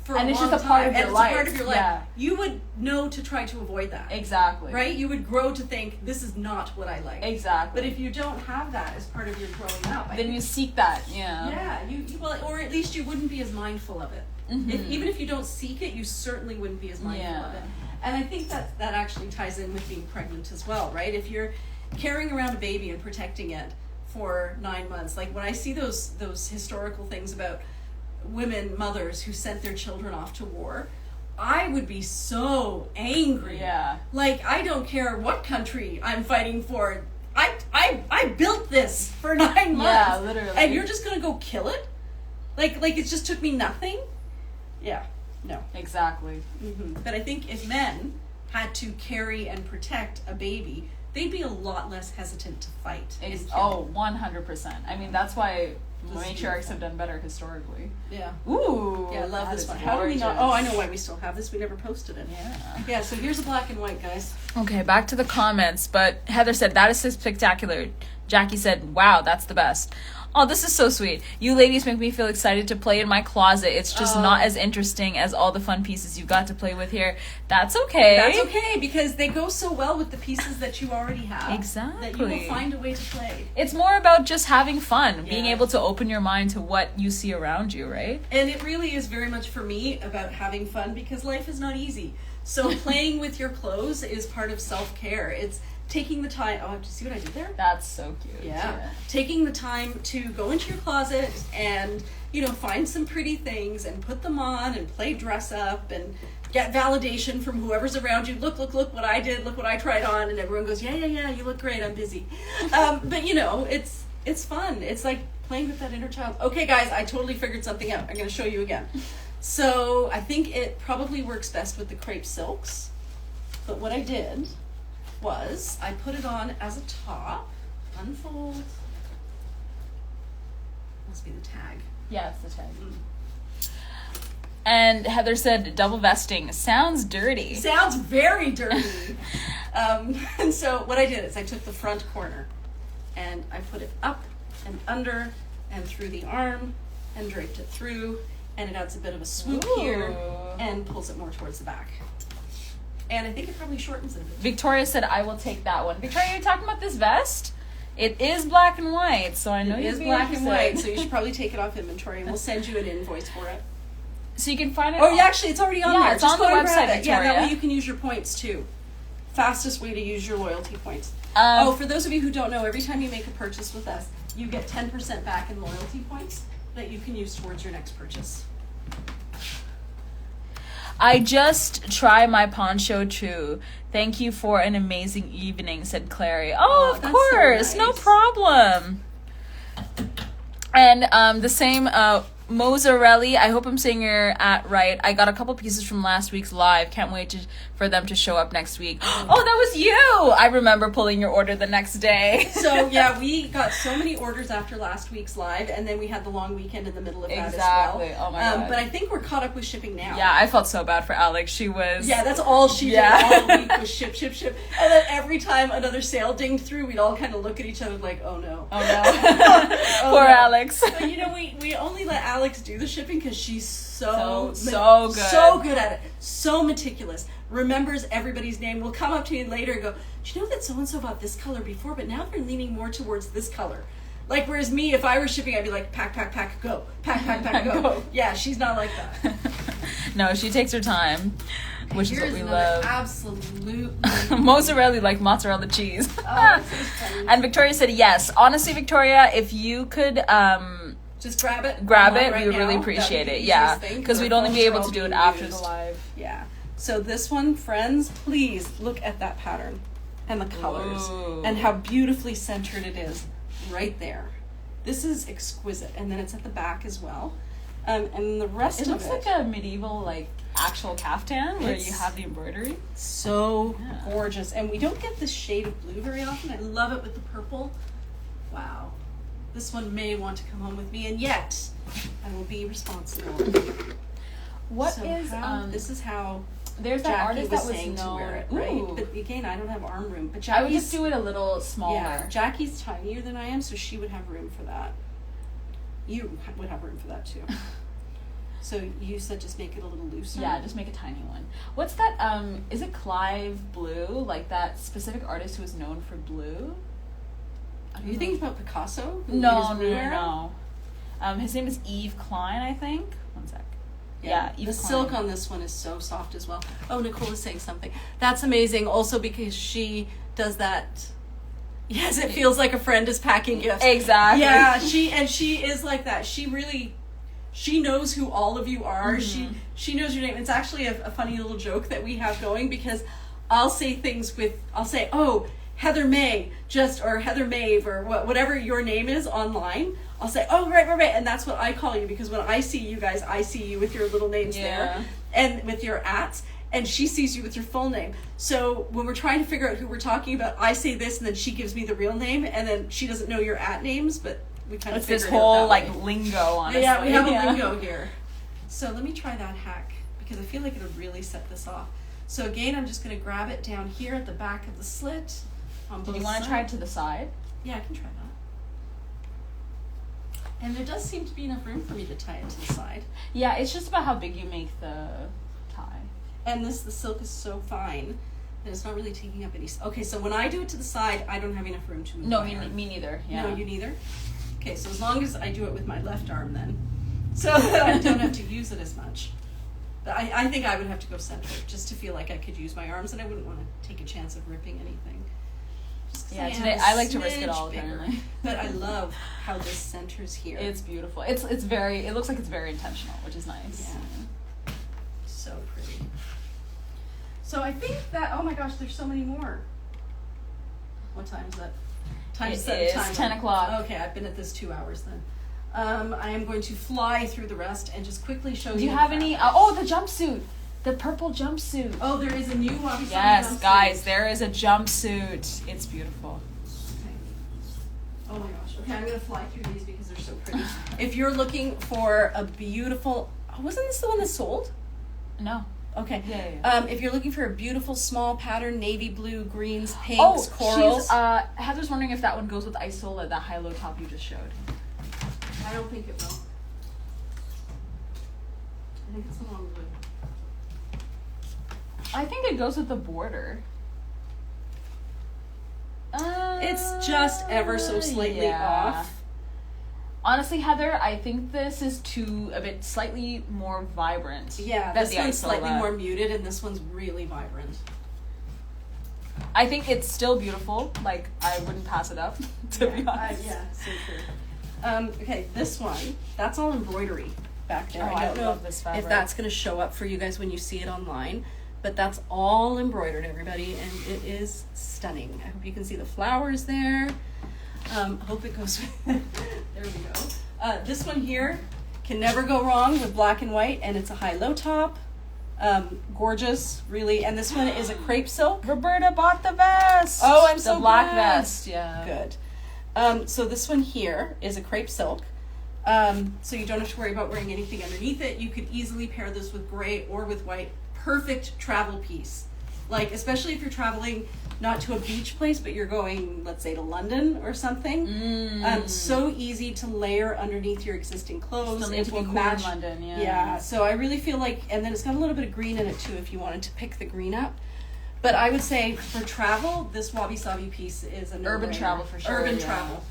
And it's just a part of your life. Yeah. You would know to try to avoid that. Exactly. Right? You would grow to think, this is not what I like. Exactly. But if you don't have that as part of your growing up... Then you seek that, yeah. Yeah, you well, or at least you wouldn't be as mindful of it. Mm-hmm. Even if you don't seek it, you certainly wouldn't be as mindful of it. And I think that actually ties in with being pregnant as well, right? If you're carrying around a baby and protecting it for 9 months, like when I see those historical things about women, mothers who sent their children off to war, I would be so angry. Yeah. Like, I don't care what country I'm fighting for. I built this for 9 months. Yeah, literally. And you're just gonna go kill it? Like it just took me nothing? Yeah. No. Exactly. Mm-hmm. But I think if men had to carry and protect a baby, they'd be a lot less hesitant to fight. 100%. I mean, that's why matriarchs have done better historically. Yeah. Ooh. Yeah, I love this one. Gorgeous. How do we not? Oh, I know why we still have this. We never posted it. Yeah. Yeah, so here's a black and white, guys. Okay, back to the comments. But Heather said, that is so spectacular. Jackie said, wow, that's the best. Oh, this is so sweet. You ladies make me feel excited to play in my closet. It's just not as interesting as all the fun pieces you got to play with here. That's okay. That's okay, because they go so well with the pieces that you already have. Exactly. That you will find a way to play. It's more about just having fun, being able to open your mind to what you see around you, right? And it really is very much for me about having fun, because life is not easy. So playing with your clothes is part of self-care. It's taking the time... Oh, did you see what I did there? That's so cute. Yeah. Taking the time to go into your closet and, find some pretty things and put them on and play dress up and get validation from whoever's around you. Look what I did. Look what I tried on. And everyone goes, yeah, you look great. I'm busy. But, it's fun. It's like playing with that inner child. Okay, guys, I totally figured something out. I'm going to show you again. So I think it probably works best with the crepe silks. But what I did was I put it on as a top. Unfold. Must be the tag. Yeah, it's the tag. And Heather said, double vesting sounds dirty. Sounds very dirty. And so what I did is I took the front corner and I put it up and under and through the arm and draped it through, and it adds a bit of a swoop here and pulls it more towards the back. And I think it probably shortens it a bit. Victoria said, I will take that one. Victoria, are you talking about this vest? It is black and white, so I know it is black and white, so you should probably take it off inventory, and we'll send you an invoice for it. So you can find it. Oh, yeah, actually, it's already on there. It's on the website, Victoria. Yeah, that way you can use your points too. Fastest way to use your loyalty points. For those of you who don't know, every time you make a purchase with us, you get 10% back in loyalty points that you can use towards your next purchase. I just try my poncho too. Thank you for an amazing evening, said Clary. Oh, of course. So nice. No problem. And the same Mozzarella, I hope I'm saying your at right. I got a couple pieces from last week's live. Can't wait for them to show up next week. Oh, that was you! I remember pulling your order the next day. So yeah, we got so many orders after last week's live, and then we had the long weekend in the middle of that Exactly. as well. Oh my God. But I think we're caught up with shipping now. Yeah, I felt so bad for Alex. She was... Yeah, that's all she Yeah. did all week was ship. And then every time another sale dinged through, we'd all kind of look at each other like, oh no. Oh no. Poor Alex. But you know, we only let Alex do the shipping because she's so good. So good at it. So meticulous. Remembers everybody's name. Will come up to you later and go, do you know that so-and-so bought this color before, but now they're leaning more towards this color. Like, whereas me, if I were shipping, I'd be like, pack, go. Pack, go. Yeah, she's not like that. No, she takes her time, which is what we love. Absolutely. Mozzarella, like mozzarella cheese. Oh, this is funny. And Victoria said yes. Honestly, Victoria, if you could just grab it. right we would really appreciate it. Yeah, because we'd only be able to do it after the live. Yeah. So this one, friends, please look at that pattern and the colors. Ooh. And how beautifully centered it is right there. This is exquisite. And then it's at the back as well. And the rest It of looks like a medieval, like, actual caftan where you have the embroidery. So gorgeous. And we don't get this shade of blue very often. I love it with the purple. Wow. This one may want to come home with me, and yet I will be responsible. This is how there's that Jackie artist was that was saying known. to wear it, right? But again, I don't have arm room. But I would Jackie's, just do it a little smaller. Yeah, Jackie's tinier than I am, so she would have room for that. You would have room for that too. So you said just make it a little looser? Yeah, just make a tiny one. What's that, is it Clive Blue? Like that specific artist who is known for blue? Are you thinking about Picasso? No. His name is Yves Klein, I think. One sec. Yeah, the Yves silk Klein. on this one is so soft as well. Oh, Nicole is saying something. That's amazing. Also because she does that. Yes, it feels like a friend is packing gifts. Exactly. Yeah, she is like that. She knows who all of you are. Mm-hmm. She knows your name. It's actually a funny little joke that we have going because I'll say, oh, Heather May, or Heather Maeve, or whatever your name is online. I'll say, oh, right, and that's what I call you because when I see you guys, I see you with your little names there and with your @s, and she sees you with your full name. So when we're trying to figure out who we're talking about, I say this, and then she gives me the real name, and then she doesn't know your @names, but we kind of it's this figure it whole out that way. lingo, honestly. Yeah, we have a lingo here. So let me try that hack because I feel like it'll really set this off. So again, I'm just going to grab it down here at the back of the slit. Do you want to try it to the side? Yeah, I can try that. And there does seem to be enough room for me to tie it to the side. Yeah, it's just about how big you make the tie. And the silk is so fine that it's not really taking up any. Okay, so when I do it to the side, I don't have enough room to move. No, my arm. me neither. Yeah. No, you neither. Okay, so as long as I do it with my left arm, then, so that I don't have to use it as much. But I think I would have to go center just to feel like I could use my arms, and I wouldn't want to take a chance of ripping anything. Yeah, today I like to risk it all, apparently. But I love how this centers here. It's beautiful. It looks like it's very intentional, which is nice. Yeah. So pretty. So I think that, oh my gosh, there's so many more. What time is that? Time to set the time. 10 o'clock. Okay, I've been at this 2 hours then. I am going to fly through the rest and just quickly show you. Do you have any? The jumpsuit. The purple jumpsuit. Oh, there is a new Wabisabi Yes, jumpsuit. guys, there is a jumpsuit. It's beautiful. Okay. Oh my gosh. Okay, I'm going to fly through these because they're so pretty. If you're looking for a beautiful... wasn't this the one that sold? No. Okay. Yeah. If you're looking for a beautiful small pattern, navy blue, greens, pinks, corals... Heather's wondering if that one goes with Isola, that high-low top you just showed. I don't think it will. I think it's the long blue. I think it goes with the border. It's just ever so slightly off. Honestly, Heather, I think this is a bit slightly more vibrant. Yeah, than this the one's Isola. slightly more muted, and this one's really vibrant. I think it's still beautiful. Like, I wouldn't pass it up, to be honest. Yeah, so true. Okay, this one, that's all embroidery back there. Oh, I don't know love this fabric. if that's going to show up for you guys when you see it online, but that's all embroidered, everybody, and it is stunning. I hope you can see the flowers there. Hope it goes with there we go. This one here Can never go wrong with black and white, and it's a high-low top. Gorgeous, really. And this one is a crepe silk. Roberta bought the vest. Oh, I'm so the black glad. vest. Yeah. Good. So this one here is a crepe silk. So you don't have to worry about wearing anything underneath it. You could easily pair this with gray or with white. Perfect travel piece. Like, especially if you're traveling not to a beach place, but you're going, let's say, to London or something. So easy to layer underneath your existing clothes. Still need to be cool in London, yeah. Yeah, so I really feel like, and then it's got a little bit of green in it too if you wanted to pick the green up. But I would say for travel, this Wabisabi piece is an urban travel for sure. Urban travel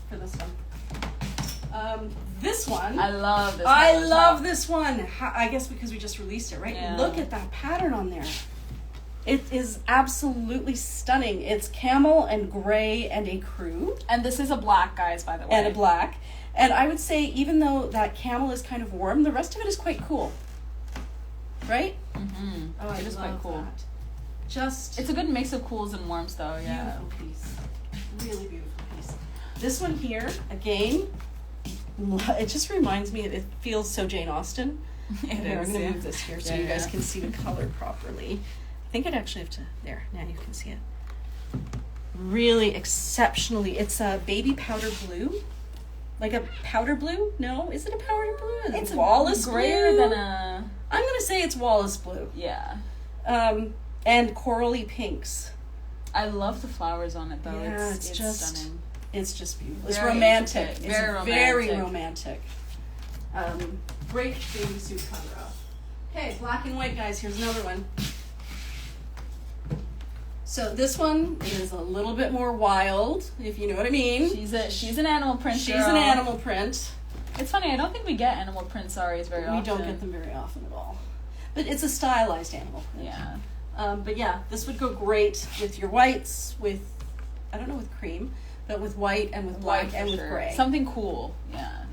for this one. This one. I love this. I love this one. I guess because we just released it, right? Yeah. Look at that pattern on there. It is absolutely stunning. It's camel and gray and a crew. And this is a black, guys, by the way. And a black. And I would say even though that camel is kind of warm, the rest of it is quite cool. Right? Mm-hmm. Oh, it is quite cool. That. Just it's a good mix of cools and warms, though. Yeah. Beautiful piece. Really beautiful piece. This one here, again, it just reminds me. It feels so Jane Austen. It Here, is, I'm going to yeah. move this here so you guys can see the color properly. I think I'd actually have to. There. Now you can see it. Really exceptionally. It's a baby powder blue. Like a powder blue? No, is it a powder blue? It's Wallace grayer blue? than a. I'm gonna say it's Wallace blue. Yeah. And corally pinks. I love the flowers on it though. Yeah, it's just stunning. It's just beautiful. It's Very romantic. intricate. It's Very very romantic. romantic. Great baby suit cover up. Okay, black and white, guys. Here's another one. So this one is a little bit more wild, if you know what I mean. She's an animal print. She's girl. an animal print. It's funny. I don't think we get animal print saris very often. We don't get them very often at all. But it's a stylized animal print. Yeah. But yeah, this would go great with your whites, with, I don't know, with cream, but with white and with black and with gray. Something cool. Yeah.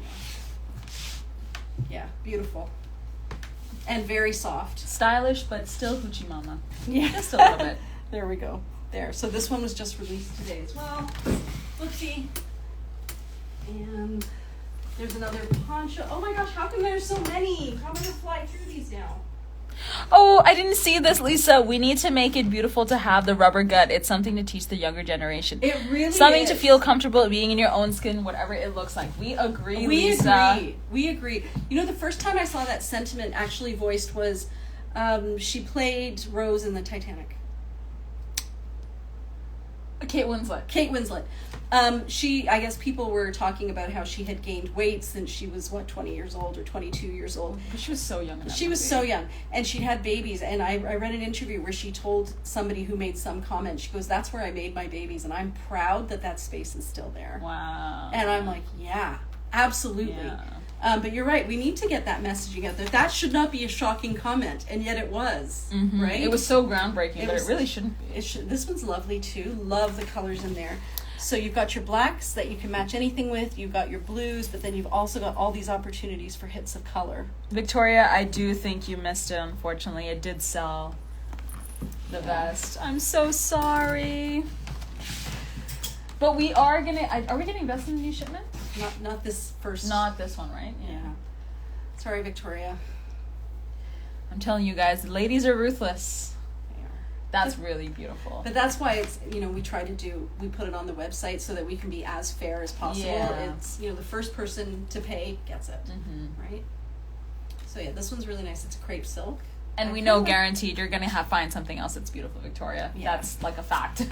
Yeah, beautiful. And very soft. Stylish, but still hoochie mama. Yeah. Just a little bit. There we go. There. So this one was just released today as well. Whoopsie. And there's another poncho. Oh my gosh, how come there's so many? How am I going to fly through these now? Oh, I didn't see this, Lisa. We need to make it beautiful to have the rubber gut. It's something to teach the younger generation. It really something is. to feel comfortable being in your own skin, whatever it looks like. We agree, Lisa. We agree. You know, the first time I saw that sentiment actually voiced was she played Rose in the Titanic. Kate Winslet. Kate Winslet. I guess people were talking about how she had gained weight since she was, 20 years old or 22 years old. But she was so young. She was so young. And she had babies. And I read an interview where she told somebody who made some comment, she goes, that's where I made my babies. And I'm proud that space is still there. Wow. And I'm like, yeah, absolutely. Yeah. But you're right. We need to get that messaging out there. That should not be a shocking comment. And yet it was, Mm-hmm. right? It was so groundbreaking, but it really shouldn't be. This one's lovely too. Love the colors in there. So you've got your blacks that you can match anything with. You've got your blues, but then you've also got all these opportunities for hits of color. Victoria, I do think you missed it, unfortunately. It did sell the vest. I'm so sorry. But we are we getting vests in the new shipment? Not this first. Not this one, right? Yeah. Sorry, Victoria. I'm telling you guys, the ladies are ruthless. They are. That's really beautiful. But that's why it's, we we put it on the website so that we can be as fair as possible. Yeah. It's, the first person to pay gets it, right? So yeah, this one's really nice. It's a crepe silk. And we know guaranteed you're going to find something else that's beautiful, Victoria. Yeah. That's like a fact.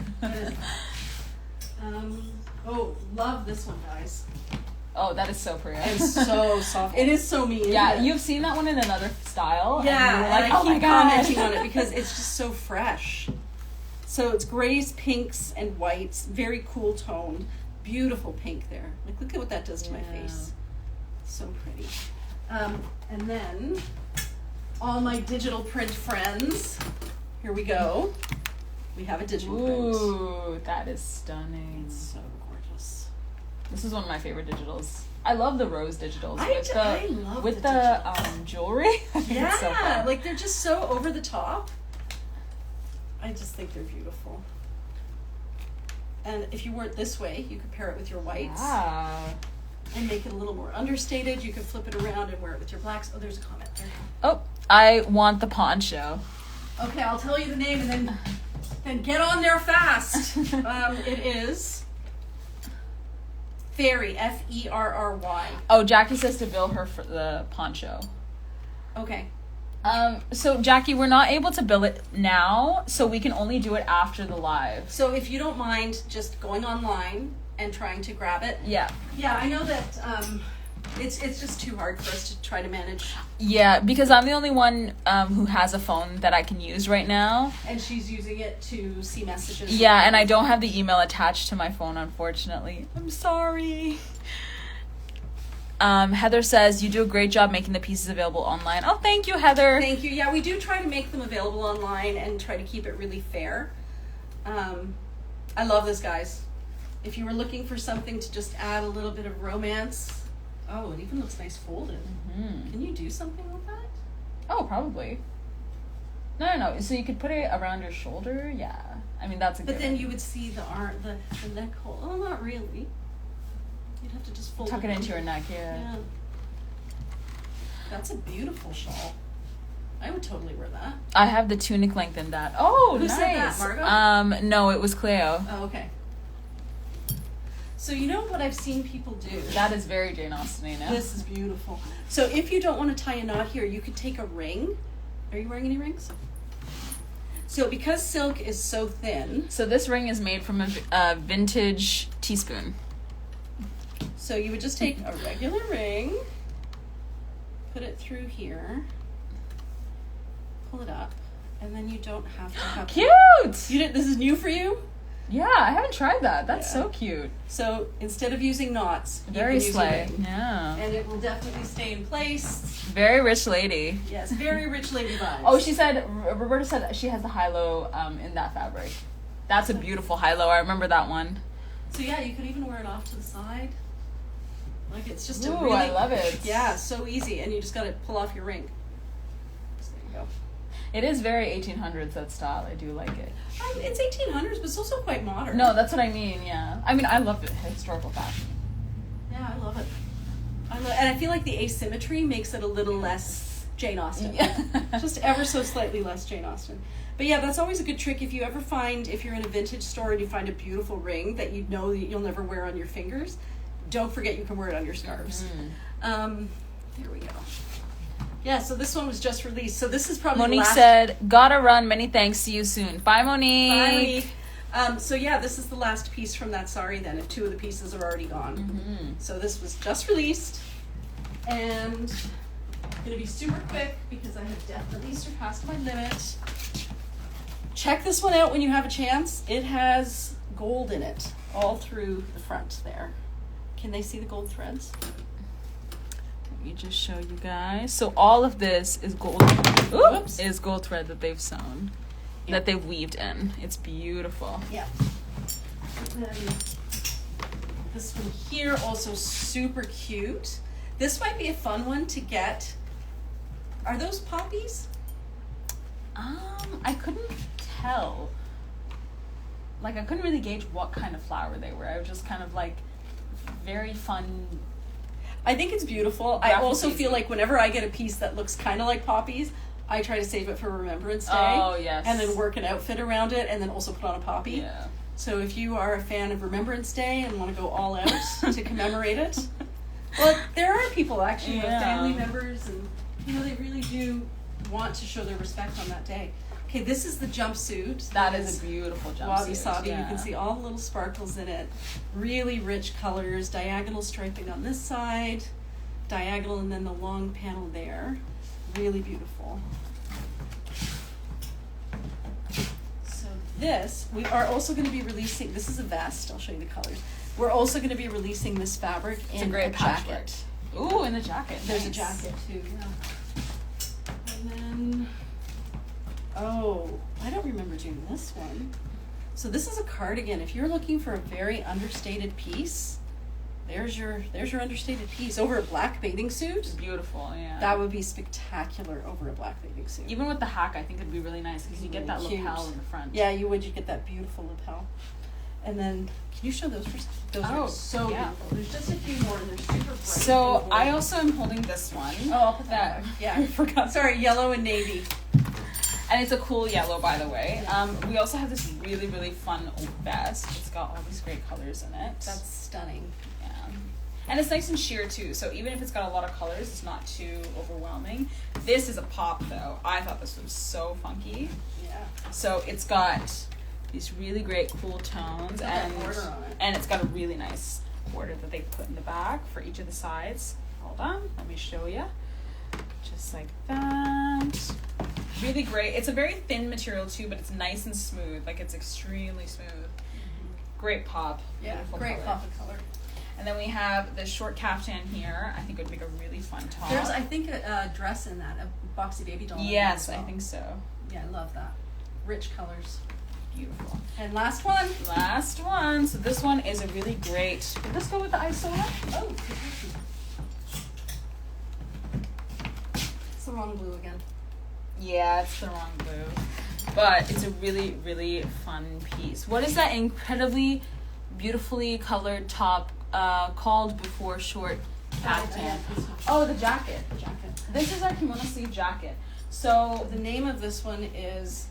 Love this one, guys. Oh, that is so pretty. It's so soft. It is so me. Yeah, you've seen that one in another style. Yeah, and you were like, and I oh my keep God. commenting on it because it's just so fresh. So it's grays, pinks, and whites. Very cool toned. Beautiful pink there. Like, look at what that does to my face. So pretty. And then, all my digital print friends. Here we go. We have a digital print. Ooh, that is stunning. It's so gorgeous. This is one of my favorite digitals. I love the rose digitals. I love with the the jewelry. I think it's so fun. Like they're just so over the top. I just think they're beautiful. And if you wore it this way, you could pair it with your whites. Wow. and make it a little more understated. You can flip it around and wear it with your blacks. Oh, there's a comment there. Oh, I want the poncho. Okay, I'll tell you the name and then get on there fast. It is Ferry, Ferry. Oh, Jackie says to bill her for the poncho. Okay. So Jackie, we're not able to bill it now, so we can only do it after the live. So if you don't mind just going online and trying to grab it. Yeah. Yeah, I know that it's just too hard for us to try to manage. Yeah, because I'm the only one who has a phone that I can use right now. And she's using it to see messages. Yeah, and I don't have the email attached to my phone, unfortunately. I'm sorry. Heather says, you do a great job making the pieces available online. Oh, thank you, Heather. Thank you. Yeah, we do try to make them available online and try to keep it really fair. I love this, guys. If you were looking for something to just add a little bit of romance. Oh, it even looks nice folded. Mm-hmm. Can you do something with that? Oh, probably. No. So you could put it around your shoulder? Yeah. I mean, that's a good But then you would see the neck hole. Oh, not really. You'd have to just fold tuck it into your neck, Yeah. That's a beautiful shawl. I would totally wear that. I have the tunic length in that. Oh, Who nice. said that, Margot? No, it was Cleo. Oh, okay. So you know what I've seen people do? That is very Jane Austen, no? This is beautiful. So if you don't want to tie a knot here, you could take a ring. Are you wearing any rings? So because silk is so thin. So this ring is made from a vintage teaspoon. So you would just take a regular ring, put it through here, pull it up, and then you don't have to have Cute! You did, this is new for you? Yeah, I haven't tried that. That's Yeah. so cute. So instead of using knots, Very you can use a slay. ring. Yeah. And it will definitely stay in place. Very rich lady. Yes, very rich lady vibes. Oh, she said, Roberta said she has the high-low in that fabric. That's a beautiful high-low. I remember that one. So yeah, you could even wear it off to the side. Like it's just Ooh, a really, I love it. Yeah, so easy, and you just gotta pull off your ring. So there you go. It is very 1800s, that style. I do like it. It's 1800s, but it's also quite modern. No, that's what I mean, yeah. I mean, I love it, historical fashion. Yeah, I love it. And I feel like the asymmetry makes it a little less Jane Austen. Yeah. Just ever so slightly less Jane Austen. But yeah, that's always a good trick. If you ever find, if you're in a vintage store and you find a beautiful ring that you know that you'll never wear on your fingers, don't forget you can wear it on your scarves. Mm-hmm. There we go. Yeah, so this one was just released. So this is probably Monique the last. said, gotta run, many thanks, see you soon. Bye, Monique. Bye, Monique. So yeah, this is the last piece from that sari then, if two of the pieces are already gone. Mm-hmm. So this was just released, and I'm gonna be super quick because I have definitely surpassed my limit. Check this one out when you have a chance. It has gold in it all through the front there. Can they see the gold threads? Let me just show you guys. So all of this is gold. Whoops. Is gold thread that they've sewn, that they've weaved in. It's beautiful. Yeah. And then this one here, also super cute. This might be a fun one to get. Are those poppies? I couldn't tell. Like, I couldn't really gauge what kind of flower they were. I was just kind of like, very fun. I think it's beautiful. I Graphic also piece. feel like whenever I get a piece that looks kind of like poppies, I try to save it for Remembrance Day. Oh, yes. And then work an outfit around it, and then also put on a poppy. Yeah. So if you are a fan of Remembrance Day and want to go all out to commemorate it, well, there are people actually with Yeah. family members, and they really do want to show their respect on that day. Okay, this is the jumpsuit. That is a beautiful jumpsuit. Wabisabi. Yeah. You can see all the little sparkles in it. Really rich colors. Diagonal striping on this side. Diagonal and then the long panel there. Really beautiful. So this, we are also going to be releasing, this is a vest. I'll show you the colors. We're also going to be releasing this fabric It's in a great jacket. patchwork. Ooh, in the jacket. There's a Nice. jacket too, yeah. And then, oh, I don't remember doing this one. So this is a cardigan. If you're looking for a very understated piece, there's your understated piece. Over a black bathing suit, It's beautiful, yeah. that would be spectacular over a black bathing suit. Even with the hack, I think it'd be really nice because you get that Cute. lapel in the front. Yeah, you would. You get that beautiful lapel. And then, can you show those first? Those Oh, are so yeah. beautiful. There's just a few more, and they're super bright. So and I bold. also am holding this one. Oh, I'll put that back. Yeah, I forgot. Sorry, yellow and navy. And it's a cool yellow, by the way. We also have this really, really fun vest. It's got all these great colors in it. That's stunning. Yeah. And it's nice and sheer, too. So even if it's got a lot of colors, it's not too overwhelming. This is a pop, though. I thought this was so funky. Yeah. So it's got these really great, cool tones. Got that border on it. And it's got a really nice border that they put in the back for each of the sides. Hold on. Let me show you. Just like that. Really great. It's a very thin material too, but it's nice and smooth. Like it's extremely smooth. Great pop. Yeah, Beautiful great color. pop of color. And then we have the short caftan here. I think it would make a really fun top. There's, I think, a dress in that, a boxy baby doll. in that Yes, as well. I think so. Yeah, I love that. Rich colors. Beautiful. And last one. Last one. So this one is a really great. Did this go with the Isola? Oh, it's the wrong blue again. Yeah, it's the wrong blue. But it's a really, really fun piece. What is that incredibly beautifully colored top called before short caftan? Oh, the jacket. The jacket. This is our kimono sleeve jacket. So The name of this one is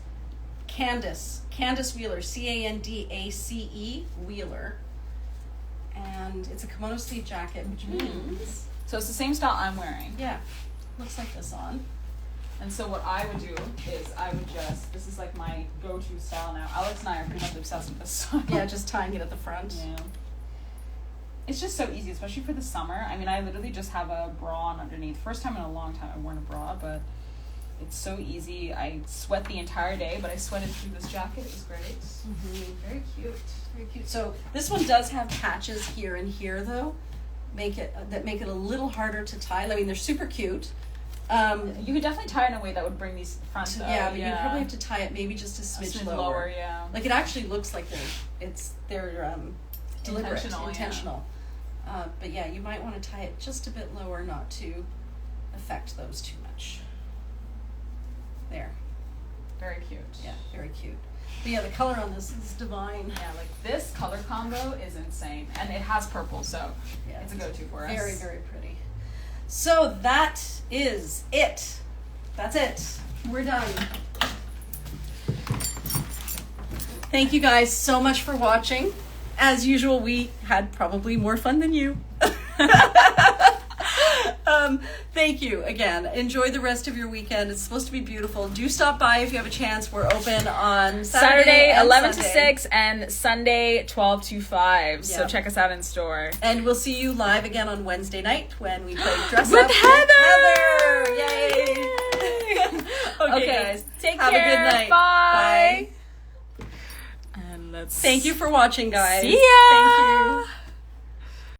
Candace Wheeler, Candace Wheeler, and it's a kimono sleeve jacket, which means it's the same style I'm wearing. yeah, looks like this on. And so what I would do is I would just, this is like my go-to style now. Alex and I are pretty much obsessed with this style. Yeah, just tying it at the front. Yeah. It's just so easy, especially for the summer. I mean, I literally just have a bra on underneath. First time in a long time I've worn a bra, but it's so easy. I sweat the entire day, but I sweated through this jacket. It was great. Mm-hmm. Very cute. Very cute. So this one does have patches here and here, though, make it a little harder to tie. I mean, they're super cute. You could definitely tie it in a way that would bring these front though. Yeah, but you probably have to tie it maybe just a smidge lower. Yeah. Like it actually looks like they're deliberate, Intentional, intentional. But yeah, you might want to tie it just a bit lower, not to affect those too much. There. Very cute. Yeah, very cute. But yeah, the color on this is divine. Yeah, like this color combo is insane. And it has purple, so Yeah, it's a go-to for us. Very, very pretty. So that is it. That's it. We're done. Thank you guys so much for watching. As usual, we had probably more fun than you. Thank you again. Enjoy the rest of your weekend. It's supposed to be beautiful. Do stop by if you have a chance. We're open on Saturday and 11 Sunday. to 6 and Sunday 12 to 5. So Yeah. check us out in store. And we'll see you live again on Wednesday night when we play Dress With Up Heather! with Heather! Yay! Okay, guys. Take Have care. a good night. Bye. Bye. And let's Thank you for watching, guys. See ya. Thank you.